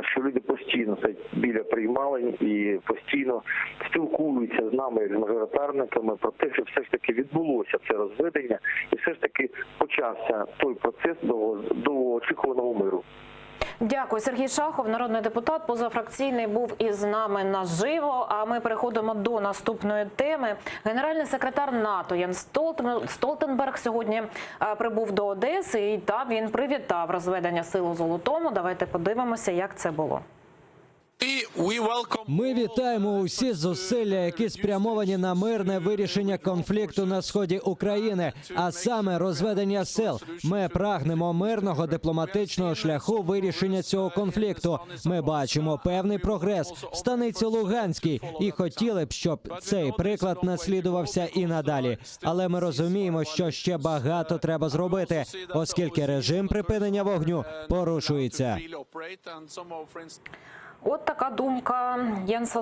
що люди постійно стоять біля приймалень і постійно спілкуються з нами, з мажоритарниками, про те, що все ж таки відбулося це розведення, і все ж таки почався той процес довгоочікуваного миру. Дякую. Сергій Шахов, народний депутат, позафракційний, був із нами наживо. А ми переходимо до наступної теми. Генеральний секретар НАТО Єнс Столтенберг сьогодні прибув до Одеси, і там він привітав розведення сил у Золотому. Давайте подивимося, як це було. Ми вітаємо усі зусилля, які спрямовані на мирне вирішення конфлікту на сході України, а саме розведення сил. Ми прагнемо мирного дипломатичного шляху вирішення цього конфлікту. Ми бачимо певний прогрес в станиці Луганській і хотіли б, щоб цей приклад наслідувався і надалі. Але ми розуміємо, що ще багато треба зробити, оскільки режим припинення вогню порушується. От така думка Єнса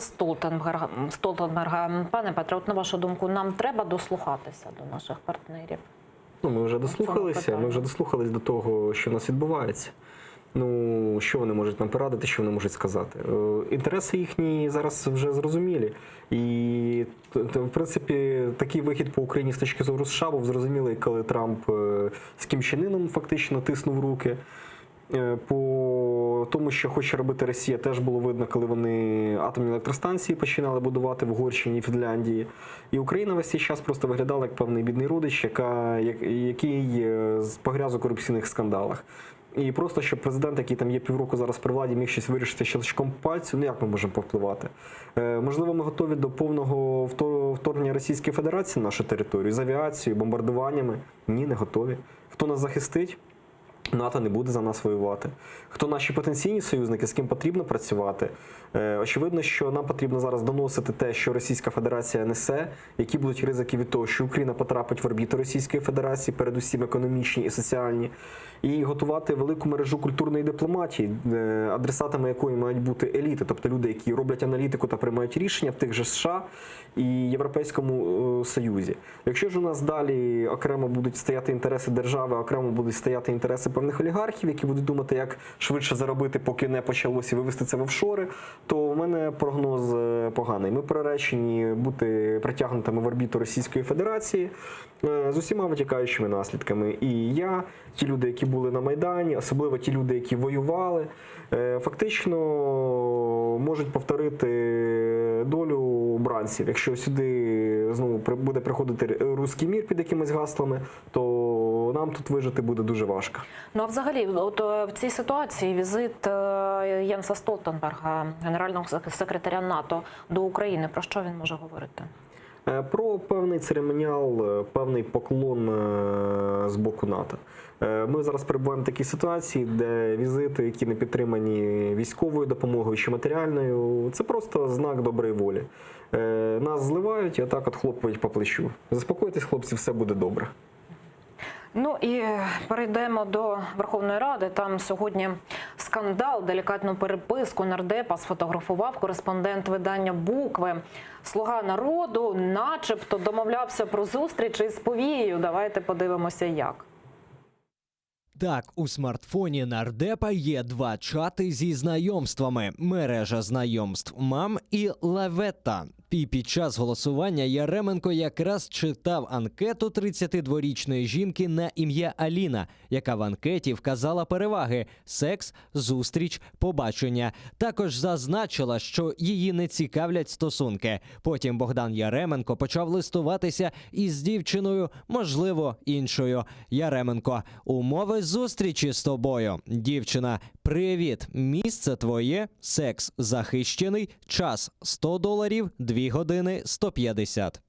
Столтенберга. Пане Петре, от на вашу думку, нам треба дослухатися до наших партнерів? Ми вже дослухались до того, що у нас відбувається. Що вони можуть нам порадити, що вони можуть сказати? Інтереси їхні зараз вже зрозумілі. І, в принципі, такий вихід по Україні з точки зору США був зрозумілий, коли Трамп з Кім Чен Іном фактично тиснув руки. По тому, що хоче робити Росія, теж було видно, коли вони атомні електростанції починали будувати в Угорщині і Фінляндії. І Україна весь цей час просто виглядала як певний бідний родич, який погряз у корупційних скандалах. І просто, щоб президент, який там є півроку зараз при владі, міг щось вирішити щелчком пальцю, як ми можемо повпливати? Можливо, ми готові до повного вторгнення Російської Федерації на нашу територію з авіацією, бомбардуваннями? Ні, не готові. Хто нас захистить? НАТО не буде за нас воювати. Хто наші потенційні союзники, з ким потрібно працювати? Очевидно, що нам потрібно зараз доносити те, що Російська Федерація несе, які будуть ризики від того, що Україна потрапить в орбіту Російської Федерації, передусім економічні і соціальні, і готувати велику мережу культурної дипломатії, адресатами якої мають бути еліти, тобто люди, які роблять аналітику та приймають рішення в тих же США і Європейському Союзі. Якщо ж у нас далі окремо будуть стояти інтереси держави, окремо будуть стояти інтереси певних олігархів, які будуть думати, як швидше заробити, поки не почалося, і вивести це в офшори, то у мене прогноз поганий. Ми приречені бути притягнутими в орбіту Російської Федерації з усіма витікаючими наслідками. І я, ті люди, які були на Майдані, особливо ті люди, які воювали, фактично можуть повторити долю бранців. Якщо сюди знову буде приходити руський мір під якимись гаслами, то нам тут вижити буде дуже важко. Ну а взагалі, от в цій ситуації візит Єнса Столтенберга, генерального секретаря НАТО, до України, про що він може говорити? Про певний церемоніал, певний поклон з боку НАТО. Ми зараз перебуваємо в такій ситуації, де візити, які не підтримані військовою допомогою чи матеріальною, це просто знак доброї волі. Нас зливають і отак от хлопають по плечу. Заспокойтесь, хлопці, все буде добре. Ну і перейдемо до Верховної Ради. Там сьогодні скандал, делікатну переписку нардепа сфотографував кореспондент видання «Букви». Слуга народу начебто домовлявся про зустріч із повією. Давайте подивимося, як. Так, у смартфоні нардепа є два чати зі знайомствами. Мережа знайомств «Мам» і «Лаветта». І під час голосування Яременко якраз читав анкету 32-річної жінки на ім'я Аліна, яка в анкеті вказала переваги – секс, зустріч, побачення. Також зазначила, що її не цікавлять стосунки. Потім Богдан Яременко почав листуватися із дівчиною, можливо, іншою. Яременко: умови зустрічі з тобою. Дівчина: привіт, місце твоє, секс захищений, час $100, 2 години 150.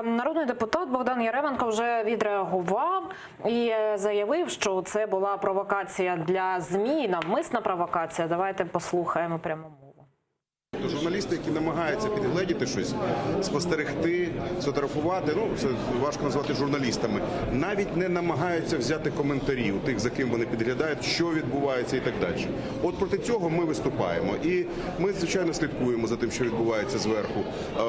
Народний депутат Богдан Яременко вже відреагував і заявив, що це була провокація для ЗМІ, навмисна провокація. Давайте послухаємо прямо мову. Журналісти, які намагаються підгледіти щось, спостерегти, сфотографувати, ну, це важко назвати журналістами, навіть не намагаються взяти коментарі у тих, за ким вони підглядають, що відбувається і так далі. От проти цього ми виступаємо. І ми, звичайно, слідкуємо за тим, що відбувається зверху,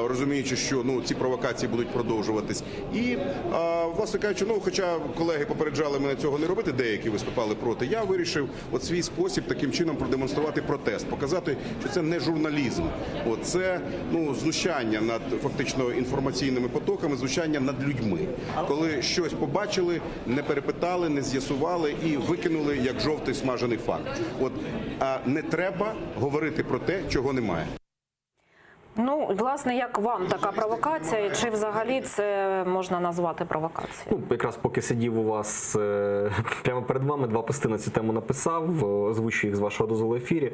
розуміючи, що ці провокації будуть продовжуватись. І, власне кажучи, хоча колеги попереджали мене цього не робити, деякі виступали проти, я вирішив от свій спосіб таким чином продемонструвати протест, показати, що це не журналізм. Це знущання над фактично інформаційними потоками, знущання над людьми. Коли щось побачили, не перепитали, не з'ясували і викинули як жовтий смажений факт. Не треба говорити про те, чого немає. Ну, власне, як вам така провокація, і чи взагалі це можна назвати провокацією? Якраз поки сидів у вас прямо перед вами, 2 пости на цю тему написав, озвучую їх з вашого дозволу в ефірі.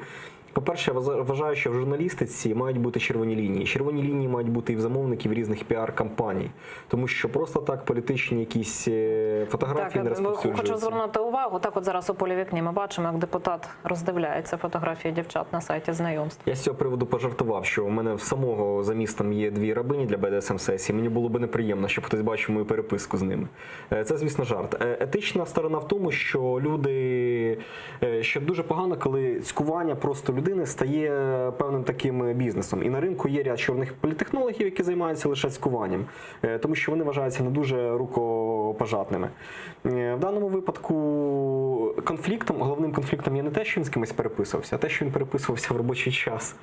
По-перше, я вважаю, що в журналістиці мають бути червоні лінії. Червоні лінії мають бути і в замовників різних піар-кампаній. Тому що просто так політичні якісь фотографії не розповсюджуються. Хочу звернути увагу, так от зараз у полі вікні ми бачимо, як депутат роздивляється фотографії дівчат на сайті знайомств. Я з цього приводу пожартував, що у мене в самого за містом є 2 рабині для БДСМ-сесії. Мені було б неприємно, щоб хтось бачив мою переписку з ними. Це, звісно, жарт. Етична сторона в тому, що що дуже погано, коли цькування просто людини стає певним таким бізнесом. І на ринку є ряд чорних політтехнологів, які займаються лише цькуванням, тому що вони вважаються не дуже рукопожатними. В даному випадку головним конфліктом є не те, що він з кимось переписувався, а те, що він переписувався в робочий час.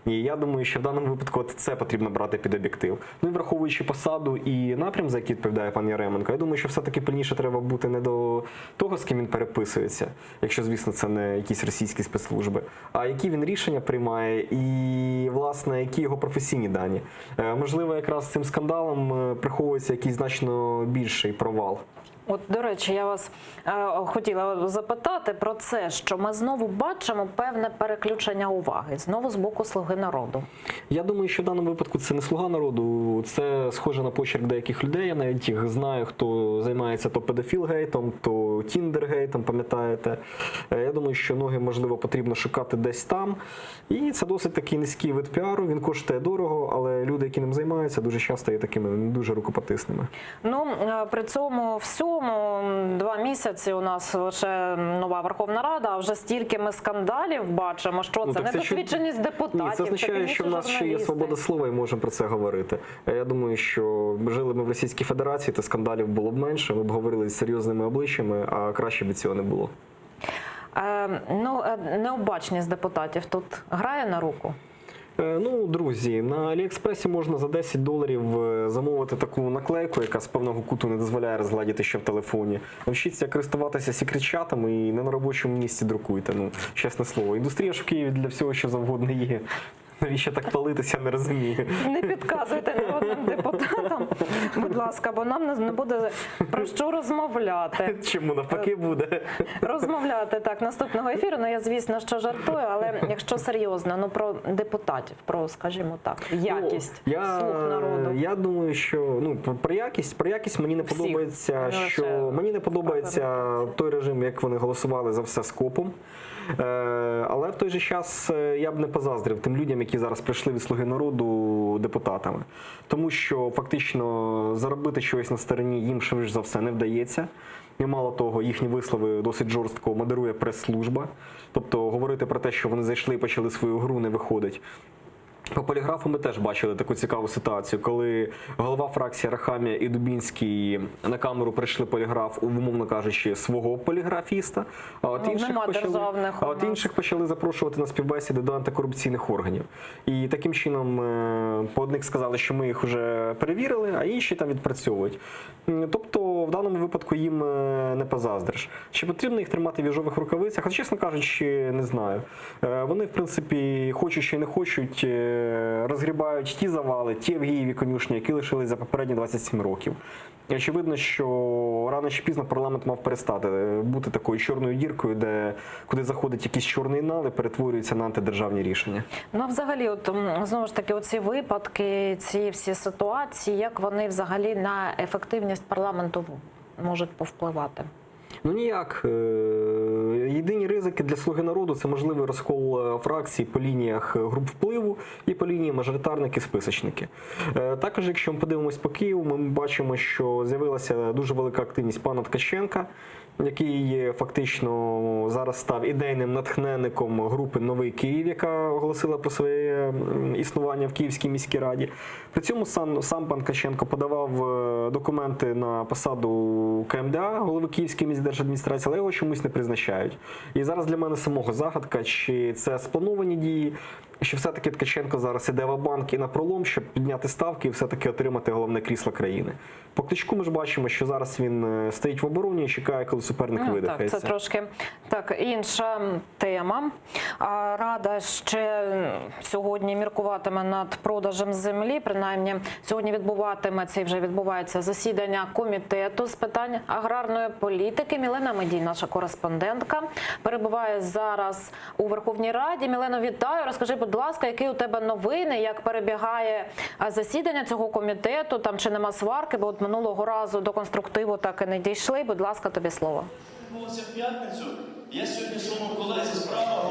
І я думаю, що в даному випадку це потрібно брати під об'єктив. Ну і враховуючи посаду і напрям, за який відповідає пан Яременко, я думаю, що все-таки пильніше треба бути не до того, з ким він переписується, якщо, звісно, це не якісь російські спецслужби, а які він рішення приймає і, власне, які його професійні дані. Можливо, якраз цим скандалом приховується якийсь значно більший провал От, до речі, я вас хотіла запитати про це, що ми знову бачимо певне переключення уваги, знову з боку «Слуги народу». Я думаю, що в даному випадку це не «Слуга народу», це схоже на почерк деяких людей. Я навіть їх знаю, хто займається то педофілгейтом, то тіндергейтом, пам'ятаєте. Я думаю, що ноги, можливо, потрібно шукати десь там. І це досить такий низький вид піару, він коштує дорого, але люди, які ним займаються, дуже часто є такими не дуже рукопотисними. Ну, при цьому всьому 2 місяці у нас лише нова Верховна Рада, а вже стільки ми скандалів бачимо, що це недосвідченість депутатів. Ні, це означає, що в нас ще є свобода слова і можемо про це говорити. Я думаю, що жили ми в Російській Федерації, то скандалів було б менше, ми б говорили з серйозними обличчями, а краще б цього не було. Ну, необачність депутатів тут грає на руку? Ну, друзі, на Аліекспресі можна за $10 замовити таку наклейку, яка з певного куту не дозволяє розгладіти ще в телефоні. Навчіться користуватися секрет-чатами і не на робочому місці друкуйте. Ну, чесне слово. Індустрія ж в Києві для всього, що завгодно є. Навіщо так палитися, не розумію. Не підказуйте народним депутатам, будь ласка, бо нам не буде про що розмовляти. Чому? Навпаки буде. Розмовляти, так, наступного ефіру. Ну, я, звісно, що жартую, але якщо серйозно, ну, про депутатів, про, скажімо так, якість «Слуг народу». Я думаю, що, ну, про якість мені не подобається, мені не подобається той режим, як вони голосували за все скопом. Але в той же час я б не позаздрив тим людям, які зараз прийшли від «Слуги народу» депутатами. Тому що фактично заробити щось на стороні їм швидше за все не вдається. І мало того, їхні вислови досить жорстко модерує прес-служба. Тобто говорити про те, що вони зайшли і почали свою гру, не виходить. По поліграфу ми теж бачили таку цікаву ситуацію, коли голова фракції Арахамія і Дубінський на камеру прийшли поліграф, умовно кажучи, свого поліграфіста, а от інших почали запрошувати на співбесіди до антикорупційних органів. І таким чином по одних сказали, що ми їх вже перевірили, а інші там відпрацьовують. Тобто в даному випадку їм не позаздриш. Чи потрібно їх тримати в їжових рукавицях? А чесно кажучи, не знаю. Вони, в принципі, хочуть чи не хочуть, розгрібають ті завали, ті Авгієві конюшні, які лишились за попередні 27 років. І очевидно, що рано чи пізно парламент мав перестати бути такою чорною діркою, куди заходить якийсь чорний нал і перетворюється на антидержавні рішення. Ну, а взагалі, от, знову ж таки, оці випадки, ці всі ситуації, як вони взагалі на ефективність парламенту можуть повпливати? Ну ніяк. Єдині ризики для «Слуги народу» – це можливий розкол фракцій по лініях груп впливу і по лінії мажоритарники-списочники. Також, якщо ми подивимось по Києву, ми бачимо, що з'явилася дуже велика активність пана Ткаченка, який фактично зараз став ідейним натхненником групи «Новий Київ», яка оголосила про своє існування в Київській міській раді. При цьому сам пан Ткаченко подавав документи на посаду КМДА, голови Київської міськдержадміністрації, але його чомусь не призначають. І зараз для мене самого загадка, чи це сплановані дії, що все-таки Ткаченко зараз іде в банк і на пролом, щоб підняти ставки і все-таки отримати головне крісло країни. По Кличку ми ж бачимо, що зараз він стоїть в обороні і чекає, коли суперник видихається. Так, це трошки інша тема. Рада ще сьогодні міркуватиме над продажем землі. Принаймні, сьогодні відбуватиметься і вже відбувається засідання комітету з питань аграрної політики. Мілена Медій, наша кореспондентка, перебуває зараз у Верховній Раді. Мілено, вітаю. Розкажи, будь ласка, які у тебе новини, як перебігає засідання цього комітету, там чи нема сварки, бо от минулого разу до конструктиву так і не дійшли. Будь ласка, тобі слово.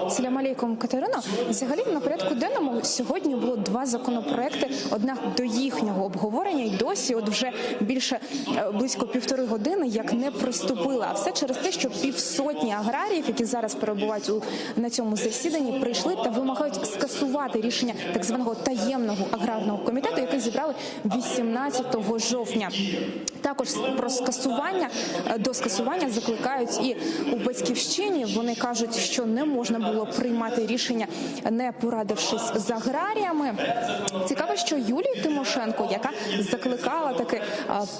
Салям алейкум, Катерина. Взагалі на порядку денному сьогодні було 2 законопроекти, однак до їхнього обговорення й досі от вже близько 1,5 години як не приступила. А все через те, що 500 аграріїв, які зараз перебувають на цьому засіданні, прийшли та вимагають скасувати рішення так званого таємного аграрного комітету, який зібрали 18 жовтня. Також до скасування закликають і у Батьківщині, Батьківщині. Вони кажуть, що не можна було приймати рішення, не порадившись з аграріями. Цікаво, що Юлію Тимошенко, яка закликала таки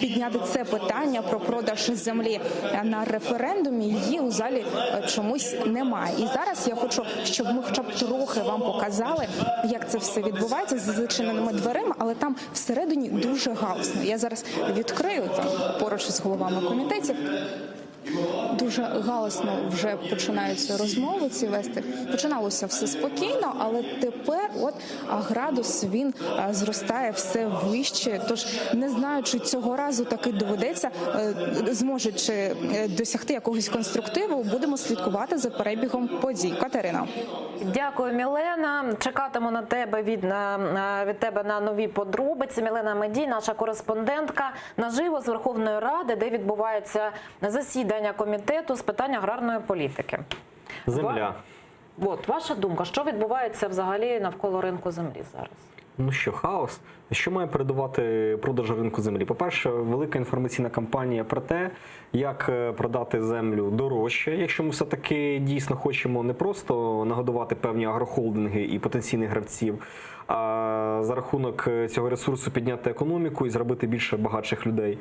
підняти це питання про продаж землі на референдумі, її у залі чомусь немає. І зараз я хочу, щоб ми хоча б трохи вам показали, як це все відбувається за зачиненими дверима, але там всередині дуже галасно. Я зараз відкрию там поруч з головами комітетів. Дуже галасно вже починаються розмови ці вести. Починалося все спокійно, але тепер градус він зростає все вище. Тож не знаю, чи цього разу таки доведеться, зможуть чи досягти якогось конструктиву. Будемо слідкувати за перебігом подій. Катерина. Дякую, Мілена. Чекатиму на тебе від тебе на нові подробиці. Мілена Медій, наша кореспондентка, наживо з Верховної Ради, де відбувається засідання комітету з питань аграрної політики. Земля. Ваша думка, що відбувається взагалі навколо ринку землі зараз? Ну що, хаос? Що має передувати продаж ринку землі? По-перше, велика інформаційна кампанія про те, як продати землю дорожче, якщо ми все-таки дійсно хочемо не просто нагодувати певні агрохолдинги і потенційних гравців, а за рахунок цього ресурсу підняти економіку і зробити більше багатших людей.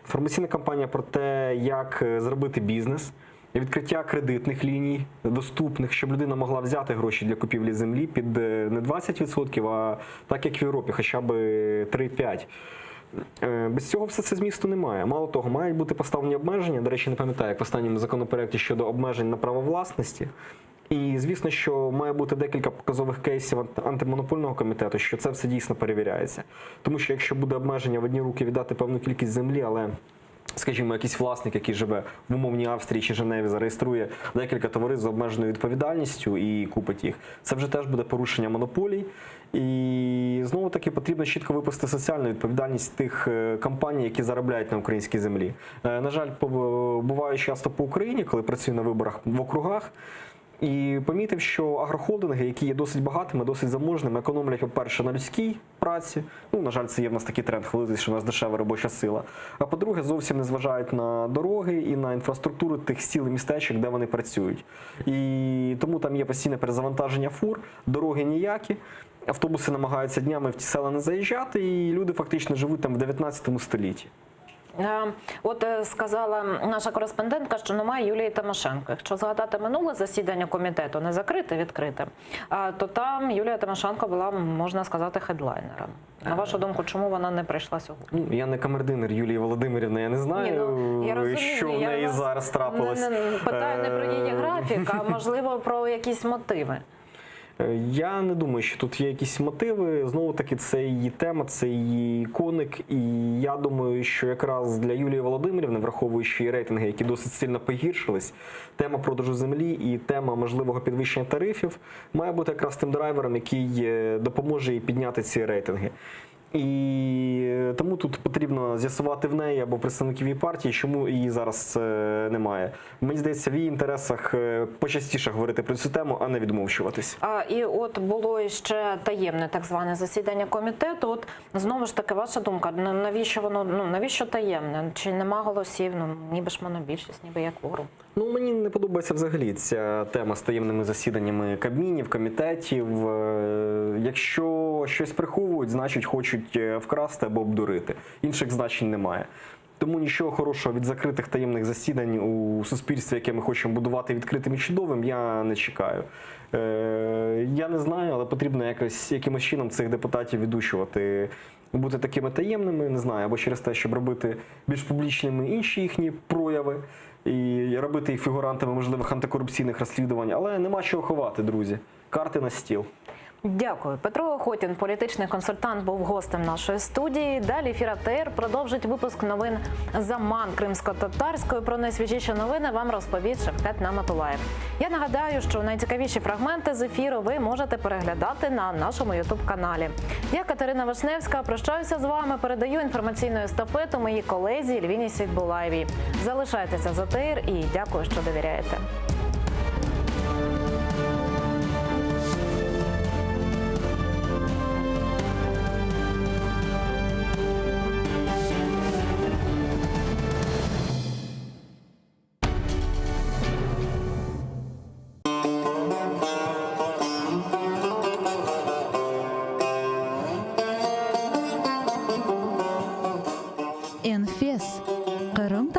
Інформаційна кампанія про те, як зробити бізнес, відкриття кредитних ліній, доступних, щоб людина могла взяти гроші для купівлі землі під не 20%, а так як в Європі, хоча б 3-5%. Без цього все це змісту немає. Мало того, мають бути поставлені обмеження. До речі, не пам'ятаю, як в останньому законопроекті щодо обмежень на право власності. І, звісно, що має бути декілька показових кейсів антимонопольного комітету, що це все дійсно перевіряється. Тому що якщо буде обмеження в одні руки віддати певну кількість землі, але, скажімо, якийсь власник, який живе в умовній Австрії чи Женеві, зареєструє декілька товариств з обмеженою відповідальністю і купить їх, це вже теж буде порушення монополій. І знову-таки потрібно чітко випустити соціальну відповідальність тих компаній, які заробляють на українській землі. На жаль, буваю часто по Україні, коли працюю на виборах в округах, і помітив, що агрохолдинги, які є досить багатими, досить заможними, економлять, по-перше, на людській праці. Ну, на жаль, це є в нас такий тренд, хвалитись, що у нас дешева робоча сила. А по-друге, зовсім не зважають на дороги і на інфраструктуру тих сіл і містечок, де вони працюють. І тому там є постійне перезавантаження фур, дороги ніякі. Автобуси намагаються днями в ті села не заїжджати, і люди фактично живуть там в 19 столітті. От сказала наша кореспондентка, що немає Юлії Тимошенко. Якщо згадати минуле засідання комітету, не закрите, відкрите, то там Юлія Тимошенко була, можна сказати, хедлайнером. На вашу думку, чому вона не прийшла сьогодні? Я не камердинер Юлії Володимирівни, я не знаю, що в неї зараз трапилось. Питаю не про її графік, а можливо про якісь мотиви. Я не думаю, що тут є якісь мотиви. Знову-таки, це її тема, це її коник. І я думаю, що якраз для Юлії Володимирівни, враховуючи її рейтинги, які досить сильно погіршились, тема продажу землі і тема можливого підвищення тарифів має бути якраз тим драйвером, який допоможе їй підняти ці рейтинги. І тому тут потрібно з'ясувати в неї або представників її партії, чому її зараз немає. Мені здається, в її інтересах почастіше говорити про цю тему, а не відмовчуватись. І от було ще таємне так зване засідання комітету. От знову ж таки, ваша думка, навіщо воно, навіщо таємне? Чи нема голосів? Ніби ж монобільшість, ніби як кворум. Мені не подобається взагалі ця тема з таємними засіданнями кабмінів, комітетів. Якщо щось приховують, значить хочуть вкрасти або обдурити. Інших значень немає. Тому нічого хорошого від закритих таємних засідань у суспільстві, яке ми хочемо будувати відкритим і чудовим, я не чекаю. Я не знаю, але потрібно якимось чином цих депутатів відучувати. Бути такими таємними, не знаю, або через те, щоб робити більш публічними інші їхні прояви і робити їх фігурантами можливих антикорупційних розслідувань. Але нема чого ховати, друзі. Карти на стіл. Дякую. Петро Охотін, політичний консультант, був гостем нашої студії. Далі ефір АТР продовжить випуск новин за МАН кримсько-татарською. Про найсвіжіші новини вам розповість Шевкет Наматулаєв. Я нагадаю, що найцікавіші фрагменти з ефіру ви можете переглядати на нашому ютуб-каналі. Я, Катерина Вишневська, прощаюся з вами, передаю інформаційну естафету моїй колезі Ельвіні Світбулаєвій. Залишайтеся з АТР і дякую, що довіряєте.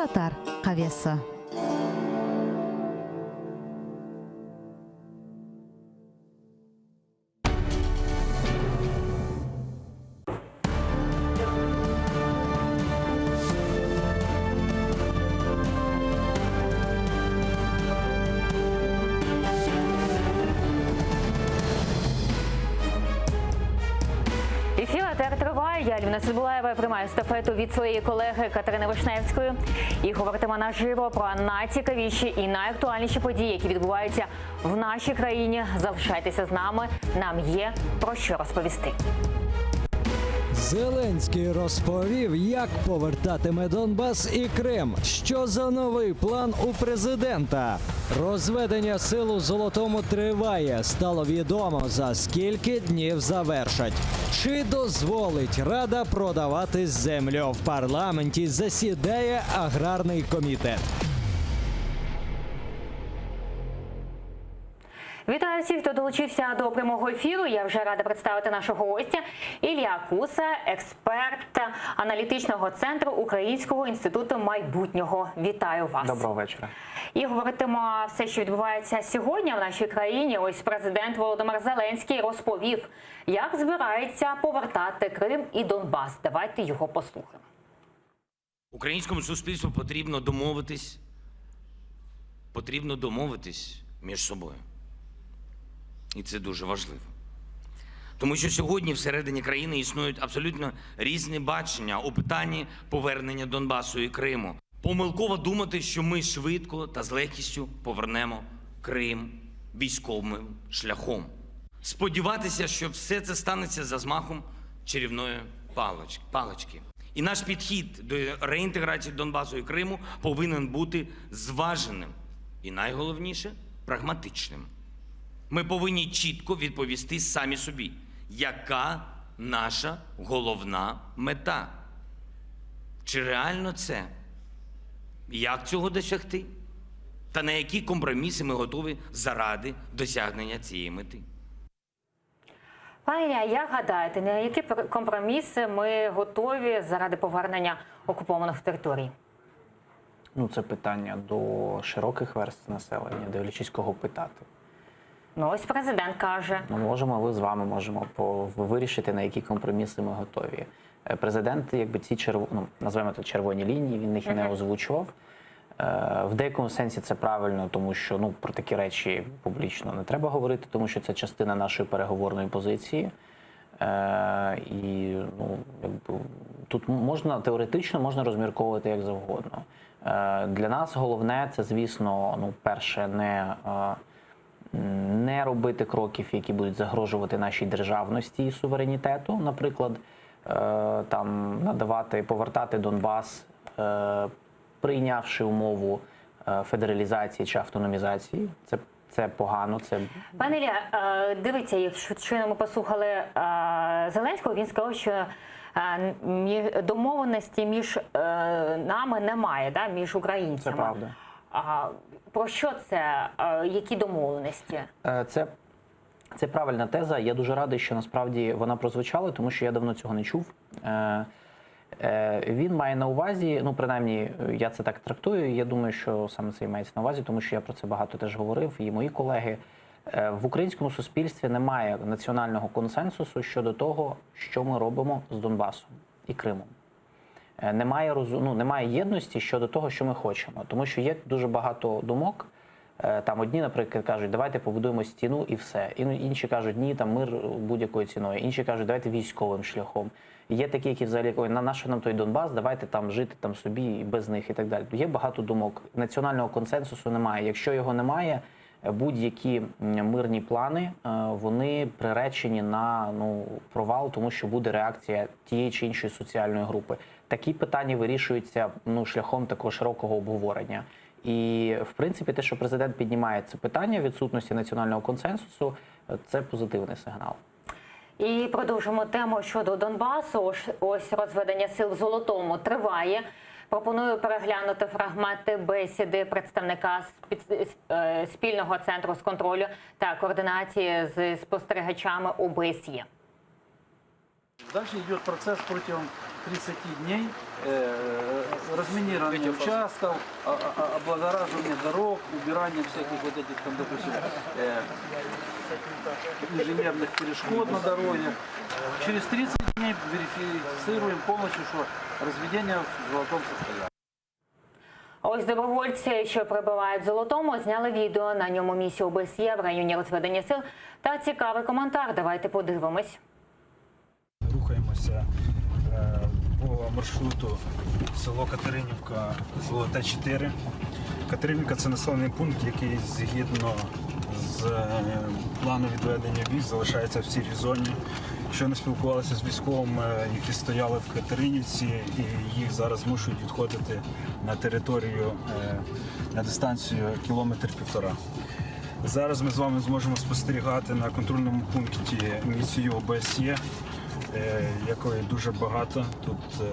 Татар Кавеса. Ефір триває. Я, Альвіна Цибулаєва, приймаю естафету від своєї колеги Катерини Вишневської. І говоритиме наживо про найцікавіші і найактуальніші події, які відбуваються в нашій країні. Залишайтеся з нами. Нам є про що розповісти. Зеленський розповів, як повертатиме Донбас і Крим. Що за новий план у президента? Розведення сил у Золотому триває. Стало відомо, за скільки днів завершать. Чи дозволить Рада продавати землю? В парламенті засідає аграрний комітет. Вітаю всіх, хто долучився до прямого ефіру. Я вже рада представити нашого гостя Ілля Куса, експерт аналітичного центру Українського інституту майбутнього. Вітаю вас. Доброго вечора. І говоритимо все, що відбувається сьогодні в нашій країні. Ось президент Володимир Зеленський розповів, як збирається повертати Крим і Донбас. Давайте його послухаємо. Українському суспільству потрібно домовитись між собою. І це дуже важливо. Тому що сьогодні всередині країни існують абсолютно різні бачення у питанні повернення Донбасу і Криму. Помилково думати, що ми швидко та з легкістю повернемо Крим військовим шляхом. Сподіватися, що все це станеться за змахом чарівної палички. І наш підхід до реінтеграції Донбасу і Криму повинен бути зваженим і, найголовніше, прагматичним. Ми повинні чітко відповісти самі собі, яка наша головна мета. Чи реально це? Як цього досягти? Та на які компроміси ми готові заради досягнення цієї мети? Пане Ілля, як гадаєте, на які компроміси ми готові заради повернення окупованих територій? Ну, це питання до широких верств населення, дивлячись, кого питати. Ну, ось президент каже. Ну, можемо, з вами можемо вирішити, на які компроміси ми готові. Президент, якби ці називаємо це червоні лінії, він їх не озвучував. В деякому сенсі це правильно, тому що про такі речі публічно не треба говорити, тому що це частина нашої переговорної позиції. І тут теоретично можна розмірковувати як завгодно. Для нас головне це, звісно, перше, не робити кроків, які будуть загрожувати нашій державності і суверенітету, наприклад, повертати Донбас, прийнявши умову федералізації чи автономізації. Це погано. Пане Ілля, дивіться, якщо щойно ми послухали Зеленського, він сказав, що домовленості між нами немає, між українцями. Це правда. Про що це? Які домовленості? Це правильна теза. Я дуже радий, що насправді вона прозвучала, тому що я давно цього не чув. Він має на увазі, принаймні, я це так трактую, я думаю, що саме це і мається на увазі, тому що я про це багато теж говорив, і мої колеги. В українському суспільстві немає національного консенсусу щодо того, що ми робимо з Донбасом і Кримом. Немає єдності щодо того, що ми хочемо, тому що є дуже багато думок. Одні, наприклад, кажуть, давайте побудуємо стіну і все. Інші кажуть, ні, мир будь-якою ціною. Інші кажуть, давайте військовим шляхом. Є такі, які взагалі, на що нам той Донбас, давайте жити собі і без них і так далі. Є багато думок. Національного консенсусу немає. Якщо його немає, будь-які мирні плани, вони приречені на провал, тому що буде реакція тієї чи іншої соціальної групи. Такі питання вирішуються шляхом такого широкого обговорення. І, в принципі, те, що президент піднімає це питання відсутності національного консенсусу, це позитивний сигнал. І продовжимо тему щодо Донбасу. Ось розведення сил в Золотому триває. Пропоную переглянути фрагменти бесіди представника спільного центру з контролю та координації з спостерігачами ОБСЄ. Дальше идет процесс против 30 дней разминирование участков, облагораживание дорог, убирание всяких вот этих там, допустим, инженерных перешкод на дороге. Через 30 дней верифицируем полностью, что разведение в золотом состоянии. Ось добровольці, що прибувають в Золотому, зняли відео. На ньому місію ОБСЄ в районі розведення сил. Та цікавий коментар. Давайте подивимось. Рухаємося по маршруту село Катеринівка, Золоте 4. Катеринівка – це населений пункт, який згідно з плану відведення військ залишається в сірій зоні. Щойно спілкувалися з військовими, які стояли в Катеринівці, і їх зараз змушують відходити на територію, на дистанцію 1,5 кілометра. Зараз ми з вами зможемо спостерігати на контрольному пункті місію ОБСЄ, якої дуже багато. Тут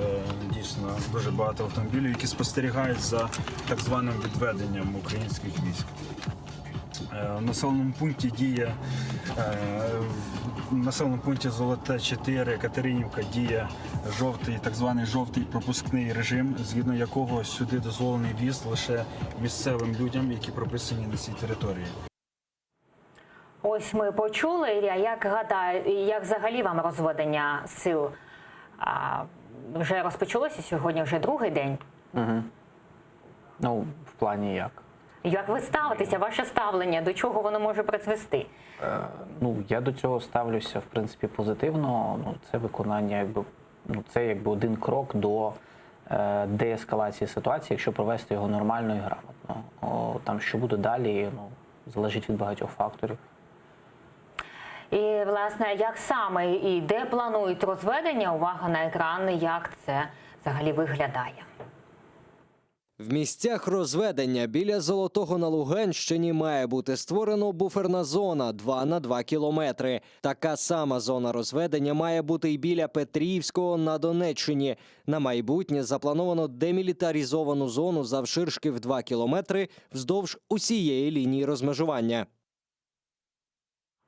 дійсно дуже багато автомобілів, які спостерігають за так званим відведенням українських військ. В населеному пункті діє в населеному пункті Золоте 4, Катеринівка, діє так званий жовтий пропускний режим, згідно якого сюди дозволений в'їзд лише місцевим людям, які прописані на цій території. Ось ми почули, Ілля, як взагалі вам розведення сил? Вже розпочалося сьогодні, вже другий день? Угу. Ну, в плані як? Як ви ставитеся, ваше ставлення, до чого воно може призвести? Ну, я до цього ставлюся, в принципі, позитивно. Ну, це виконання, це якби один крок до деескалації ситуації, якщо провести його нормально і грамотно. Там, що буде далі, залежить від багатьох факторів. І, власне, як саме і де планують розведення, увага на екран, як це взагалі виглядає? В місцях розведення біля Золотого на Луганщині має бути створена буферна зона 2 на 2 кілометри. Така сама зона розведення має бути і біля Петрівського на Донеччині. На майбутнє заплановано демілітаризовану зону завширшки в 2 кілометри вздовж усієї лінії розмежування.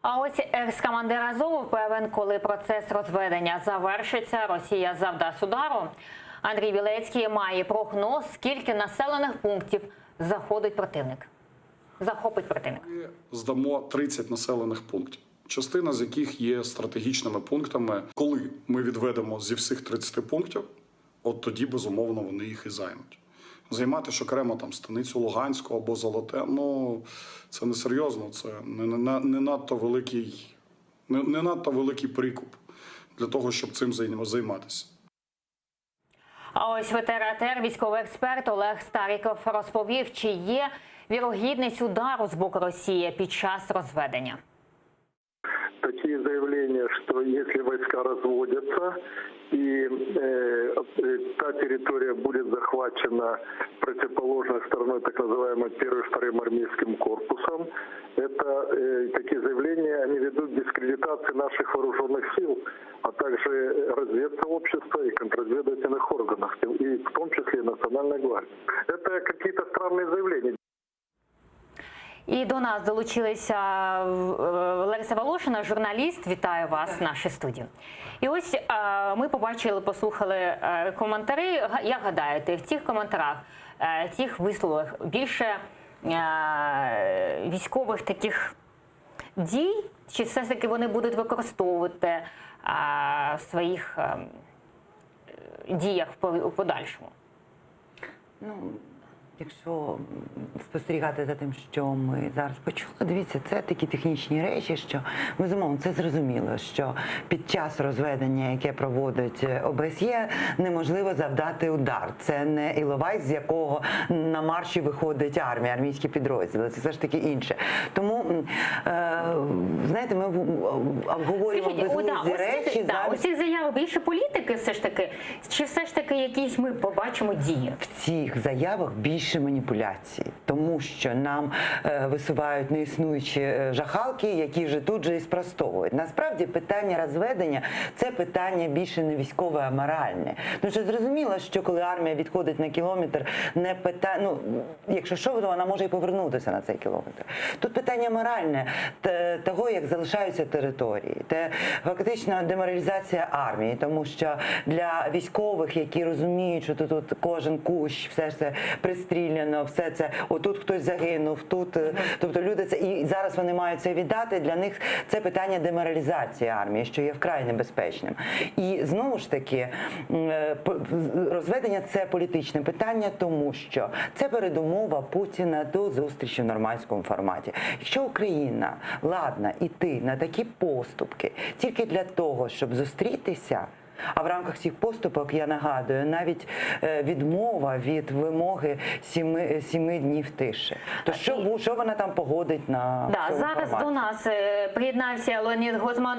А ось екс-командир Азову певен, коли процес розведення завершиться, Росія завдасть удару. Андрій Білецький має прогноз, скільки населених пунктів захопить противник. Ми здамо 30 населених пунктів, частина з яких є стратегічними пунктами. Коли ми відведемо зі всіх 30 пунктів, от тоді, безумовно, вони їх і займуть. Займати ж окремо там станицю Луганську або Золоте, це не серйозно, це не надто великий прикуп для того, щоб цим займатися. А ось ветеран, військовий експерт Олег Старіков розповів, чи є вірогідність удару з боку Росії під час розведення. Такие заявления, что если войска разводятся и та территория будет захвачена противоположной стороной, так называемым 1-2 армейским корпусом, это такие заявления, они ведут к дискредитации наших вооруженных сил, а также разведсообщества и контрразведывательных органов, и в том числе и Национальной гвардии. Это какие-то странные заявления. І до нас долучилася Лариса Волошина, журналіст. Вітаю вас в нашій студії. І ось ми побачили, послухали коментарі. Як гадаєте, в цих коментарях, цих висловах більше військових таких дій? Чи все ж таки вони будуть використовувати в своїх діях в подальшому? Якщо спостерігати за тим, що ми зараз почули, дивіться, це такі технічні речі, що, безумовно, це зрозуміло, що під час розведення, яке проводить ОБСЄ, неможливо завдати удар. Це не Іловайськ, з якого на марші виходить армія, армійські підрозділи, це все ж таки інше. Тому, знаєте, ми обговорюємо безглузді речі. У цих заявах більше політики все ж таки, чи все ж таки якісь ми побачимо дії? В цих заявах більше більше маніпуляцій, тому що нам висувають неіснуючі жахалки, які вже тут же і спростовують. Насправді питання розведення – це питання більше не військове, а моральне. Тому що зрозуміло, що коли армія відходить на кілометр, не питання, якщо що, то вона може і повернутися на цей кілометр. Тут питання моральне того, як залишаються території. Це фактично деморалізація армії, тому що для військових, які розуміють, що тут кожен кущ, все це пристріляно, все це, отут хтось загинув, тут, тобто люди це, і зараз вони мають це віддати, для них це питання деморалізації армії, що є вкрай небезпечним. І знову ж таки, розведення – це політичне питання, тому що це передумова Путіна до зустрічі в нормандському форматі. Якщо Україна ладна йти на такі поступки тільки для того, щоб зустрітися, а в рамках цих поступок, я нагадую, навіть відмова від вимоги 7 днів тиші. То що вона там погодить на цьому зараз форматі? до нас приєднався Леонід Гозман,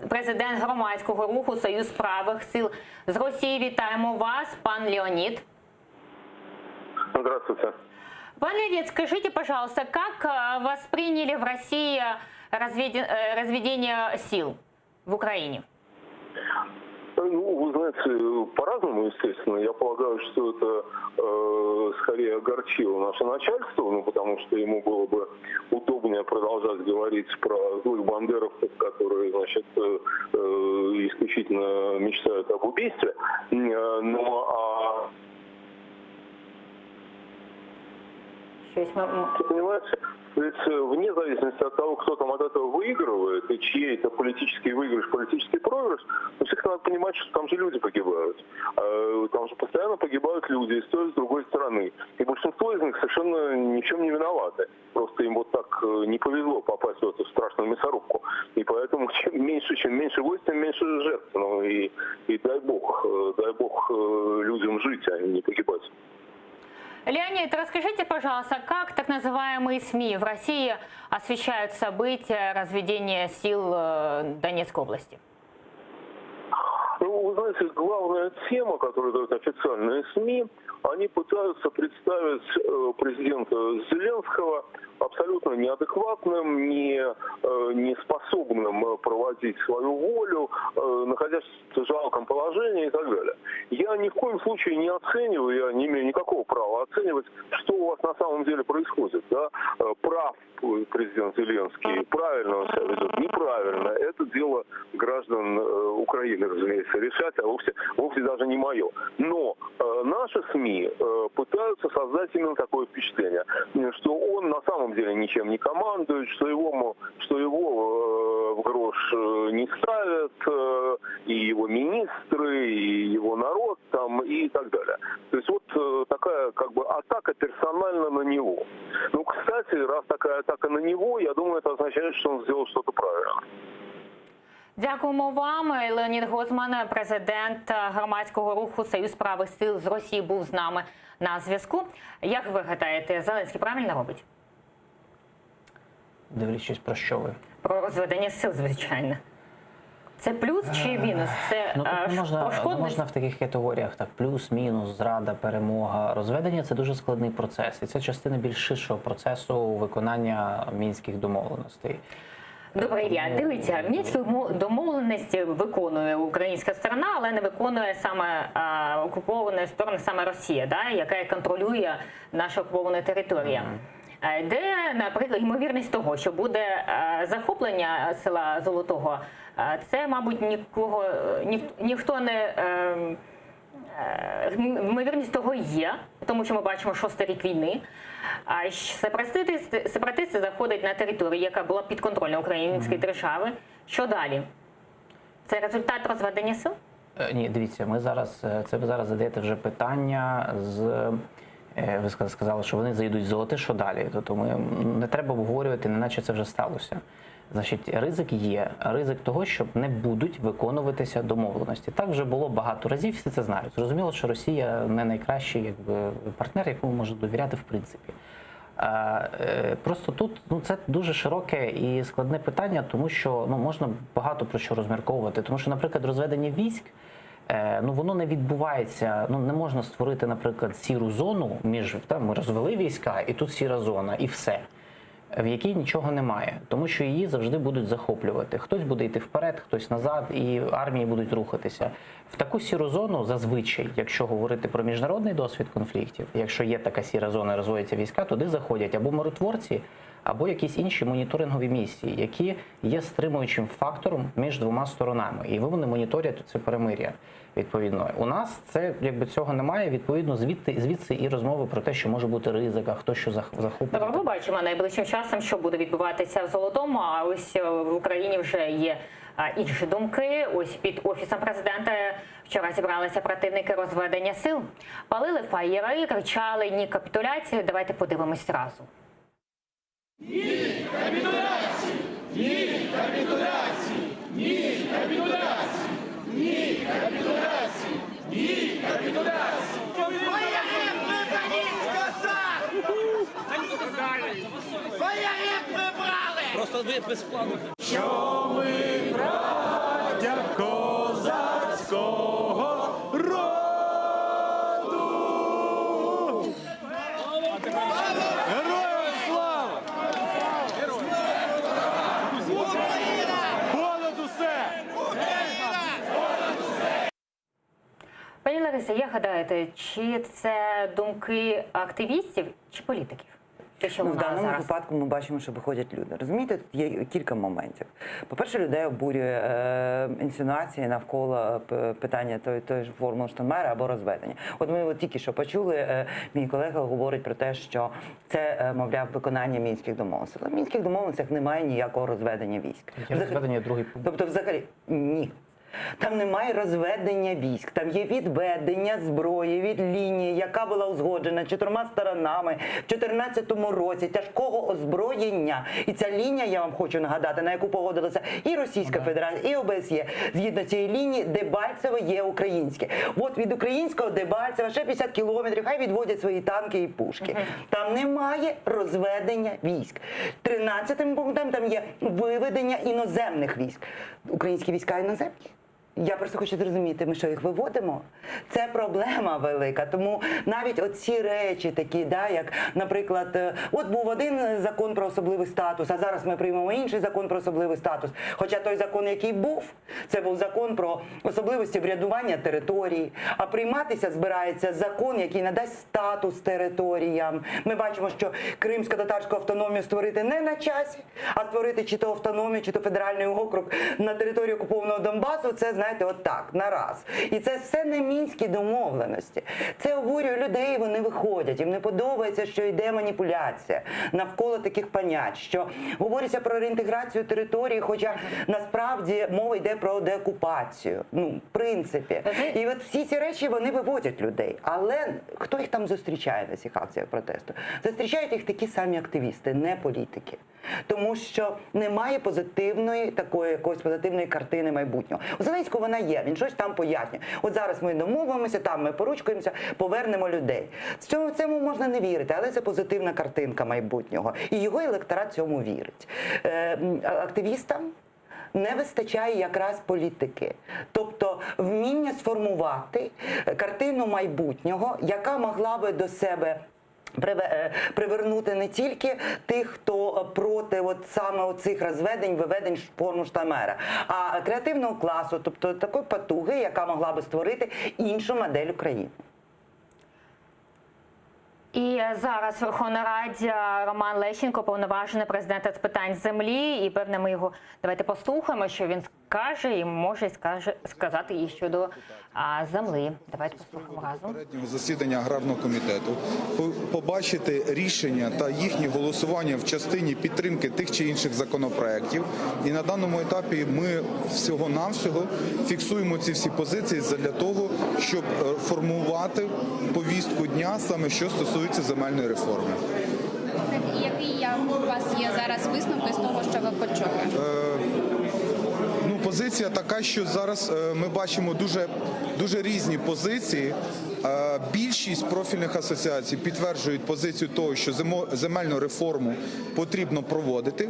президент громадського руху «Союз правих сил» з Росії. Вітаємо вас, пан Леонид. Здравствуйте. Пан Леонид, скажите, пожалуйста, как восприняли в России разведение сил в Украине? Ну, вы знаете, по-разному, естественно. Я полагаю, что это скорее огорчило наше начальство, ну, потому что ему было бы удобнее продолжать говорить про злых бандеровцев, которые, значит, исключительно мечтают об убийстве. Понимаете? Ведь вне зависимости от того, кто там от этого выигрывает и чьи это политический выигрыш, политический проигрыш, но всегда надо понимать, что там же люди погибают. Там же постоянно погибают люди и с той, и с другой стороны. И большинство из них совершенно ни в чем не виноваты. Просто им вот так не повезло попасть в эту страшную мясорубку. И поэтому чем меньше войск, тем меньше жертв. Ну и дай бог людям жить, а не погибать. Леонид, расскажите, пожалуйста, как так называемые СМИ в России освещают события разведения сил Донецкой области? Ну, вы знаете, главная тема, которую дают официальные СМИ, они пытаются представить президента Зеленского абсолютно неадекватным, не способным проводить свою волю, находясь в жалком положении и так далее. Я ни в коем случае не оцениваю, я не имею никакого права оценивать, что у вас на самом деле происходит. Да? Прав президент Зеленский, правильно он себя ведет, неправильно. Это дело граждан Украины, разумеется, решать, а вовсе даже не мое. Но наши СМИ пытаются создать именно такое впечатление, что он на самом деле ничем не командует, что его в грош не ставят, и его министры, и его народ там, и так далее. То есть вот такая как бы атака персонально на него. Ну, кстати, раз такая атака на него, я думаю, это означает, что он сделал что-то правильно. Дякуємо вам. Леонід Гозман, президент громадського руху «Союз правих сил» з Росії, був з нами на зв'язку. Як ви гадаєте, Зеленський правильно робить? Дивлячись, про що ви? Про розведення сил, звичайно. Це плюс чи мінус? Це можна в таких категоріях, так, плюс, мінус, зрада, перемога. Розведення – це дуже складний процес. І це частина більш ширшого процесу виконання мінських домовленостей. Добре, Ілля, дивіться, мінські домовленості виконує українська сторона, але не виконує саме окуповані сторони, саме Росія, да, яка контролює нашу окуповану територію. Де, наприклад, ймовірність того, що буде захоплення села Золотого, це, мабуть, ніхто не... Ймовірність того є, тому що ми бачимо 6-й рік війни. А сепаратисти заходять на територію, яка була підконтрольна української держави. Що далі? Це результат розведення сил? Ні, дивіться, ви зараз задаєте вже питання ви сказали, що вони зайдуть в Золоте, що далі? Тобто не треба обговорювати, неначе це вже сталося. Значить, ризик є. Ризик того, що не будуть виконуватися домовленості. Так вже було багато разів, всі це знають. Зрозуміло, що Росія не найкращий партнер, якому можна довіряти в принципі. Просто тут це дуже широке і складне питання, тому що можна багато про що розмірковувати. Тому що, наприклад, розведення військ ну воно не відбувається. Ну не можна створити, наприклад, сіру зону між там ми розвели війська, і тут сіра зона, і все, в якій нічого немає, тому що її завжди будуть захоплювати. Хтось буде йти вперед, хтось назад, і армії будуть рухатися. В таку сіру зону зазвичай, якщо говорити про міжнародний досвід конфліктів, якщо є така сіра зона і розводяться війська, туди заходять або миротворці, або якісь інші моніторингові місії, які є стримуючим фактором між двома сторонами. І вони моніторять це перемир'я, відповідно. У нас це, якби цього немає, відповідно, звідси і розмови про те, що може бути ризика, хто що захопить. Ми бачимо найближчим часом, що буде відбуватися в Золотому, а ось в Україні вже є інші думки. Ось під Офісом президента вчора зібралися противники розведення сил. Палили фаєри, кричали «Ні капітуляції». Давайте подивимось разом. Ні капітуляції! Ні капітуляції! Ні капітуляції! Ні капітуляції! Ні капітуляції! Просто ви без плану. Що ми браття козацького роду! Героям слава! Понад усе! Пані Лариса, як гадаєте, чи це думки активістів чи політиків? В даному випадку ми бачимо, що виходять люди. Розумієте, тут є кілька моментів. По-перше, людей обурює інсинуації навколо питання тої ж формули Штайнмайєра або розведення. От ми тільки що почули, мій колега говорить про те, що це, мовляв, виконання Мінських домовленостей. В Мінських домовленостях немає ніякого розведення військ. Розведення другий пункт. Тобто, взагалі, ні. Там немає розведення військ, там є відведення зброї від лінії, яка була узгоджена 4 сторонами в 2014 році, тяжкого озброєння. І ця лінія, я вам хочу нагадати, на яку погодилася і Російська Федерація, і ОБСЄ. Згідно цієї лінії, Дебальцеве є українське. От від українського Дебальцева ще 50 кілометрів, хай відводять свої танки і пушки. Там немає розведення військ. 13-м пунктом там є виведення іноземних військ. Українські війська іноземні. Я просто хочу зрозуміти, ми що, їх виводимо? Це проблема велика. Тому навіть оці речі такі, да, як, наприклад, от був один закон про особливий статус, а зараз ми приймемо інший закон про особливий статус. Хоча той закон, який був, це був закон про особливості врядування території. А прийматися збирається закон, який надасть статус територіям. Ми бачимо, що кримсько-татарську автономію створити не на часі, а створити чи то автономію, чи то федеральний округ на території окупованого Донбасу, це, знаєте, от так, нараз. І це все не мінські домовленості. Це обурює людей, вони виходять. Їм не подобається, що йде маніпуляція навколо таких понять, що говориться про реінтеграцію території, хоча насправді мова йде про деокупацію. Ну, в принципі. І от всі ці речі, вони виводять людей. Але хто їх там зустрічає на цих акціях протесту? Зустрічають їх такі самі активісти, не політики. Тому що немає позитивної, такої якоїсь позитивної картини майбутнього. У Зеленського вона є, він щось там пояснює. От зараз ми домовимося, там ми поручкуємося, повернемо людей. Цьому можна не вірити, але це позитивна картинка майбутнього. І його електорат цьому вірить. Активістам не вистачає якраз політики. Тобто вміння сформувати картину майбутнього, яка могла би до себе привернути не тільки тих, хто проти от саме оцих розведень, виведень форму Штайнмайєра, а креативного класу, тобто такої потуги, яка могла би створити іншу модель України. І зараз в Верховній Раді Роман Лещенко, повноважений президента з питань землі, і певне ми його давайте послухаємо, що він скаже і може сказати і щодо землі. Давайте послухаємо разом. Засідання аграрного комітету, побачити рішення та їхні голосування в частині підтримки тих чи інших законопроєктів. І на даному етапі ми всього-навсього фіксуємо ці всі позиції для того, щоб формувати повістку дня, саме що стосується земельної реформи. Який у вас є зараз висновки з того, що ви почули? Позиція така, що зараз ми бачимо дуже різні позиції Більшість профільних асоціацій підтверджують позицію того, що земельну реформу потрібно проводити.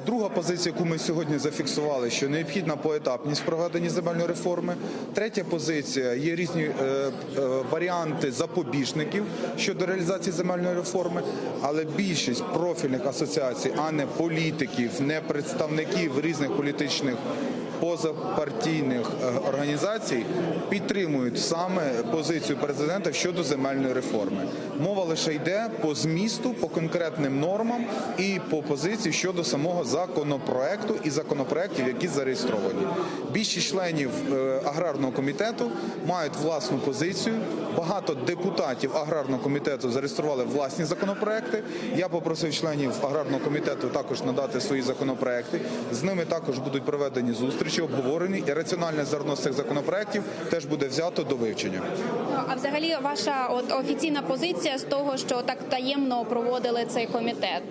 Друга позиція, яку ми сьогодні зафіксували, що необхідна поетапність проведення земельної реформи. Третя позиція, є різні варіанти запобіжників щодо реалізації земельної реформи, але більшість профільних асоціацій, а не політиків, не представників різних політичних позапартійних організацій підтримують саме позицію президента щодо земельної реформи. Мова лише йде по змісту, по конкретним нормам і по позиції щодо самого законопроекту і законопроектів, які зареєстровані. Більшість членів аграрного комітету мають власну позицію. Багато депутатів аграрного комітету зареєстрували власні законопроекти. Я попросив членів аграрного комітету також надати свої законопроекти. З ними також будуть проведені зустрічі, обговорені, і раціональне зерно з цих законопроектів теж буде взято до вивчення. А взагалі ваша офіційна позиція з того, що так таємно проводили цей комітет?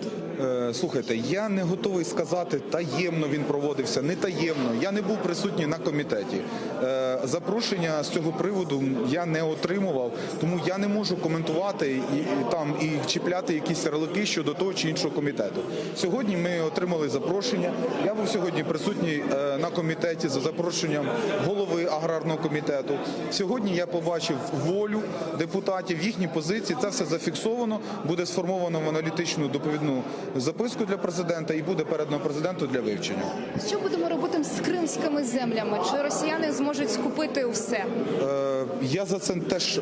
Слухайте, я не готовий сказати, таємно він проводився, не таємно. Я не був присутній на комітеті. Запрошення з цього приводу я не отримував, тому я не можу коментувати і чіпляти якісь ярлики щодо того чи іншого комітету. Сьогодні ми отримали запрошення. Я був сьогодні присутній на комітеті за запрошенням голови аграрного комітету. Сьогодні я побачив волю депутатів, їхні позиції. Це все зафіксовано, буде сформовано в аналітичну доповідну записку для президента і буде передано президенту для вивчення. Що будемо робити з кримськими землями? Чи росіяни зможуть скупити все? Я за це теж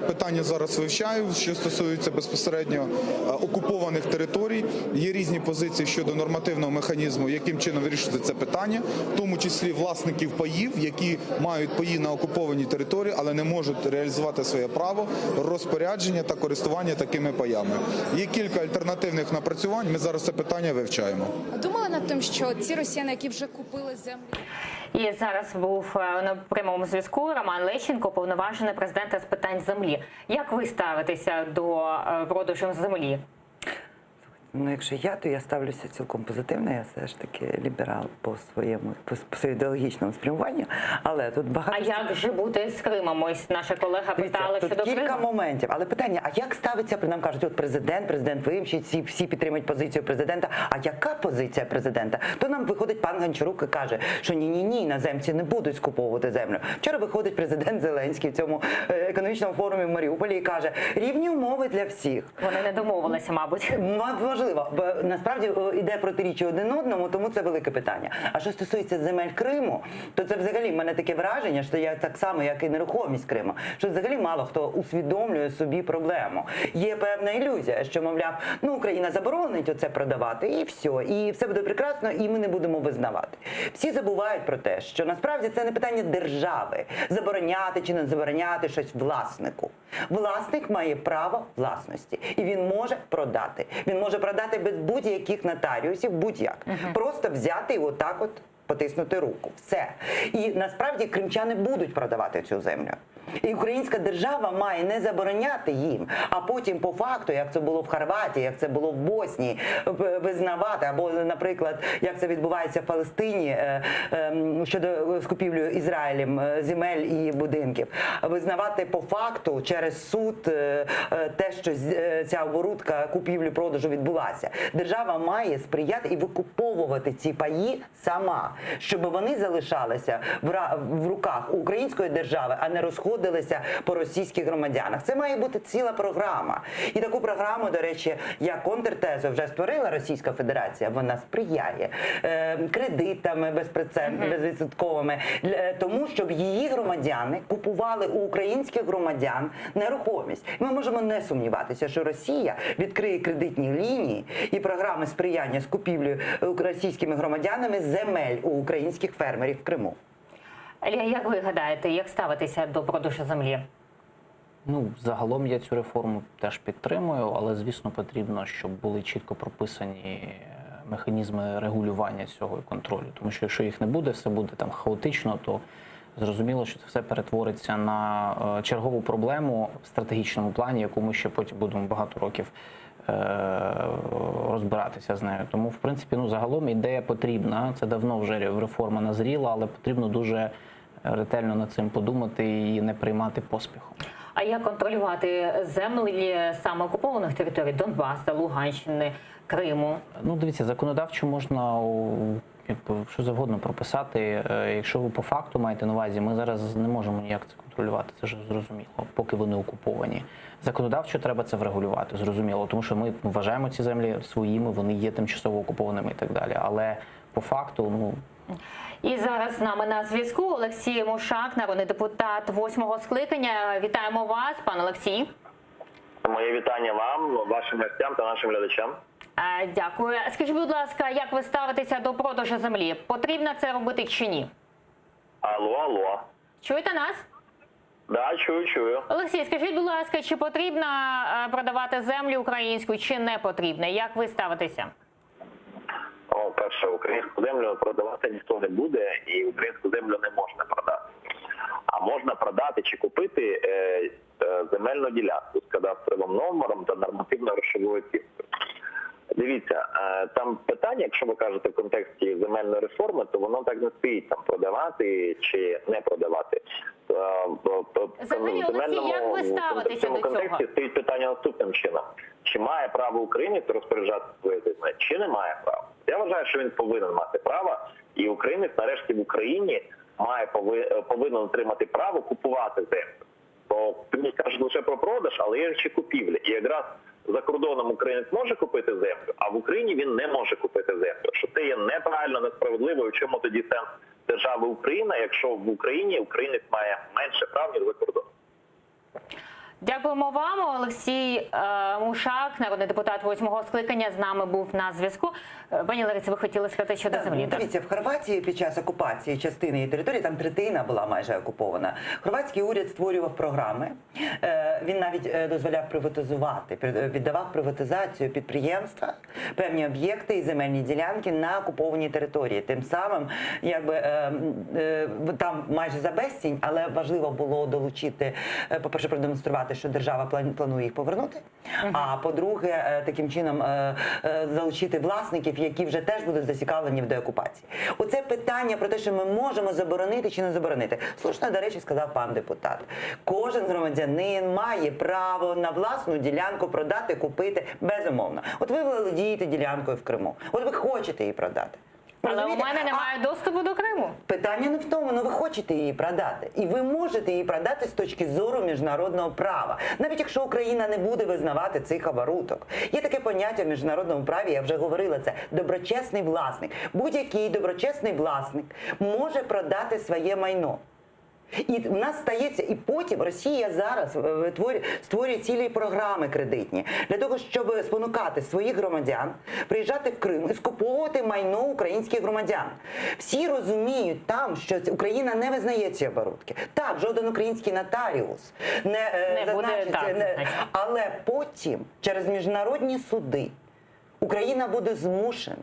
питання зараз вивчаю, що стосується безпосередньо окупованих територій. Є різні позиції щодо нормативного механізму, яким чином вирішити це питання, в тому числі власників паїв, які мають паї на окупованій території, але не можуть реалізувати своє право розпорядження та користування такими паями. Є кілька альтернативних напрацювань, ми зараз це питання вивчаємо. Думали над тим, що ці росіяни, які вже купили землю? І зараз був на прямому зв'язку Роман Лещенко, повноважений президента з питань землі. Як ви ставитеся до продажу землі? Ну, якщо то я ставлюся цілком позитивно, я все ж таки ліберал по своєму ідеологічному спрямуванню, але тут багато... А як же бути з Кримом? Ось наша колега питала тут щодо кілька Криму. моментів, але питання, а як ставиться, нам кажуть, от президент вимчить, всі підтримують позицію президента, а яка позиція президента? То нам виходить пан Гончарук і каже, що ні, іноземці не будуть скуповувати землю. Вчора виходить президент Зеленський в цьому економічному форумі в Маріуполі і каже, рівні умови для всіх. Вони не домовилися, мабуть. Можливо, бо насправді йде протиріччя один одному, тому це велике питання. А що стосується земель Криму, то це взагалі в мене таке враження, що я так само, як і нерухомість Криму, що взагалі мало хто усвідомлює собі проблему. Є певна ілюзія, що, мовляв, Україна заборонить оце продавати, і все буде прекрасно, і ми не будемо визнавати. Всі забувають про те, що насправді це не питання держави, забороняти чи не забороняти щось власнику. Власник має право власності, і він може продати. Він може продати без будь-яких нотаріусів, будь-як. Просто взяти і отак потиснути руку. Все. І насправді кримчани будуть продавати цю землю. І українська держава має не забороняти їм, а потім по факту, як це було в Хорватії, як це було в Боснії, визнавати, або, наприклад, як це відбувається в Палестині щодо скупівлі Ізраїлем земель і будинків, визнавати по факту через суд те, що ця оборудка купівлі-продажу відбулася. Держава має сприяти і викуповувати ці паї сама, щоб вони залишалися в руках української держави, а не розходилися по російських громадянах. Це має бути ціла програма. І таку програму, до речі, як контртезу вже створила Російська Федерація. Вона сприяє кредитами безвідсотковими, тому, щоб її громадяни купували у українських громадян нерухомість. Ми можемо не сумніватися, що Росія відкриє кредитні лінії і програми сприяння з купівлею російськими громадянами земель у українських фермерів в Криму. Як ви гадаєте, як ставитися до продажу землі? Загалом я цю реформу теж підтримую, але, звісно, потрібно, щоб були чітко прописані механізми регулювання цього і контролю. Тому що якщо їх не буде, все буде там хаотично, то зрозуміло, що це все перетвориться на чергову проблему в стратегічному плані, яку ми ще потім будемо багато років розбиратися з нею. Тому, в принципі, загалом ідея потрібна. Це давно вже реформа назріла, але потрібно дуже ретельно над цим подумати і не приймати поспіхом. А як контролювати землі саме окупованих територій Донбасу, Луганщини, Криму? Ну, дивіться, законодавчо можна що завгодно прописати. Якщо ви по факту маєте на увазі, ми зараз не можемо ніяк це контролювати, це ж зрозуміло, поки вони окуповані. Законодавчо треба це врегулювати, зрозуміло, тому що ми вважаємо ці землі своїми, вони є тимчасово окупованими і так далі. Але по факту, ну... І зараз з нами на зв'язку Олексій Мушак, народний депутат 8-го скликання. Вітаємо вас, пан Олексій. Моє вітання вам, вашим гостям та нашим глядачам. Дякую. Скажіть, будь ласка, як ви ставитеся до продажу землі? Потрібно це робити чи ні? Алло. Чуєте нас? Да, чую. Олексій, скажіть, будь ласка, чи потрібно продавати землю українську, чи не потрібно? Як ви ставитеся? Перше, українську землю продавати ніхто не буде, і українську землю не можна продати. А можна продати чи купити земельну ділянку з кадастровим номером та нормативно-грошовою оцінкою. Дивіться, там питання, якщо ви кажете в контексті земельної реформи, то так не стоїть там продавати чи не продавати. Взагалі, Олексій, як ви ставитеся до цього? В контексті стоїть питання наступним чином. Чи має право українець розпоряджатися своєю землею, чи не має права? Я вважаю, що він повинен мати право, і українець нарешті в Україні повинен отримати право купувати землю. Бо мені кажуть лише про продаж, але є ще купівля. І якраз за кордоном українець може купити землю, а в Україні він не може купити землю. Що це є неправильно, несправедливо, і в чому тоді сенс держави Україна, якщо в Україні українець має менше прав, ніж за кордоном. Дякуємо вам. Олексій Мушак, народний депутат 8-го скликання, з нами був на зв'язку. Пані Лариса, ви хотіли сказати щодо землі? Дивіться, в Хорватії під час окупації частини її території, там третина була майже окупована, хорватський уряд створював програми, він навіть дозволяв приватизувати, віддавав приватизацію підприємства, певні об'єкти і земельні ділянки на окупованій території. Тим самим, там майже за безцінь, але важливо було долучити, по-перше, продемонструвати, що держава планує їх повернути, а по-друге, таким чином залучити власників, які вже теж будуть зацікавлені в деокупації. Оце питання про те, що ми можемо заборонити чи не заборонити. Слушно, до речі, сказав пан депутат. Кожен громадянин має право на власну ділянку продати, купити, безумовно. От ви володієте ділянкою в Криму. От ви хочете її продати. Але у мене немає доступу до Криму. Питання не в тому, ви хочете її продати. І ви можете її продати з точки зору міжнародного права. Навіть якщо Україна не буде визнавати цих оборудок. Є таке поняття в міжнародному праві, я вже говорила це, доброчесний власник. Будь-який доброчесний власник може продати своє майно. І в нас стається, і потім Росія зараз створює цілі програми кредитні для того, щоб спонукати своїх громадян приїжджати в Крим і скуповувати майно українських громадян. Всі розуміють там, що Україна не визнає ці оборудки. Так, жоден український нотаріус не зазначиться, але потім через міжнародні суди Україна буде змушена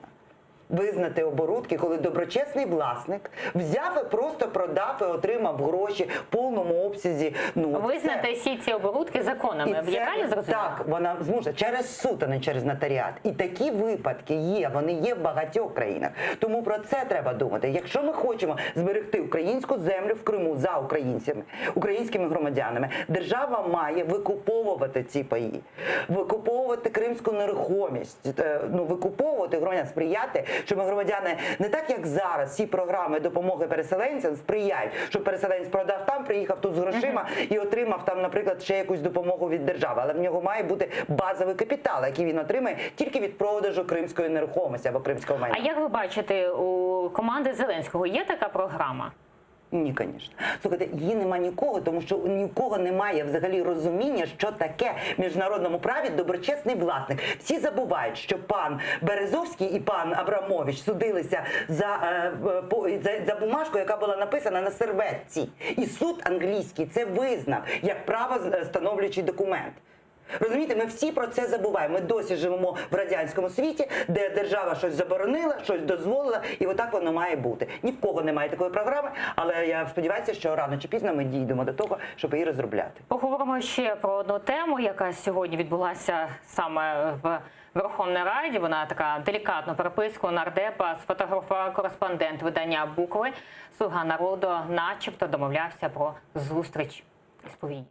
визнати оборудки, коли доброчесний власник взяв і просто продав і отримав гроші в повному обсязі. Визнати всі ці оборудки законами. Я правильно зрозуміла? Так, вона змушена через суд, а не через нотаріат. І такі випадки є, вони є в багатьох країнах. Тому про це треба думати. Якщо ми хочемо зберегти українську землю в Криму за українцями, українськими громадянами, держава має викуповувати ці паї, викуповувати кримську нерухомість, викуповувати громадян, сприяти, щоб громадяни не так, як зараз, всі програми допомоги переселенцям сприяють, щоб переселенець продав там, приїхав тут з грошима і отримав там, наприклад, ще якусь допомогу від держави. Але в нього має бути базовий капітал, який він отримає тільки від продажу кримської нерухомості або кримського майна. А як ви бачите, у команди Зеленського є така програма? Ні, звісно. Слухайте, її нема нікого, тому що ні у кого немає взагалі розуміння, що таке в міжнародному праві доброчесний власник. Всі забувають, що пан Березовський і пан Абрамович судилися за бумажку, яка була написана на серветці. І суд англійський це визнав як правостановлюючий документ. Розумієте, ми всі про це забуваємо. Ми досі живемо в радянському світі, де держава щось заборонила, щось дозволила, і отак воно має бути. Ні в кого немає такої програми, але я сподіваюся, що рано чи пізно ми дійдемо до того, щоб її розробляти. Поговоримо ще про одну тему, яка сьогодні відбулася саме в Верховній Раді. Вона така делікатну переписку нардепа сфотографував кореспондент видання «Букви». «Слуга народу» начебто домовлявся про зустріч із повією.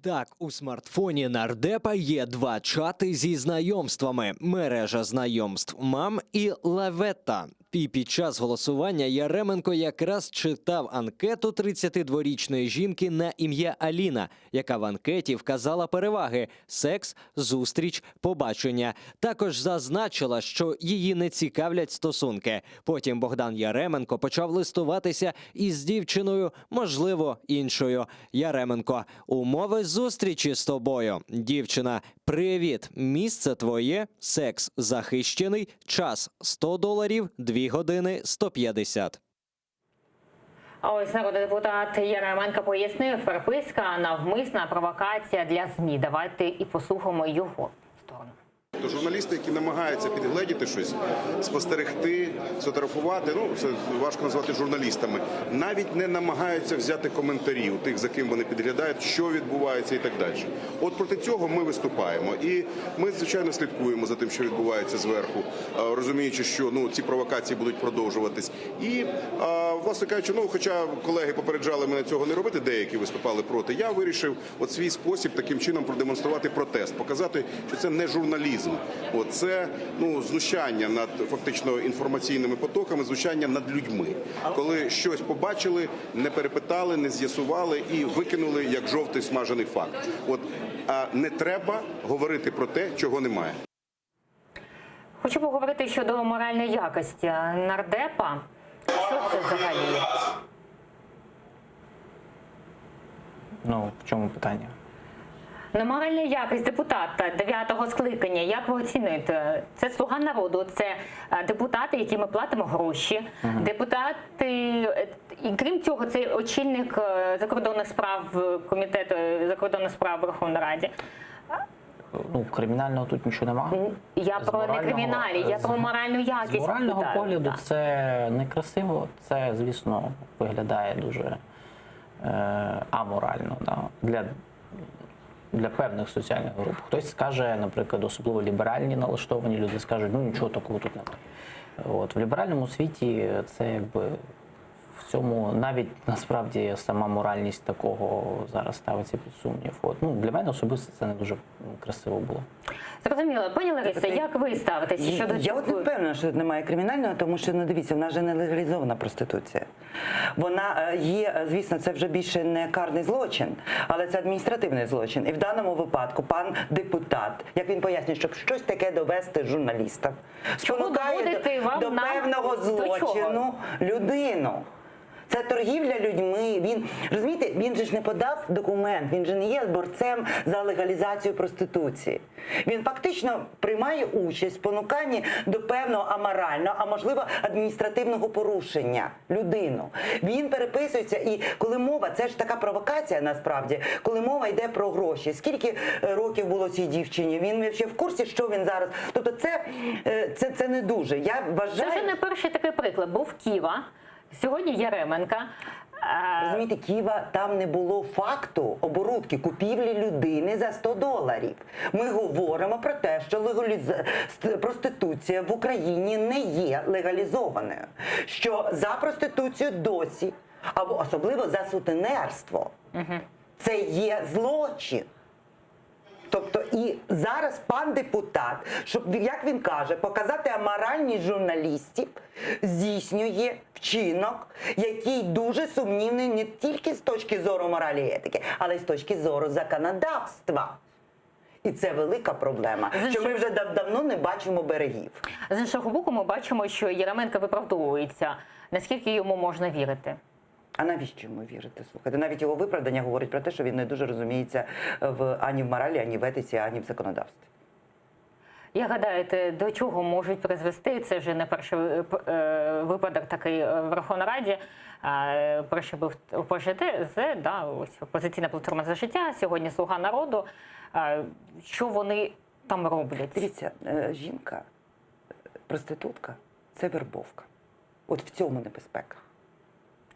Так, у смартфоні нардепа є 2 чати зі знайомствами. Мережа знайомств «Мам» і «Лаветта». І під час голосування Яременко якраз читав анкету 32-річної жінки на ім'я Аліна, яка в анкеті вказала переваги – секс, зустріч, побачення. Також зазначила, що її не цікавлять стосунки. Потім Богдан Яременко почав листуватися із дівчиною, можливо, іншою. Яременко: умови зустрічі з тобою. Дівчина: привіт, місце твоє, секс захищений, час $100, 2 години 150. А ось народний депутат Яременко пояснив, переписка – навмисна провокація для ЗМІ. Давайте і послухаємо його сторону. То журналісти, які намагаються підгледіти щось, спостерегти, сфотографувати, ну, це важко назвати журналістами, навіть не намагаються взяти коментарі у тих, за ким вони підглядають, що відбувається і так далі. От проти цього ми виступаємо. І ми, звичайно, слідкуємо за тим, що відбувається зверху, розуміючи, що ці провокації будуть продовжуватись. І, власне кажучи, хоча колеги попереджали мене цього не робити, деякі виступали проти, я вирішив от свій спосіб таким чином продемонструвати протест, показати, що це не журналізм. Це знущання над фактично інформаційними потоками, знущання над людьми. Коли щось побачили, не перепитали, не з'ясували і викинули як жовтий смажений факт. Не треба говорити про те, чого немає. Хочу поговорити щодо моральної якості нардепа. Що це взагалі? В чому питання? Моральна якість депутата 9-го скликання, як ви оцінюєте? Це «Слуга народу», це депутати, які ми платимо гроші, депутати, і крім цього, це очільник закордонних справ, комітету закордонних справ Верховної Ради. Кримінального тут нічого немає. Я про не криміналі, я про моральну якість. З морального погляду це некрасиво, це, звісно, виглядає дуже аморально для певних соціальних груп. Хтось скаже, наприклад, особливо ліберальні налаштовані люди скажуть, нічого такого тут немає. В ліберальному світі це в цьому навіть насправді сама моральність такого зараз ставиться під сумнів. Для мене особисто це не дуже красиво було. Зрозуміло. Пані Лариса, як ви ставитеся щодо цього? Я от не впевнена, що тут немає кримінального, тому що, дивіться, в нас же не легалізована проституція. Вона є, звісно, це вже більше не карний злочин, але це адміністративний злочин. І в даному випадку пан депутат, як він пояснює, щоб щось таке довести журналістам, спонукає до певного злочину людину. Це торгівля людьми. Він, розумієте, він же ж не подав документ, він же не є борцем за легалізацію проституції. Він фактично приймає участь в спонуканні до певного аморального, а можливо адміністративного порушення людину. Він переписується, і коли мова, це ж така провокація насправді, коли мова йде про гроші. Скільки років було цій дівчині? Він ще в курсі, що він зараз. Тобто це не дуже. Я вважаю... Це вже не перший такий приклад. Був Ківа. Сьогодні Яременка. Розумієте, Ківа, там не було факту оборудки, купівлі людини за $100. Ми говоримо про те, що проституція в Україні не є легалізованою. Що за проституцію досі, або особливо за сутенерство, це є злочин. Тобто і зараз пан депутат, щоб, як він каже, показати аморальність журналістів, здійснює вчинок, який дуже сумнівний не тільки з точки зору моралі і етики, але й з точки зору законодавства. І це велика проблема, що ми вже давно не бачимо берегів. З іншого боку, ми бачимо, що Яременко виправдовується. Наскільки йому можна вірити? А навіщо йому вірити? Слухайте, навіть його виправдання говорить про те, що він не дуже розуміється ані в моралі, ані в етиці, ані в законодавстві. Як гадаєте, до чого можуть призвести? Це вже не перший випадок такий в Верховній Раді. Перший був ОПЖТ, ось «Опозиційна платформа за життя», сьогодні «Слуга народу». Що вони там роблять? Дивіться, жінка, проститутка – це вербовка. От в цьому небезпека.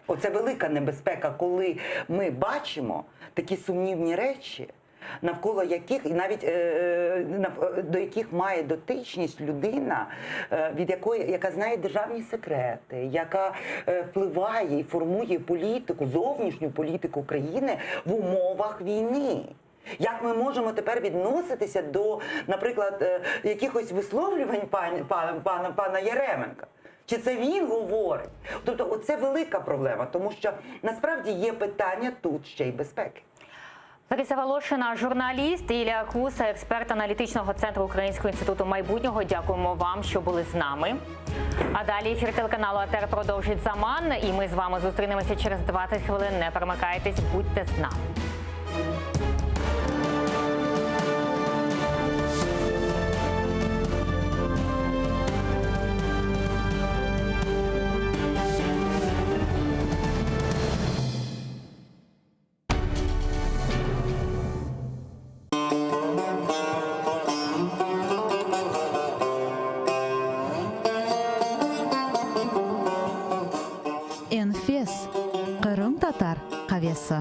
Оце велика небезпека, коли ми бачимо такі сумнівні речі, навколо яких, і навіть до яких має дотичність людина, яка знає державні секрети, яка впливає і формує політику, зовнішню політику країни в умовах війни. Як ми можемо тепер відноситися до, наприклад, якихось висловлювань пана Яременка? Чи це він говорить? Тобто оце велика проблема, тому що насправді є питання тут ще й безпеки. Лариса Волошина, журналіст, і Ілля Куса, експерт аналітичного центру Українського інституту майбутнього. Дякуємо вам, що були з нами. А далі ефір телеканалу АТR продовжить «Заман», і ми з вами зустрінемося через 20 хвилин. Не перемикайтесь, будьте з нами. Enfes, Kırım Tatar Kavesi.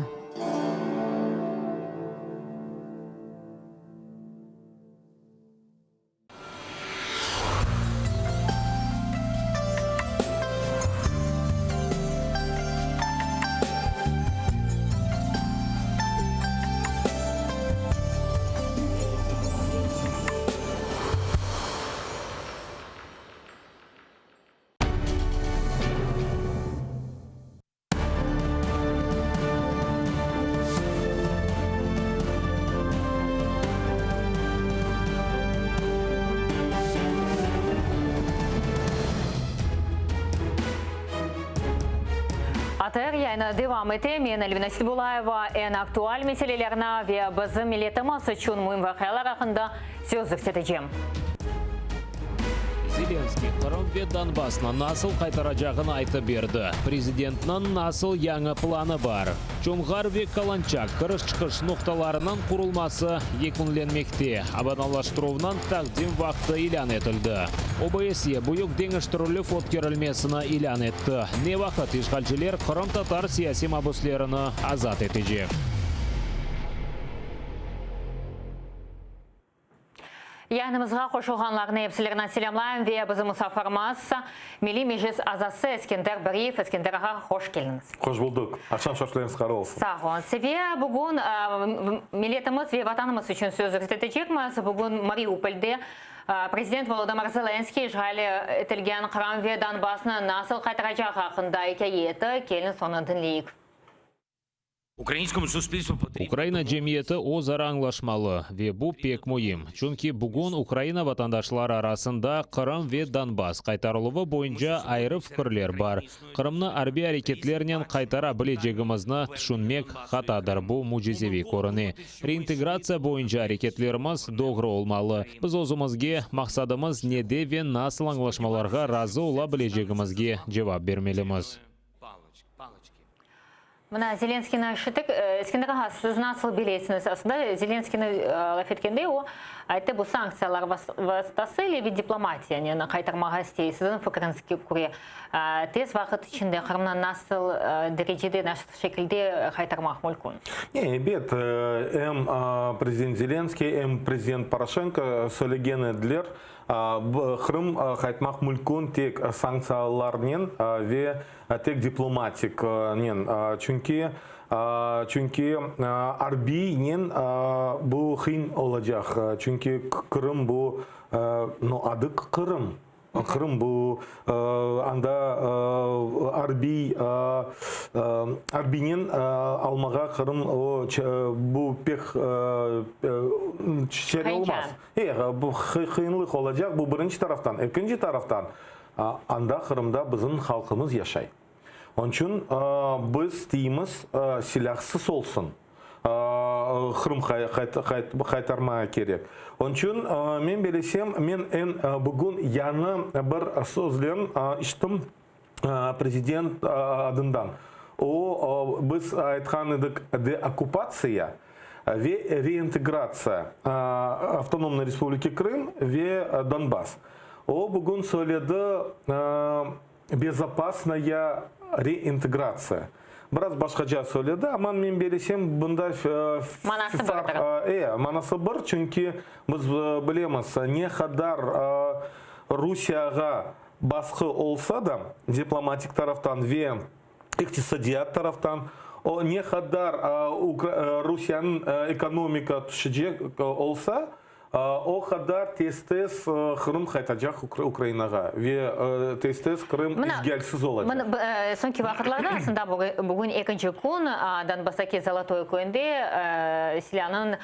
АТР yayını devam etti. Men Elvina Silbulaeva en aktual meselelerine ve bizim milletimiz için mühim vakalar hakkında söz yükselteceğim. Зеленский Qrim ve Donbass'ni nasıl qaytaracağını aytib berdi. Prezidentning nasıl yangi plani bor. Cho'mg'ar ve Kalanchak kirish-chiqish nuqtalarining qurilmasi yakunlanmoqda. Obodonlashtiruvning taqdim vaqti e'lon etildi. OBSE Buyuk dengiz turli flot kerilmasini e'lon etdi. Ne vaqt ishg'olchilar Qrim tatar siyosiy mahbuslarini azod etacak. Yanımızga qoşulğanlarını hepsilerine selamlayın ve bizim musafarımız Milli Meclis Azası Eskender Beriyev. Eskender ağa, hoş geldiniz. Hoş bulduk. Akşam şartlarınız qarşı olsun. Sağ olun. Size bugün milletimiz ve vatanımız için söz yükselteceğimiz. Bugün Mariupol'de Prezident Volodymyr Zelenskiy işgal etilgen Qrim ve Donbass'ni nasıl qaytaracağı hakkında hikayeti gelin sonra dinleyik. Українському суспільству потрібно. Ukraina jamiyati o'zaro anglashmalı ve bu pek muhim. Chunki bugun Ukraina vatandaşları arasında Qrim ve Donbass qaytarılığı boyunca ayrı fikrler bor. Qrimni harbiy hareketlerden qaytara bileceğimizni tushunmek xatodir. Bu mo'jizaviy ko'rini. Reintegratsiya boyunca hareketlerimiz to'g'ri olmalı. Biz o'zimizga maqsadimiz nede ve nasıl anglashmalarga rozi bo'la bileceğimizga javob bermelimiz. Mına Zelenskiyni işittik. Eskender ağa, siz nasıl bilesiniz? Aslında Zelenskiyni laf etkende o aytdı, bu sanksiyalar vasıtasıyla ve diplomatiyanı qaytarmağa istey. Sizin fikrinizga göre tez vaqt içinde Qrimni nasıl derecede, nasıl şekilde qaytarmaq mümkün? Evet, hem Prezident Zelenskiy hem Prezident Poroshenko söylegenler Qrim qaytmaq mümkün tek sanksiyalarla ve tek diplomatik. Çünkü Arbi'nin bu hin olacak. Çünkü Qrim bu adı Qrim. Qrim bu anda Arbi'nin almağa Qrim bu pek şey olmaz. Bu kıyınlık olacak bu birinci taraftan. İkinci taraftan anda Qrim'da bizim halkımız yaşay. Onun için biz deyimiz silahsız olsun. Qrim qaytarmaya gerek. Onun için men bilesem, men bugün yanı bir sözlerin işittim Prezident adından. O biz aytgan edik deokkupatsiya ve reintegratsiya Avtonomной Республики Крым ve Donbass. O bugün söyledi безопасная реинтеграция. Biraz başkaca söyledi ama men bilesem bunda manası bir çünkü biz bilemiz ne kadar Rusiyaga baskı olsa da diplomatik taraftan ve iktisadiyat taraftan не хадар Русияның экономика түшіжек олса, о хадар тез-тез Қырым қайтажақ Украинаға. Ве тез-тез Қырым изгелсіз олады. Соңки вақытларда асында бүгін екінші күн Донбастаки Золотой көнде селянын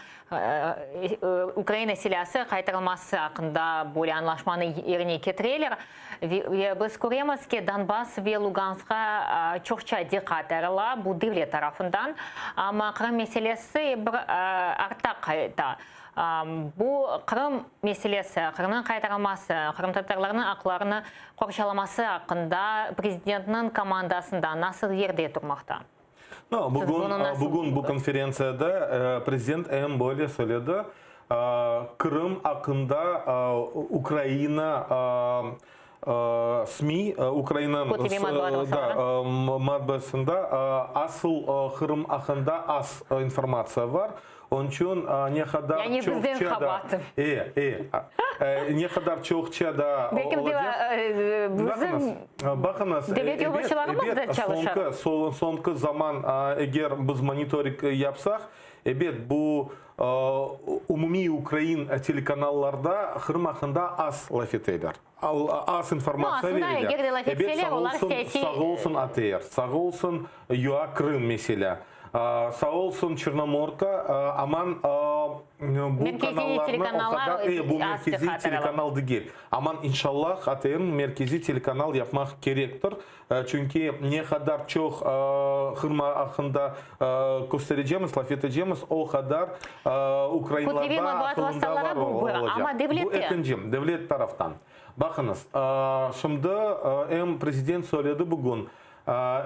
Украина селясы қайтарылмасы ақында болі анлашманы еріне кетірелер. Біз көреміз ке Донбасс ве Луганскға чоқча диқатарыла бұл девлет тарафындан. Ама Қырым меселесі бір арта қайта. Бұл Қырым меселесі, Қырымның қайтарылмасы, Қырым татарларының ақларыны қоршаламасы ақында президентінің командасында насыл ерде тұрмақта? Бүгін бұл конференцияда президент ең более сөйледі. Қырым ақында Украина СМИ, Украина матбасында асыл Қырым ақында аз информация бар. Он чун не хадар чоқчада. Не хадар чоқчада. Бақыныз, соңғы заман егер біз мониторинг япсақ, бұл умуми Украин телеканалларда Қырым ақында аз лафетейдер. Аз информация верілер. Сағолсын АТР, сағолсын ЮА Крым меселя. Саолсын Черноморка, аман бұл каналларны бұл меркези телеканал дегел. Аман иншаллах АТМ меркези телеканал япмақ керектір. Чүнки не хадар чоқ Қырма ақында көстережеміз, лафетежеміз, о хадар Украиналарда ақылында бар олады. Бұл екіншім, девлет тарафтан. Бақыныз, шымды президент сөйледі бүгін.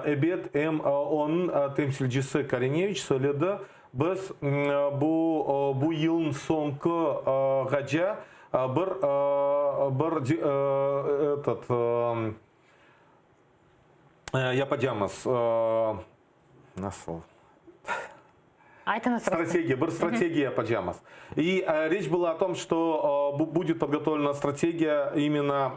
Эбет оның темсілжісі Кореневич сөйледі, біз бұл елін соңғы ғажа бір япадямыз стратегия япадямыз. И речь была о том, что будет подготовлена стратегия именно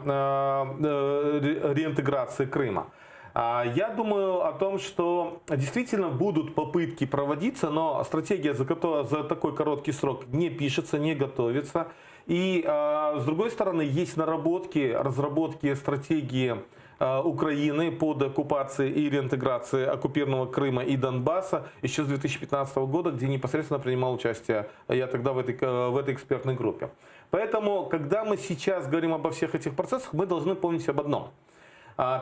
реинтеграции Крыма. Я думаю о том, что действительно будут попытки проводиться, но стратегия за такой короткий срок не пишется, не готовится. И с другой стороны, есть разработки стратегии Украины под оккупацией и реинтеграцией оккупированного Крыма и Донбасса еще с 2015 года, где непосредственно принимал участие я тогда в этой экспертной группе. Поэтому, когда мы сейчас говорим обо всех этих процессах, мы должны помнить об одном.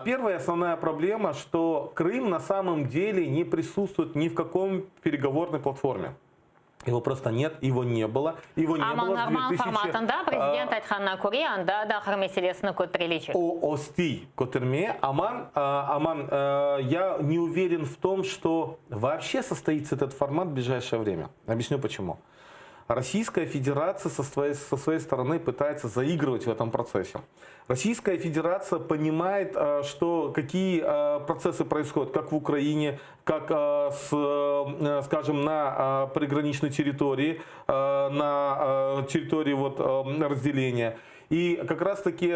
Первая основная проблема, что Крым на самом деле не присутствует ни в каком переговорной платформе. Его просто нет, его не было. Его не было с 2000... форматында президент айтқанына көре, анда да Қырым мәселесін көтерілечек. Ости көтерме, Аман, я не уверен в том, что вообще состоится этот формат в ближайшее время. Объясню почему. Российская Федерация со своей стороны пытается заигрывать в этом процессе. Российская Федерация понимает, что какие процессы происходят, как в Украине, как, скажем, на приграничной территории, на территории разделения. И как раз таки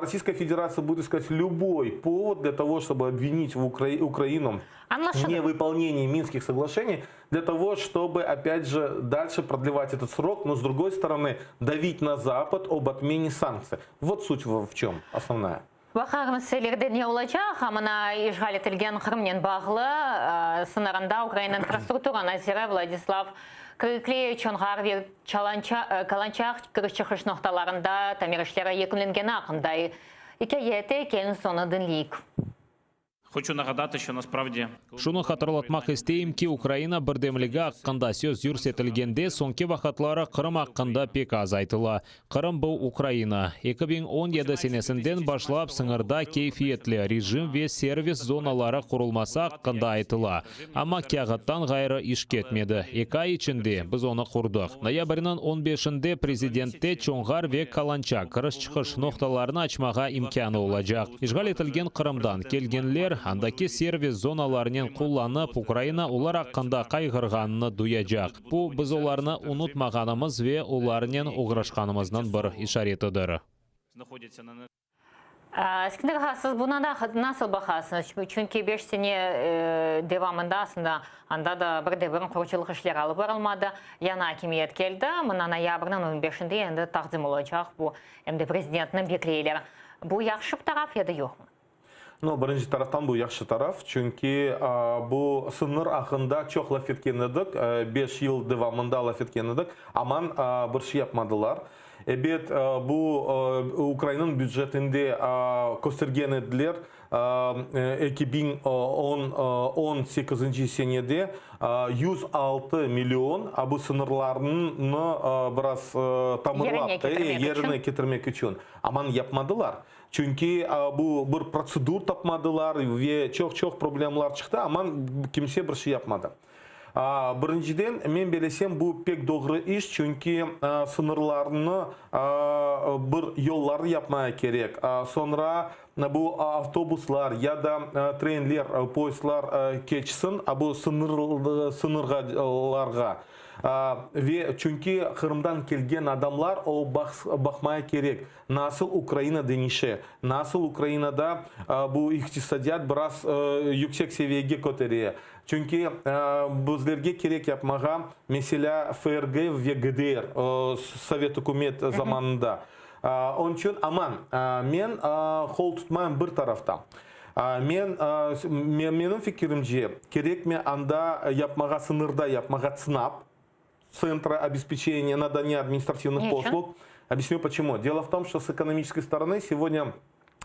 Российская Федерация будет искать любой повод для того, чтобы обвинить Украину в невыполнении Минских соглашений, для того, чтобы, опять же, дальше продлевать этот срок, но с другой стороны давить на Запад об отмене санкций. Вот суть в чем основная. Вақа мәселелерде не olacak? Мына ишғал етілген Қырымнен бағылы сынарында Украина инфраструктура назирі Владислав Кырыкле Чонғарвер Каланчақ кіріш-чықыш ноқталарында тамирішлері екінленген ақындай. Икеєті келін соны дінлік. Хочу нагадати, що насправді шуны хатırlatmak isteyim ki Украина бірдемлігі аққанда сөз жүрсетілгенде соңғы вақытлары Қырым аққында пек аз айтыла. Қырым бұл Украина. 2017 сенесінден башлап сыңырда кейфиетлі режим ве сервис зоналары құрылмасы аққында айтыла. Ама кәғіттан ғайры иш кетмеді. 2 ай ішінде біз оны құрдық. Ноябрьнің 15-інде президентте Чоңғар ве Каланча кіріш-чықыш ноқталарını açmaға имканы olacak. Ишғал етілген Қырымдан келгенлер андaki сервис зоналарынан қолланып, Украина олар аққанда қайғырғаныны дуяжақ. Бұл біз оларны ұнытмағанымыз ве оларынан оғырашқанымыздан бір ишаретідір. Скинер хасыз бунада насыл бахасыз, чүнки бештене девамында асында анда да бірде-бірін құрушылық ішлер алып барылмады. Яна акимиет келді, мұна ноябрның 15-інде енді тақдим olacak bu әмді президентінің бекірейлері. Бұл яқшып тараф еді жоқ му? Ну, бірінші тарафтан бұл яқшы тараф, чүнки бұл сыныр ақында чоқ лаф еткен едік, 5 ел девамында лаф еткен едік, аман бірші yapmadılar. Эбет bu Ukrayna'nın бюджетінде көстерген еділер 2018 senede 106 milyon bu sınırlarını biraz tamırlap, yerine getirmek için. Aman yapmadılar. Çünkü bu bir prosedür tapmadılar ve çok problemler çıktı. Aman kimse bir şey yapmadı. Birinciden men belesem bu pek doğru iş çünkü sınırlarını bir yollar yapmaya gerek. Sonra bu avtobuslar ya da trenler, poistlar geçsin bu sınırlarga. Ve çünkü Kırım'dan gelgen adamlar o bakmaya gerek. Nasıl Ukrayna denişe, nasıl Ukrayna'da bu iktisadiyat biraz yüksek seviyeye götürüyor. Çünkü bizlerge gerek yapmağa mesela FRG ve GDR Sovet hükümet zamanında. Onun için aman men kol tutmayın bir tarafta. Benim fikrimce gerek mi anda yapmağa sınırda yapmağa SNAP, Центра обеспечения надания административных послуг. Объясню почему. Дело в том, что с экономической стороны сегодня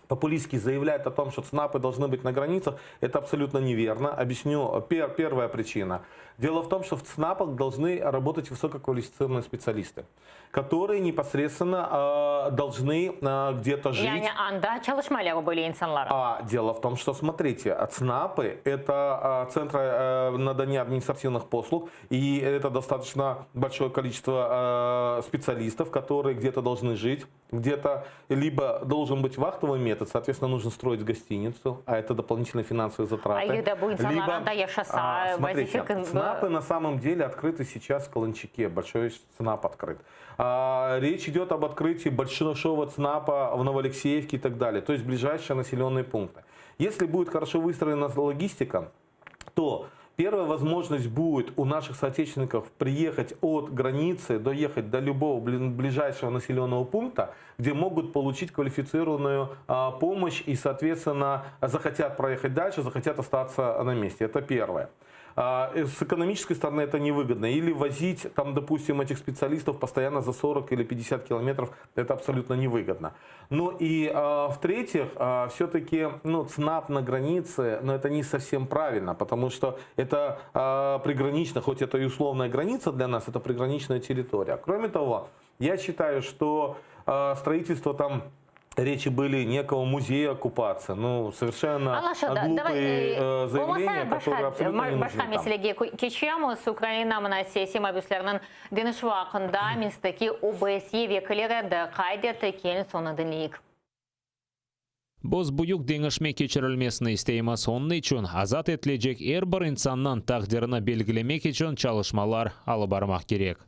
популистски заявляют о том, что ЦНАПы должны быть на границах. Это абсолютно неверно. Объясню. Первая причина. Дело в том, что в ЦНАПах должны работать высококвалифицированные специалисты, которые непосредственно должны где-то жить. Дело в том, что, смотрите, ЦНАПы – это центры надания административных послуг, и это достаточно большое количество специалистов, которые где-то должны жить, где-то либо должен быть вахтовый метод, соответственно, нужно строить гостиницу, а это дополнительные финансовые затраты. Смотрите, ЦНАПы на самом деле открыты сейчас в Каланчике, большой ЦНАП открыт. Речь идет об открытии большого ЦНАПа в Новоалексеевке и так далее, то есть ближайшие населенные пункты. Если будет хорошо выстроена логистика, то первая возможность будет у наших соотечественников приехать от границы, доехать до любого ближайшего населенного пункта, где могут получить квалифицированную помощь и, соответственно, захотят проехать дальше, захотят остаться на месте. Это первое. С экономической стороны это невыгодно. Или возить, там, допустим, этих специалистов постоянно за 40 или 50 километров, это абсолютно невыгодно. Ну и в-третьих, все-таки ЦНАП на границе, но это не совсем правильно, потому что это пригранично, хоть это и условная граница для нас, это приграничная территория. Кроме того, я считаю, что строительство там речи были некого музея оккупации. Ну, совершенно глупые заявления, которые абсолютно не нужны там. Кечемус Украина мына сессия мобюслернің дыныш вақында мистаки ОБСЕ векілері қайдеті келін соны дінлейік. Боз буюк деңішме кечірілмесіні істейміз оның үшін азат етілежек әрбір инсаннан тақдирына белгілемек үшін çalışmalar алып бармақ керек.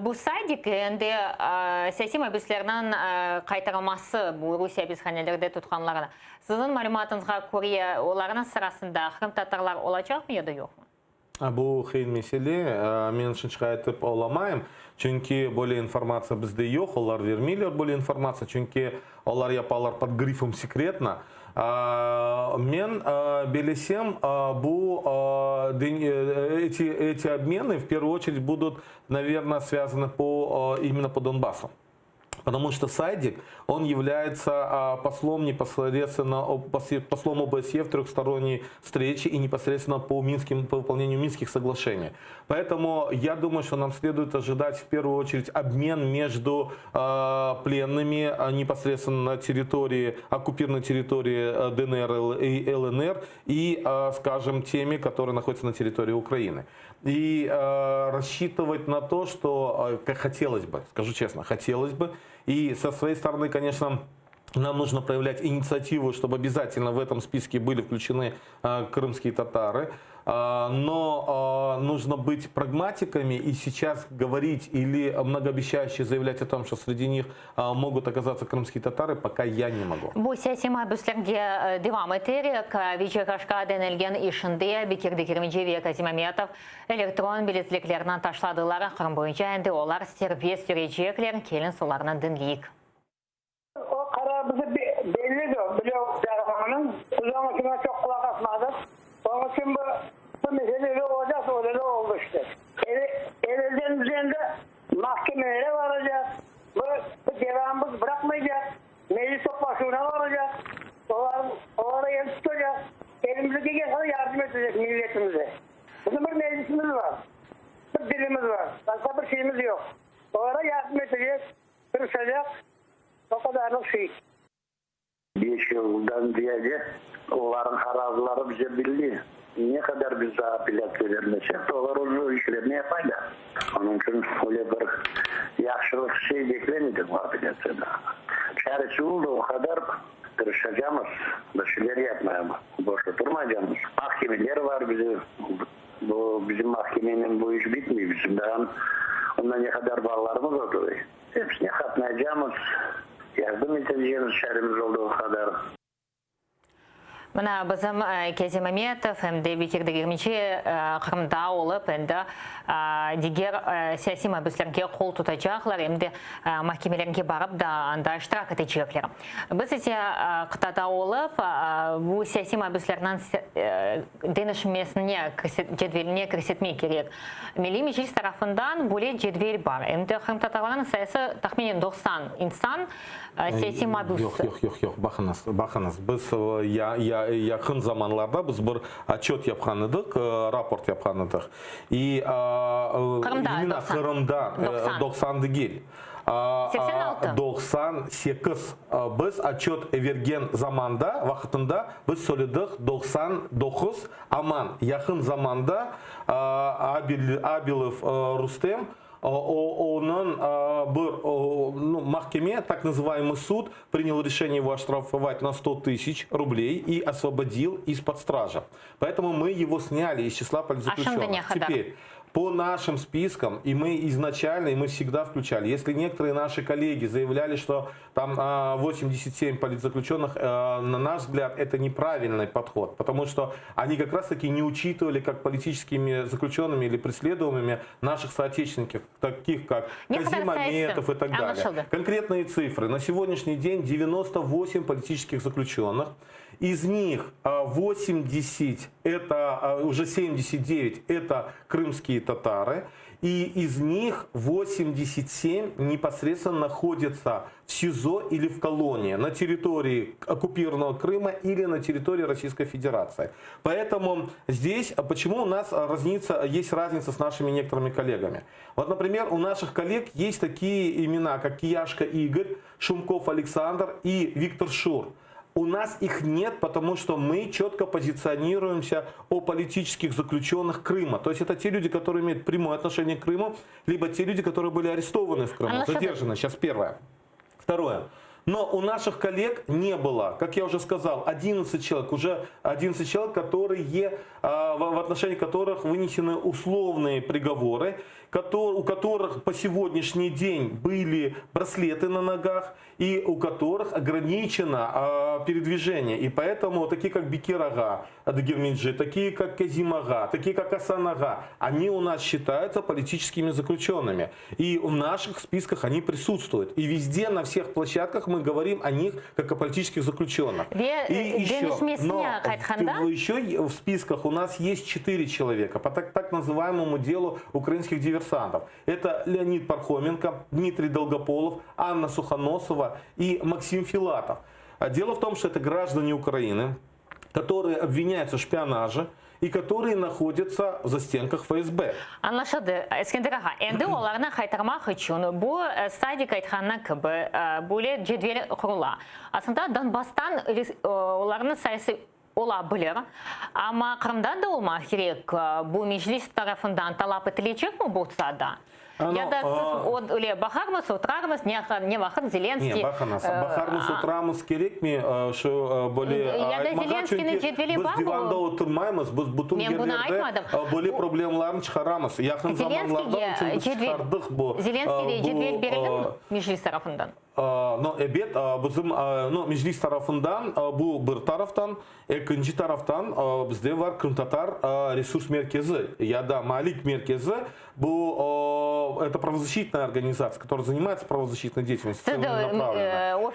Бұл садик әнде сәсем әбіслерінің қайтарылмасы бұл Русия әбісханелерде тұтқанларына. Сіздің мәліматыңызға көре оларының сырасында Қырым татарлар олacak mı ya da yok mu? Бұл қиын мәселе, мен шыншыға айтып оламайым. Чүнки более информация бізде жоқ, олар вермейлер более информация, чүнки олар япалар под грифом секретно. Мен белесем, эти обмены в первую очередь будут, наверное, связаны именно по Донбассу. Потому что Сайдик, он является послом непосредственно, послом ОБСЕ в трехсторонней встрече и непосредственно по выполнению Минских соглашений. Поэтому я думаю, что нам следует ожидать в первую очередь обмен между пленными непосредственно на территории, оккупированной территории ДНР и ЛНР и, скажем, теми, которые находятся на территории Украины. И рассчитывать на то, что, как хотелось бы, скажу честно, хотелось бы. И со своей стороны, конечно, нам нужно проявлять инициативу, чтобы обязательно в этом списке были включены крымские татары. но нужно быть прагматиками и сейчас говорить или многообещающе заявлять о том, что среди них могут оказаться крымские татары, пока я не могу. Bu siyasi mahbuslarga devam ederek Vichekashka denilgen işinde Bekirdi Kirmici ve Kazim Ametov elektron biletliklerini taşladılar. Kırım boyunca endi olar serbest sürecekler. Kelin sularını dinleyik. O kararımızı belli de biliyor Cerrahman'ın. Uzama kime çok kulak asmadık. Onun için bu meseleleri olacak, öyle de oldu işte. Elden üzerinde mahkemelere varacak. Bu cevabımız bırakmayacak. Meclis toplaşımına varacak. Onlara el tutacak. Elimizdeki gelse yardım edecek milletimize. Bizim bir meclisimiz var. Bir dilimiz var. Başka bir şeyimiz yok. Onlara yardım edecek. Kırışacak. O kadarlık şey. 5 yıldan beri onların kararları bize bildi. Ne kadar biz daha plak vermesek onlar o işlerini yapaylar. Onun için öyle bir yaxşılık şey beklemedik var biletse de. Çaresi oldu o kadar tırışacağımız, bir şeyler yapmaya boşa durmayacağımız. Mahkemeler var bize. Bu bizim mahkemenin bu iş bitmiyor bizim. Daha ondan ne kadar bağlarımız oldu. Hepsine katmayacağımız, yardım edeceğimiz şerimiz olduğu kadar. Мына bizim Kazim Ametov hem de Bekirdi Kirmici Kırım'da olup hem de diğer siyasi mahbuslarga kol tutacaklar hem de mahkemelerге barıp da anda iştirak edecekler. Biz ise kıtada olup bu siyasi mahbuslardan denişmesine, cedveline kirsetmek gerek. Milli Meclis tarafından böyle cedvel var. Hem de Kırım Tatarlarının sayısı tahminen 90 insan siyasi mahbus. Yok. Bakınız. Biz yakın zamanlarda biz bir отчет yapkan edik, raport yapkan edik. Kırım'da 90 değil. 98. Biz отчет vergen zamanda, vaxtında biz söyledik 99. Aman yakın zamanda Abilov Rustem onun bir mahkeme, так называемый суд, принял решение его оштрафовать на 100 тысяч рублей и освободил из-под стражи. Поэтому мы его сняли из числа политзаключенных. Теперь, по нашим спискам, и мы изначально, и мы всегда включали, если некоторые наши коллеги заявляли, что там 87 политзаключенных, на наш взгляд, это неправильный подход, потому что они как раз-таки не учитывали как политическими заключенными или преследуемыми наших соотечественников, таких как Казим Аметов и так далее. Конкретные цифры. На сегодняшний день 98 политических заключенных. Из них 80, это уже 79, это крымские татары. И из них 87 непосредственно находятся в СИЗО или в колонии на территории оккупированного Крыма или на территории Российской Федерации. Поэтому здесь, почему у нас есть разница с нашими некоторыми коллегами. Вот, например, у наших коллег есть такие имена, как Кияшко Игорь, Шумков Александр и Виктор Шур. У нас их нет, потому что мы четко позиционируемся о политических заключенных Крыма. То есть это те люди, которые имеют прямое отношение к Крыму, либо те люди, которые были арестованы в Крыму, задержаны. Сейчас первое. Второе. Но у наших коллег не было, как я уже сказал, 11 человек, которые, в отношении которых вынесены условные приговоры, у которых по сегодняшний день были браслеты на ногах и у которых ограничено передвижение. И поэтому такие как Бекир Ага Адыгерминджи, такие как Казим Ага, такие как Асан Ага, они у нас считаются политическими заключенными. И в наших списках они присутствуют. И везде, на всех площадках мы говорим о них как о политических заключенных. И еще в списках у нас есть 4 человека по так называемому делу украинских диверсантов. Это Леонид Пархоменко, Дмитрий Долгополов, Анна Сухоносова и Максим Филатов. Дело в том, что это граждане Украины, которые обвиняются в шпионаже и которые находятся в застенках ФСБ. Anlaşıldı. Eskender Ağa, endi onlarına qaytarmaq üçün bu Sadik aytqanına kimi böyle cedvel qurula. Aslında Donbass'tan onların sayısı olabilir. Ama Kırım'da da olmak gerek. Bu meclis tarafından talep edilecek mi bu sırada? Я да оле бахармас, утрармас, не бахар Зеленский. Не, бахармас утрамас керек ми, что были... Я да Зеленский'nin жетвели Biz бар divanda mı? oturmayımız, biz bütün Men bunu yerlerde aytmadım. böyle problemlerini çıkaramız. Yakın zamanlarda biz çıkardık bu. Zelenskiy'e cetvel berildi mi Meclis tarafından? No, evet, bizim no, meclis tarafından, bu bir taraftan, ikinci taraftan bizde var Krım Tatar ресурс меркези, ya da Malik меркези. Это правозащитная организация, которая занимается правозащитной деятельностью.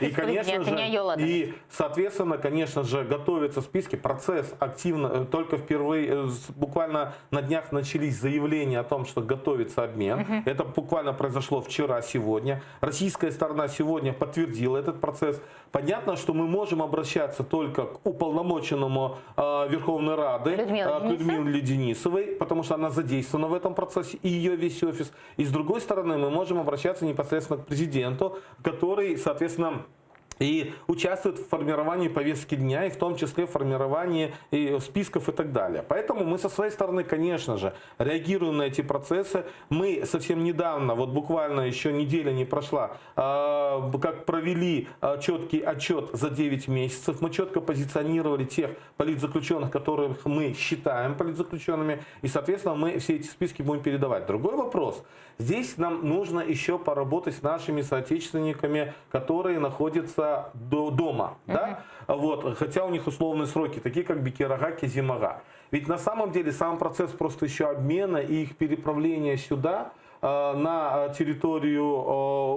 И, конечно же, и, соответственно, конечно же, готовятся списки. Процесс активно, только впервые, буквально на днях начались заявления о том, что готовится обмен. Это буквально произошло вчера, сегодня. Российская сторона сегодня подтвердила этот процесс. Понятно, что мы можем обращаться только к уполномоченному Верховной Рады, к Людмиле Денисовой, потому что она задействована в этом процессе, и ее весь офис. И с другой стороны, мы можем обращаться непосредственно к президенту, который, соответственно, и участвует в формировании повестки дня, и в том числе в формировании и списков и так далее. Поэтому мы со своей стороны, конечно же, реагируем на эти процессы. Мы совсем недавно, вот буквально еще неделя не прошла, как провели четкий отчет за 9 месяцев. Мы четко позиционировали тех политзаключенных, которых мы считаем политзаключенными, и, соответственно, мы все эти списки будем передавать. Другой вопрос. Здесь нам нужно еще поработать с нашими соотечественниками, которые находятся дома, да? Вот, хотя у них условные сроки, такие как Бекирага, Кезимага. Ведь на самом деле сам процесс просто еще обмена и их переправления сюда, на территорию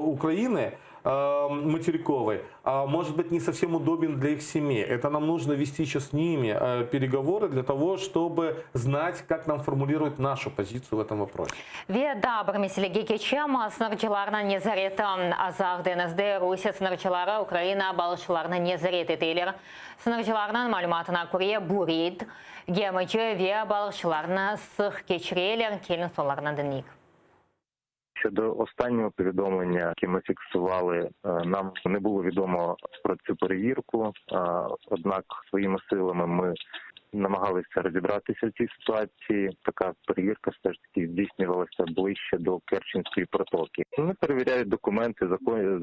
Украины, материковой, может быть не совсем удобен для их семей. Это нам нужно вести еще с ними переговоры для того, чтобы знать, как нам формулировать нашу позицию в этом вопросе. Веда Бармиселеге Кечем сынырчыларына незареті азақ денізде Русия сынырчылары Украина балықшыларына незарет етейлер. Сынырчыларының малюматына көре бурид, гемычы ве балықшыларына сық кечірелер келін соларына дінік. Щодо останнього повідомлення, яке ми фіксували, нам не було відомо про цю перевірку, однак своїми силами ми намагалися розібратися в цій ситуації. Така перевірка все ж таки здійснювалася ближче до Керченської протоки. Вони перевіряють документи,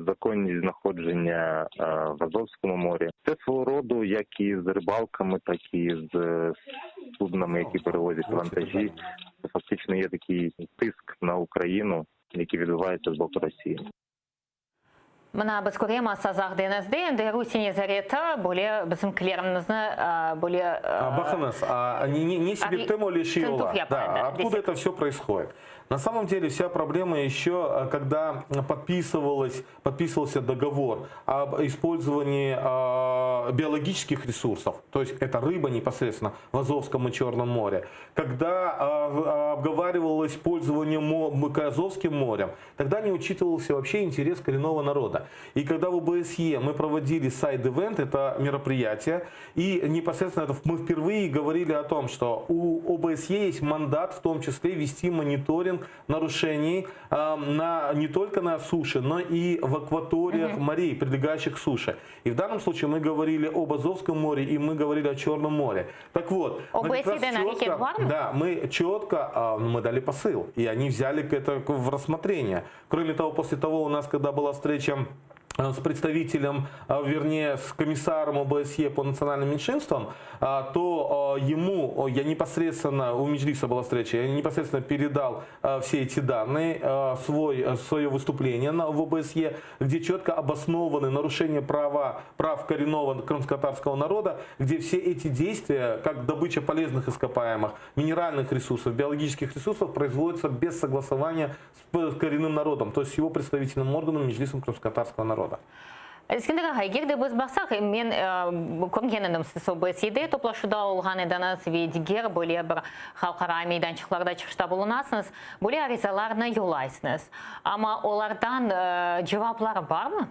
законність знаходження в Азовському морі. Це свого роду як і з рибалками, так і з суднами, які перевозять вантажі. Це фактично є такий тиск на Україну, які відбуваються з боку Росії. Мына біз көреміз азақ денізде, де Русия незареті более біздің клерімізді более... Баханас, не себе тему лишила. Да, откуда это все происходит? На самом деле вся проблема еще, когда подписывался договор об использовании биологических ресурсов, то есть это рыба непосредственно в Азовском и Черном море, когда обговаривалось пользование Азовским морем, тогда не учитывался вообще интерес коренного народа. И когда в ОБСЕ мы проводили сайд-ивент, это мероприятие, и непосредственно мы впервые говорили о том, что у ОБСЕ есть мандат, в том числе вести мониторинг нарушений не только на суше, но и в акваториях морей, прилегающих к суше. И в данном случае мы говорили об Азовском море, и мы говорили о Черном море. Так вот, мы четко дали посыл, и они взяли это в рассмотрение. Кроме того, после того у нас, когда была встреча с представителем, вернее, с комиссаром ОБСЕ по национальным меньшинствам, то ему, я непосредственно, у Меджлиса была встреча, я непосредственно передал все эти данные, свое выступление в ОБСЕ, где четко обоснованы нарушения прав коренного крымско-татарского народа, где все эти действия, как добыча полезных ископаемых, минеральных ресурсов, биологических ресурсов, производятся без согласования с коренным народом, то есть с его представительным органом Меджлисом крымско-татарского народа. Eskender ağa, егерде біз бақсақ, мен көргенім сіз ОБСЕде топлашуда олған едіңіз, ведігер бөле бір халқара мейданчықларда чықшта болынасыңыз, бөле аризаларына йолайсыңыз. Ама олардан жауаплары бар ма?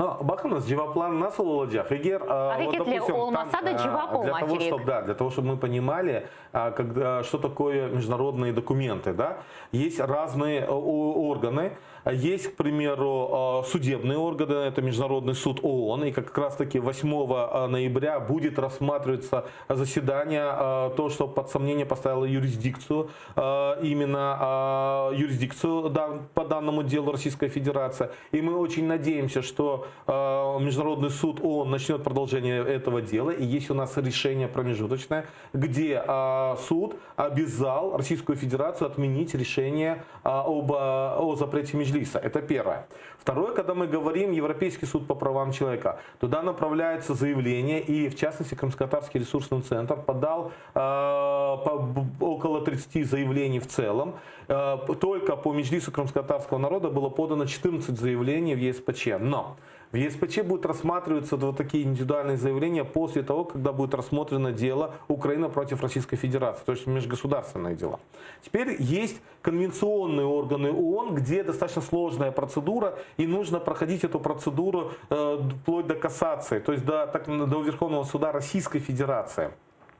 Но бақыңыз, жеваплан насыл олacak. Егер, Әрекетлер олмаса да жевап болма керек. для того, чтобы мы понимали, что такое международные документы. Да? Есть разные органы. Есть, к примеру, судебные органы, это Международный суд ООН, и как раз таки 8 ноября будет рассматриваться заседание, то, что под сомнение поставило юрисдикцию, именно юрисдикцию по данному делу Российская Федерация. И мы очень надеемся, что Международный суд ООН начнет продолжение этого дела, и есть у нас решение промежуточное, где суд обязал Российскую Федерацию отменить решение о запрете Меджлиса. Это первое. Второе, когда мы говорим Европейский суд по правам человека, туда направляется заявление, и в частности Крымско-Татарский ресурсный центр подал около 30 заявлений в целом. Только по Меджлису крымско-татарского народа было подано 14 заявлений в ЕСПЧ. Но в ЕСПЧ будут рассматриваться вот такие индивидуальные заявления после того, когда будет рассмотрено дело Украина против Российской Федерации, то есть межгосударственные дела. Теперь есть конвенционные органы ООН, где достаточно сложная процедура, и нужно проходить эту процедуру вплоть до кассации, то есть до Верховного суда Российской Федерации.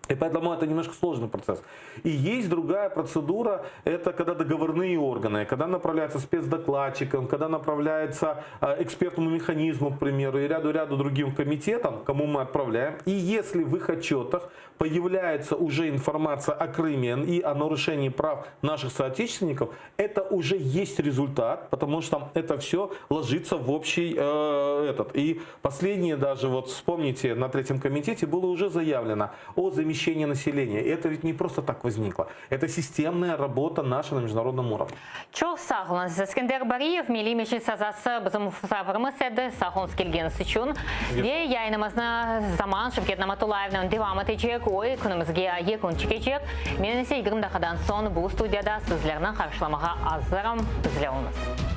И поэтому это немножко сложный процесс. И есть другая процедура, это когда договорные органы, когда направляется спецдокладчикам, когда направляется экспертному механизму, к примеру, и ряду другим комитетам, кому мы отправляем. И если в их отчетах появляется уже информация о Крыме и о нарушении прав наших соотечественников, это уже есть результат, потому что это все ложится в общий этот. И последнее даже, вот вспомните, на третьем комитете было уже заявлено о замещении населения. И это ведь не просто так возникло. Это системная работа наша на международном уровне. Çok sağ olun. Eskender Bariyev, Milli Meclis Azası bizim misafirimiz edi. Sağ olun gelgeniz için. Ve yayınımızda zaman Şevket Namatullayev'den devam edecek. O ekonomimizge yakın çıkacak. Men ise 20 dakikadan sonra bu studiyada sizlerden karşılamağa hazırım. Bizle olunuz.